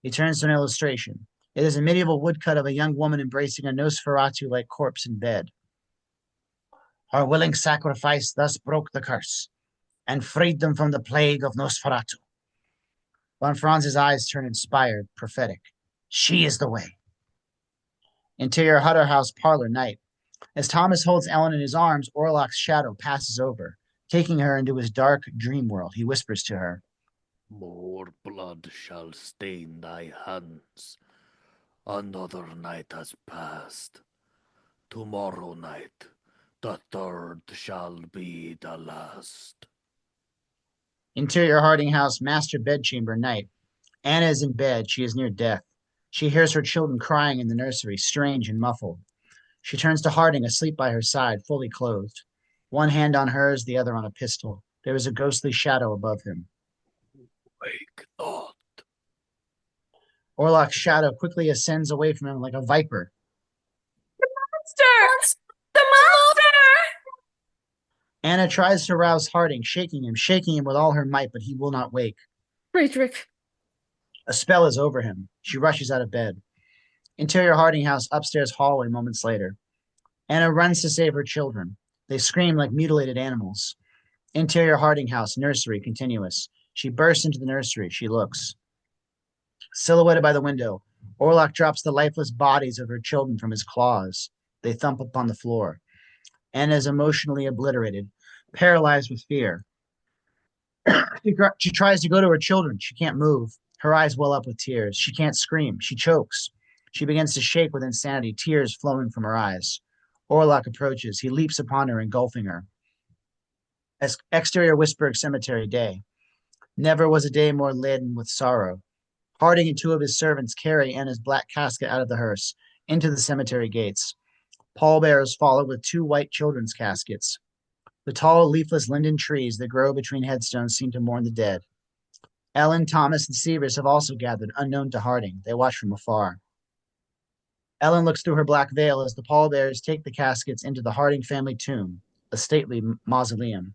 He turns to an illustration. It is a medieval woodcut of a young woman embracing a Nosferatu-like corpse in bed. Her willing sacrifice thus broke the curse, and freed them from the plague of Nosferatu. Von Franz's eyes turn inspired, prophetic. She is the way. Interior Hutter House parlor, night. As Thomas holds Ellen in his arms, Orlok's shadow passes over, taking her into his dark dream world. He whispers to her. More blood shall stain thy hands. Another night has passed. Tomorrow night, the third shall be the last. Interior Harding House, master bedchamber, night. Anna is in bed. She is near death. She hears her children crying in the nursery, strange and muffled. She turns to Harding, asleep by her side, fully clothed. One hand on hers, the other on a pistol. There is a ghostly shadow above him. Wake not. Orlok's shadow quickly ascends away from him like a viper. Monster! The monster! Anna tries to rouse Harding, shaking him with all her might, but he will not wake. Friedrich. A spell is over him. She rushes out of bed. Interior Harding house, upstairs hallway moments later. Anna runs to save her children. They scream like mutilated animals. Interior Harding house, nursery, continuous. She bursts into the nursery. She looks. Silhouetted by the window, Orlok drops the lifeless bodies of her children from his claws. They thump upon the floor. Anna is emotionally obliterated, paralyzed with fear. She tries to go to her children. She can't move. Her eyes well up with tears. She can't scream. She chokes. She begins to shake with insanity, tears flowing from her eyes. Orlok approaches. He leaps upon her, engulfing her. Exterior Whisperg Cemetery day. Never was a day more laden with sorrow. Harding and two of his servants carry Anna's black casket out of the hearse, into the cemetery gates. Pallbearers follow with two white children's caskets. The tall, leafless linden trees that grow between headstones seem to mourn the dead. Ellen, Thomas, and Sievers have also gathered, unknown to Harding. They watch from afar. Ellen looks through her black veil as the pallbearers take the caskets into the Harding family tomb, a stately mausoleum.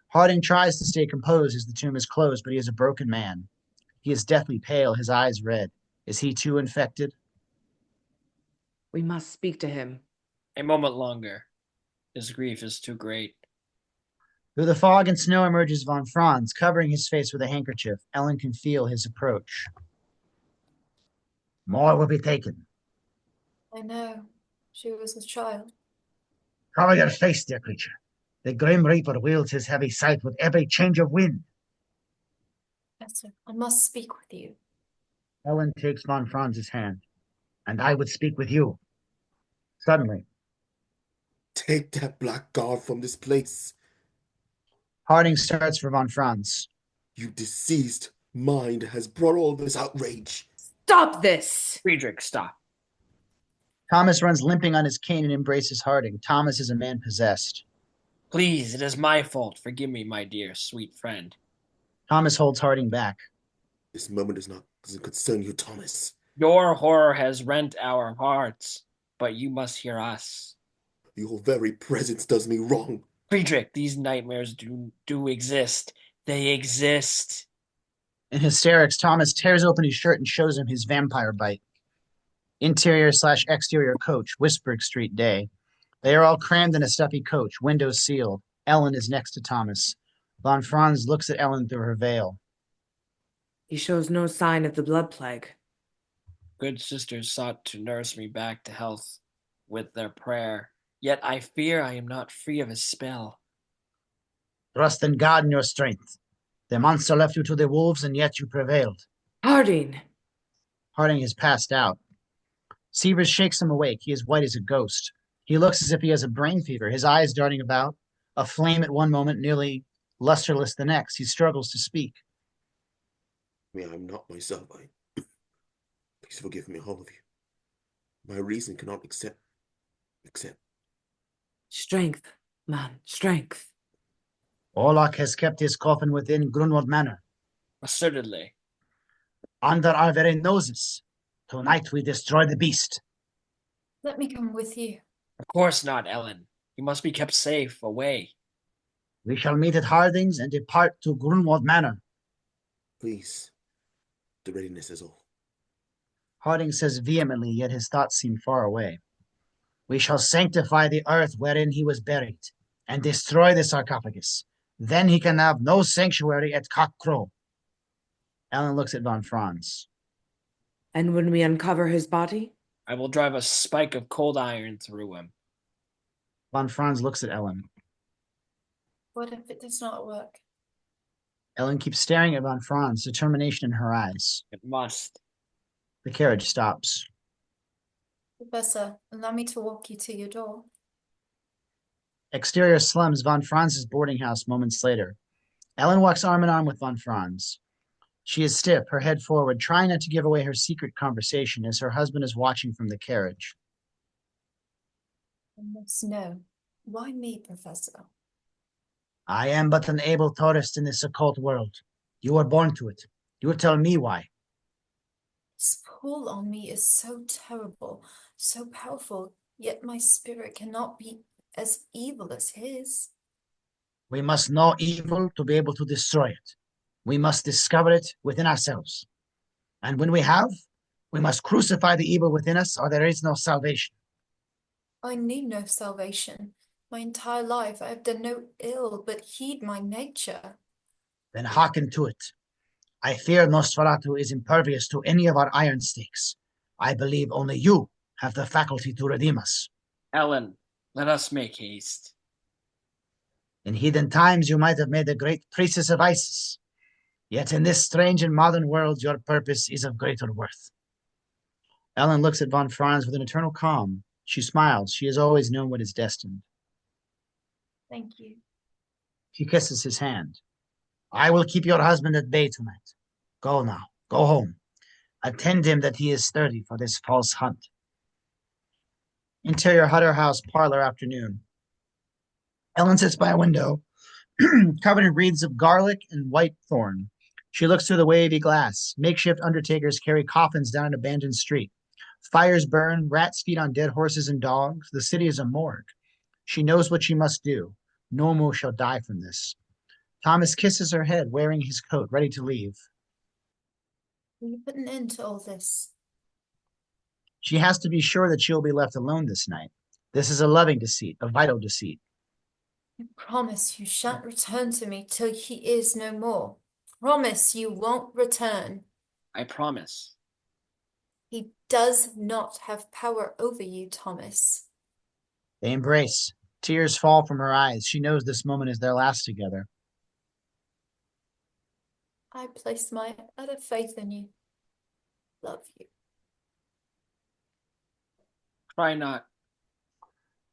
Harding tries to stay composed as the tomb is closed, but he is a broken man. He is deathly pale, his eyes red. Is he too infected? We must speak to him. A moment longer. His grief is too great. Through the fog and snow emerges von Franz, covering his face with a handkerchief. Ellen can feel his approach. More will be taken. I know. She was a child. Cover your face, dear creature. The Grim Reaper wields his heavy scythe with every change of wind. Esther, I must speak with you. Ellen takes von Franz's hand. And I would speak with you. Suddenly, Take that black god from this place. Harding starts for von Franz. You deceased mind has brought all this outrage. Stop this! Friedrich, stop. Thomas runs limping on his cane and embraces Harding. Thomas is a man possessed. Please, it is my fault. Forgive me, my dear, sweet friend. Thomas holds Harding back. This moment doesn't concern you, Thomas. Your horror has rent our hearts, but you must hear us. Your very presence does me wrong. Friedrich, these nightmares do exist. They exist. In hysterics, Thomas tears open his shirt and shows him his vampire bite. Interior/exterior coach, Whisperg Street day. They are all crammed in a stuffy coach, windows sealed. Ellen is next to Thomas. Von Franz looks at Ellen through her veil. He shows no sign of the blood plague. Good sisters sought to nurse me back to health with their prayer, yet I fear I am not free of his spell. Trust in God and your strength. The monster left you to the wolves, and yet you prevailed. Harding! Harding has passed out. Sievers shakes him awake. He is white as a ghost. He looks as if he has a brain fever, his eyes darting about, a flame at one moment, nearly lusterless the next. He struggles to speak. I'm not myself. Please forgive me, all of you. My reason cannot accept. Strength, man, strength. Orlok has kept his coffin within Grunwald Manor. Assertedly. Under our very noses. Tonight we destroy the beast. Let me come with you. Of course not, Ellen. You must be kept safe, away. We shall meet at Harding's and depart to Grunwald Manor. Please. The readiness is all. Harding says vehemently, yet his thoughts seem far away. We shall sanctify the earth wherein he was buried, and destroy the sarcophagus. Then he can have no sanctuary at Cockcrow. Ellen looks at von Franz. And when we uncover his body? I will drive a spike of cold iron through him. Von Franz looks at Ellen. What if it does not work? Ellen keeps staring at von Franz, determination in her eyes. It must. The carriage stops. Professor, allow me to walk you to your door. Exterior slums, von Franz's boarding house moments later. Ellen walks arm in arm with von Franz. She is stiff, her head forward, trying not to give away her secret conversation as her husband is watching from the carriage. I must know. Why me, Professor? I am but an able tourist in this occult world. You were born to it. You will tell me why. This pull on me is so terrible, so powerful, yet my spirit cannot be as evil as his. We must know evil to be able to destroy it. We must discover it within ourselves. And when we have, we must crucify the evil within us, or there is no salvation. I need no salvation. My entire life I have done no ill but heed my nature. Then hearken to it. I fear Nosferatu is impervious to any of our iron stakes. I believe only you have the faculty to redeem us. Ellen, let us make haste. In heathen times you might have made a great priestess of Isis. Yet in this strange and modern world your purpose is of greater worth. Ellen looks at von Franz with an eternal calm. She smiles. She has always known what is destined. Thank you. She kisses his hand. I will keep your husband at bay tonight. Go now. Go home. Attend him that he is sturdy for this false hunt. Interior Hutter House parlor afternoon. Ellen sits by a window, covered in wreaths of garlic and white thorn. She looks through the wavy glass. Makeshift undertakers carry coffins down an abandoned street. Fires burn, rats feed on dead horses and dogs. The city is a morgue. She knows what she must do. No more shall die from this. Thomas kisses her head, wearing his coat, ready to leave. Will you put an end to all this? She has to be sure that she will be left alone this night. This is a loving deceit, a vital deceit. You promise you shan't return to me till he is no more. Promise you won't return. I promise. He does not have power over you, Thomas. They embrace. Tears fall from her eyes. She knows this moment is their last together. I place my utter faith in you. Love you. Try not.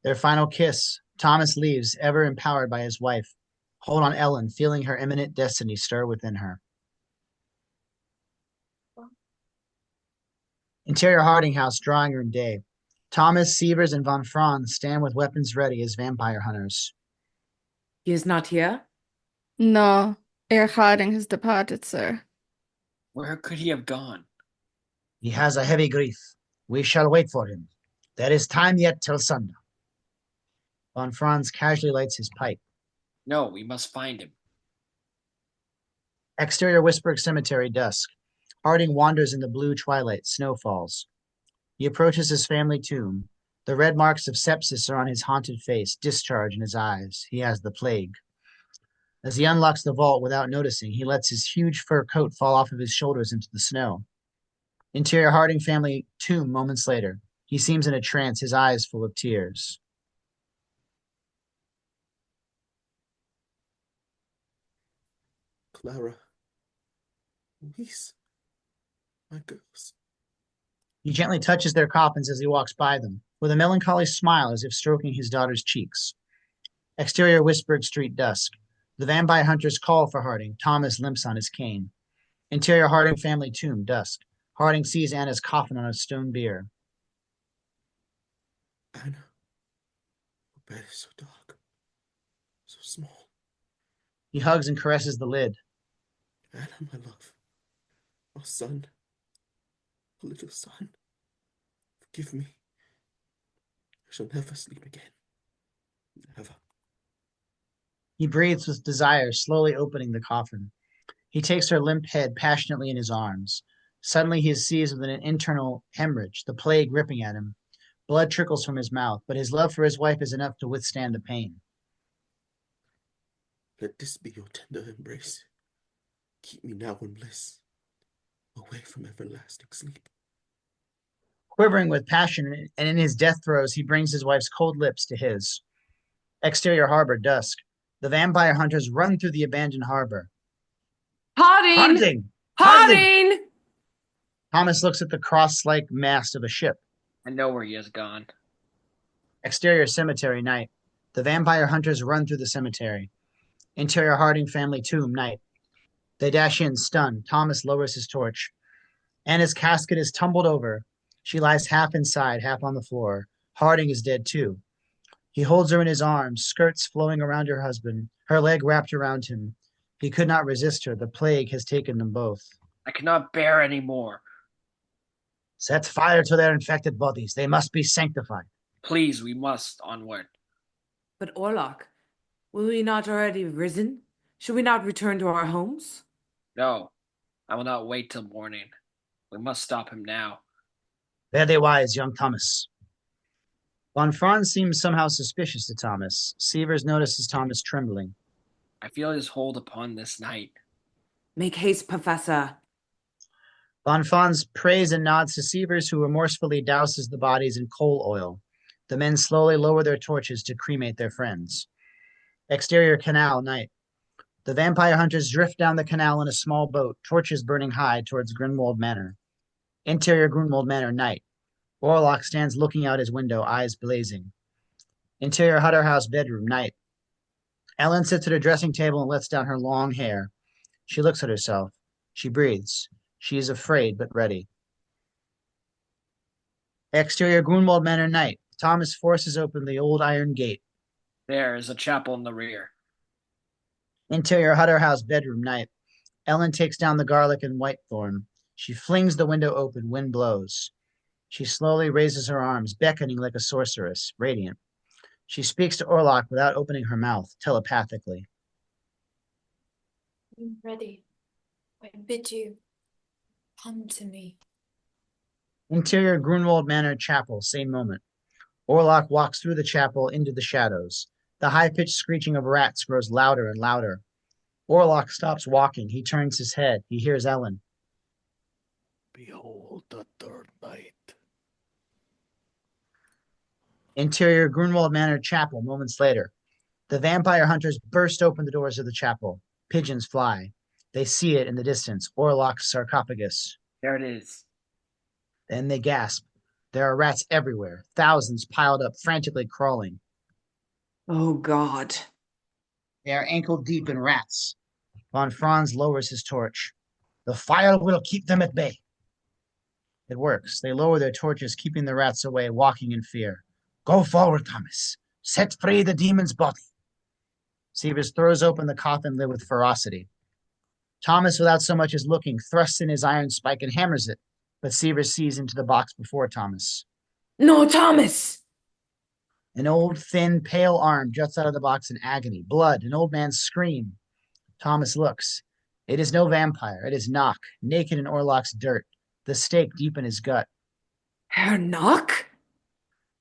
Their final kiss. Thomas leaves, ever empowered by his wife. Hold on Ellen, feeling her imminent destiny stir within her. Interior Harding House, drawing room day. Thomas, Sievers, and von Franz stand with weapons ready as vampire hunters. He is not here? No, Herr Harding has departed, sir. Where could he have gone? He has a heavy grief. We shall wait for him. There is time yet till sundown. Von Franz casually lights his pipe. No, we must find him. Exterior Whisperg Cemetery, dusk. Harding wanders in the blue twilight. Snow falls. He approaches his family tomb. The red marks of sepsis are on his haunted face, discharge in his eyes. He has the plague. As he unlocks the vault without noticing, he lets his huge fur coat fall off of his shoulders into the snow. Interior Harding family tomb moments later. He seems in a trance, his eyes full of tears. Clara. Louise. My girls. He gently touches their coffins as he walks by them, with a melancholy smile as if stroking his daughter's cheeks. Exterior Whisperg Street, dusk. The vampire hunters call for Harding. Thomas limps on his cane. Interior Harding family tomb, dusk. Harding sees Anna's coffin on a stone bier. Anna. Your bed is so dark. So small. He hugs and caresses the lid. Anna, my love. Our son. Our little son. Forgive me. I shall never sleep again. Never. He breathes with desire, slowly opening the coffin. He takes her limp head passionately in his arms. Suddenly he is seized with an internal hemorrhage, the plague ripping at him. Blood trickles from his mouth, but his love for his wife is enough to withstand the pain. Let this be your tender embrace. Keep me now in bliss, away from everlasting sleep. Quivering with passion, and in his death throes, he brings his wife's cold lips to his. Exterior harbor, dusk. The vampire hunters run through the abandoned harbor. Harding! Harding! Harding! Thomas looks at the cross-like mast of a ship. I know where he has gone. Exterior cemetery, night. The vampire hunters run through the cemetery. Interior Harding family tomb, night. They dash in, stunned. Thomas lowers his torch. Anna's casket is tumbled over. She lies half inside, half on the floor. Harding is dead too. He holds her in his arms, skirts flowing around her husband, her leg wrapped around him. He could not resist her. The plague has taken them both. I cannot bear any more. Set fire to their infected bodies. They must be sanctified. Please, we must onward. But Orlok, will we not already have risen? Should we not return to our homes? No, I will not wait till morning. We must stop him now. Very wise, young Thomas. Von Franz seems somehow suspicious to Thomas. Sievers notices Thomas trembling. I feel his hold upon this night. Make haste, Professor. Von Franz prays and nods to Sievers, who remorsefully douses the bodies in coal oil. The men slowly lower their torches to cremate their friends. Exterior canal, night. The vampire hunters drift down the canal in a small boat, torches burning high towards Grunwald Manor. Interior Grunwald Manor, night. Orlok stands looking out his window, eyes blazing. Interior Hutter House bedroom, night. Ellen sits at her dressing table and lets down her long hair. She looks at herself. She breathes. She is afraid but ready. Exterior Grunwald Manor, night. Thomas forces open the old iron gate. There is a chapel in the rear. Interior Hutter House bedroom, night. Ellen takes down the garlic and whitethorn. She flings the window open. Wind blows. She slowly raises her arms, beckoning like a sorceress, radiant. She speaks to Orlok without opening her mouth, telepathically. I'm ready. I bid you, come to me. Interior Grunwald Manor Chapel, same moment. Orlok walks through the chapel into the shadows. The high-pitched screeching of rats grows louder and louder. Orlok stops walking. He turns his head. He hears Ellen. Behold the third night. Interior Grunwald Manor Chapel, moments later. The vampire hunters burst open the doors of the chapel. Pigeons fly. They see it in the distance, Orlok's sarcophagus. There it is. Then they gasp. There are rats everywhere, thousands piled up, frantically crawling. Oh, God. They are ankle deep in rats. Von Franz lowers his torch. The fire will keep them at bay. It works. They lower their torches, keeping the rats away, walking in fear. Go forward, Thomas. Set free the demon's body. Sievers throws open the coffin lid with ferocity. Thomas, without so much as looking, thrusts in his iron spike and hammers it, but Sievers sees into the box before Thomas. No, Thomas! An old, thin, pale arm juts out of the box in agony. Blood, an old man's scream. Thomas looks. It is no vampire. It is Nock, naked in Orlok's dirt, the stake deep in his gut. Herr Nock?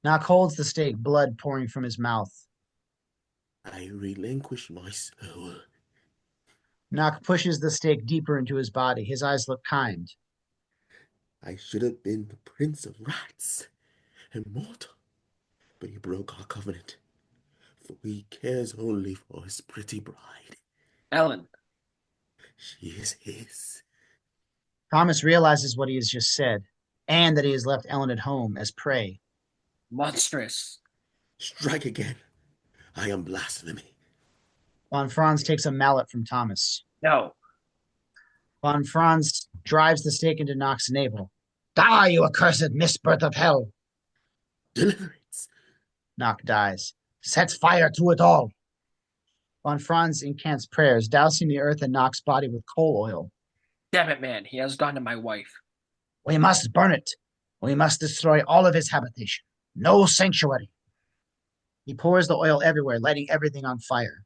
Nock holds the stake, blood pouring from his mouth. I relinquish my soul. Nock pushes the stake deeper into his body. His eyes look kind. I should have been the prince of rats, immortal, but he broke our covenant, for he cares only for his pretty bride. Ellen. She is his. Thomas realizes what he has just said, and that he has left Ellen at home as prey. Monstrous. Strike again. I am blasphemy. Von Franz takes a mallet from Thomas. No. Von Franz drives the stake into Nock's navel. Die, you accursed misbirth of hell! Deliverance! Nock dies. Set fire to it all! Von Franz incants prayers, dousing the earth in Nock's body with coal oil. Damn it, man. He has gone to my wife. We must burn it. We must destroy all of his habitation. No sanctuary. He pours the oil everywhere, lighting everything on fire.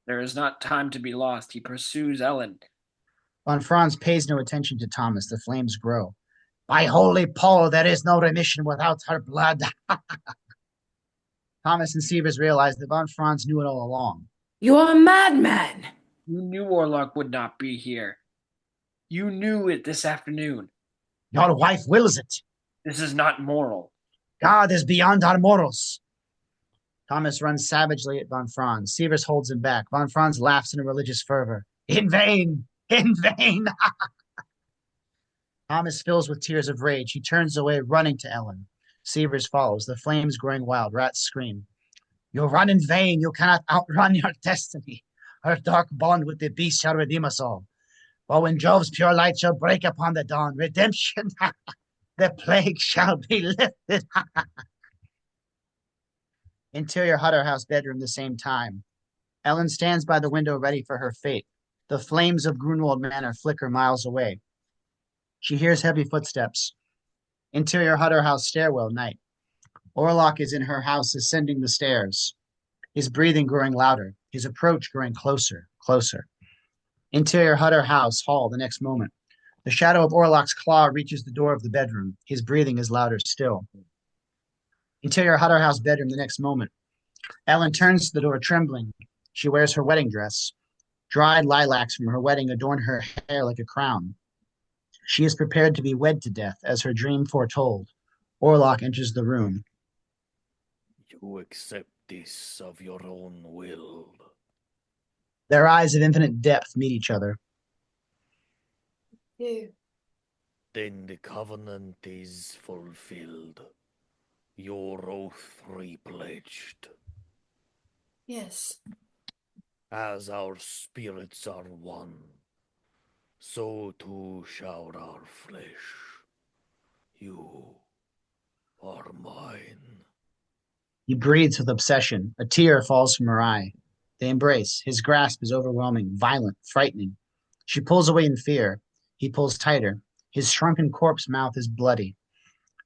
There is not time to be lost. He pursues Ellen. Von Franz pays no attention to Thomas. The flames grow. By holy Paul, there is no remission without her blood. Thomas and Sievers realize that Von Franz knew it all along. You are a madman. You knew Orlok would not be here. You knew it this afternoon. Your wife wills it. This is not moral. God is beyond our morals. Thomas runs savagely at Von Franz. Sievers holds him back. Von Franz laughs in a religious fervor. In vain! In vain! Thomas fills with tears of rage. He turns away, running to Ellen. Sievers follows, the flames growing wild. Rats scream. You run in vain. You cannot outrun your destiny. Her dark bond with the beast shall redeem us all. For when Jove's pure light shall break upon the dawn, redemption, the plague shall be lifted. Interior Hutter House bedroom the same time. Ellen stands by the window ready for her fate. The flames of Grunwald Manor flicker miles away. She hears heavy footsteps. Interior Hutter House stairwell, night. Orlok is in her house ascending the stairs. His breathing growing louder, his approach growing closer, closer. Interior Hutter House hall the next moment. The shadow of Orlok's claw reaches the door of the bedroom. His breathing is louder still. Interior Hutter House bedroom the next moment. Ellen turns to the door trembling. She wears her wedding dress. Dried lilacs from her wedding adorn her hair like a crown. She is prepared to be wed to death, as her dream foretold. Orlok enters the room. You accept this of your own will. Their eyes of infinite depth meet each other. You. Then the covenant is fulfilled. Your oath repledged. Yes. As our spirits are one, so too shall our flesh. You are mine. He breathes with obsession. A tear falls from her eye. They embrace. His grasp is overwhelming, violent, frightening. She pulls away in fear. He pulls tighter. His shrunken corpse mouth is bloody.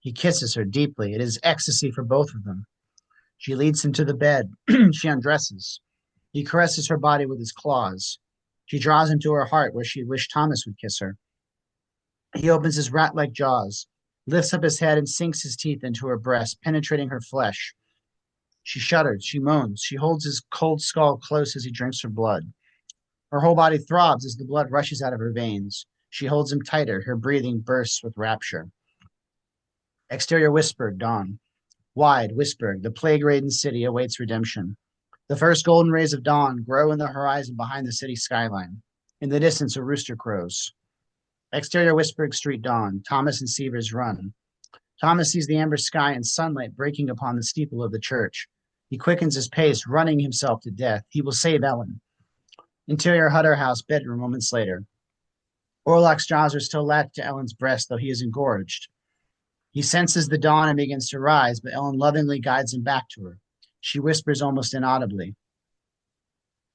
He kisses her deeply. It is ecstasy for both of them. She leads him to the bed. She undresses. He caresses her body with his claws. She draws him to her heart where she wished Thomas would kiss her. He opens his rat-like jaws, lifts up his head and sinks his teeth into her breast, penetrating her flesh. She shudders, she moans, she holds his cold skull close as he drinks her blood. Her whole body throbs as the blood rushes out of her veins. She holds him tighter, her breathing bursts with rapture. Exterior Whispered, dawn. Wide, Whispered, the plague-ridden city awaits redemption. The first golden rays of dawn grow in the horizon behind the city skyline. In the distance, a rooster crows. Exterior Whispered Street dawn. Thomas and Sievers run. Thomas sees the amber sky and sunlight breaking upon the steeple of the church. He quickens his pace, running himself to death. He will save Ellen. Interior Hutter House bedroom moments later. Orlok's jaws are still latched to Ellen's breast, though he is engorged. He senses the dawn and begins to rise, but Ellen lovingly guides him back to her. She whispers almost inaudibly.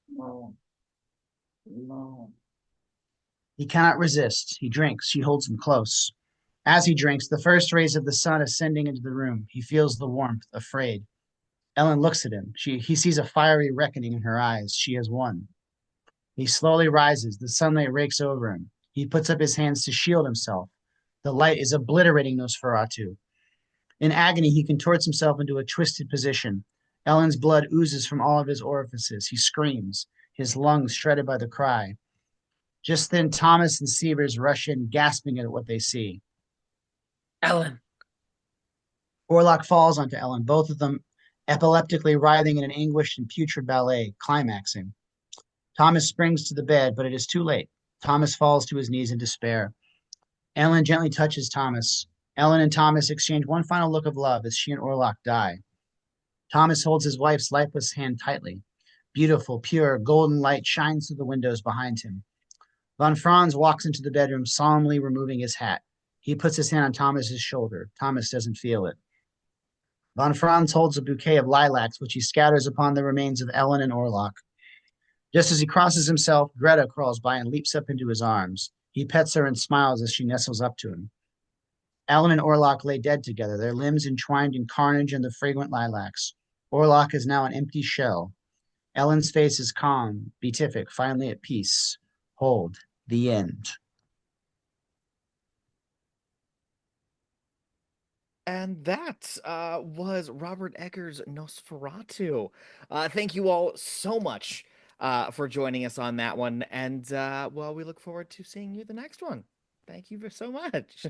No. No. He cannot resist. He drinks. She holds him close. As he drinks, the first rays of the sun ascending into the room, he feels the warmth, afraid. Ellen looks at him. He sees a fiery reckoning in her eyes. She has won. He slowly rises. The sunlight rakes over him. He puts up his hands to shield himself. The light is obliterating Nosferatu. In agony, he contorts himself into a twisted position. Ellen's blood oozes from all of his orifices. He screams, his lungs shredded by the cry. Just then, Thomas and Sievers rush in, gasping at what they see. Ellen. Orlok falls onto Ellen, both of them epileptically writhing in an anguished and putrid ballet, climaxing. Thomas springs to the bed, but it is too late. Thomas falls to his knees in despair. Ellen gently touches Thomas. Ellen and Thomas exchange one final look of love as she and Orlok die. Thomas holds his wife's lifeless hand tightly. Beautiful, pure, golden light shines through the windows behind him. Von Franz walks into the bedroom, solemnly removing his hat. He puts his hand on Thomas's shoulder. Thomas doesn't feel it. Von Franz holds a bouquet of lilacs, which he scatters upon the remains of Ellen and Orlok. Just as he crosses himself, Greta crawls by and leaps up into his arms. He pets her and smiles as she nestles up to him. Ellen and Orlok lay dead together, their limbs entwined in carnage and the fragrant lilacs. Orlok is now an empty shell. Ellen's face is calm, beatific, finally at peace. Hold. The end. And that was Robert Eggers' Nosferatu. Thank you all so much for joining us on that one. And, well, we look forward to seeing you the next one. Thank you so much.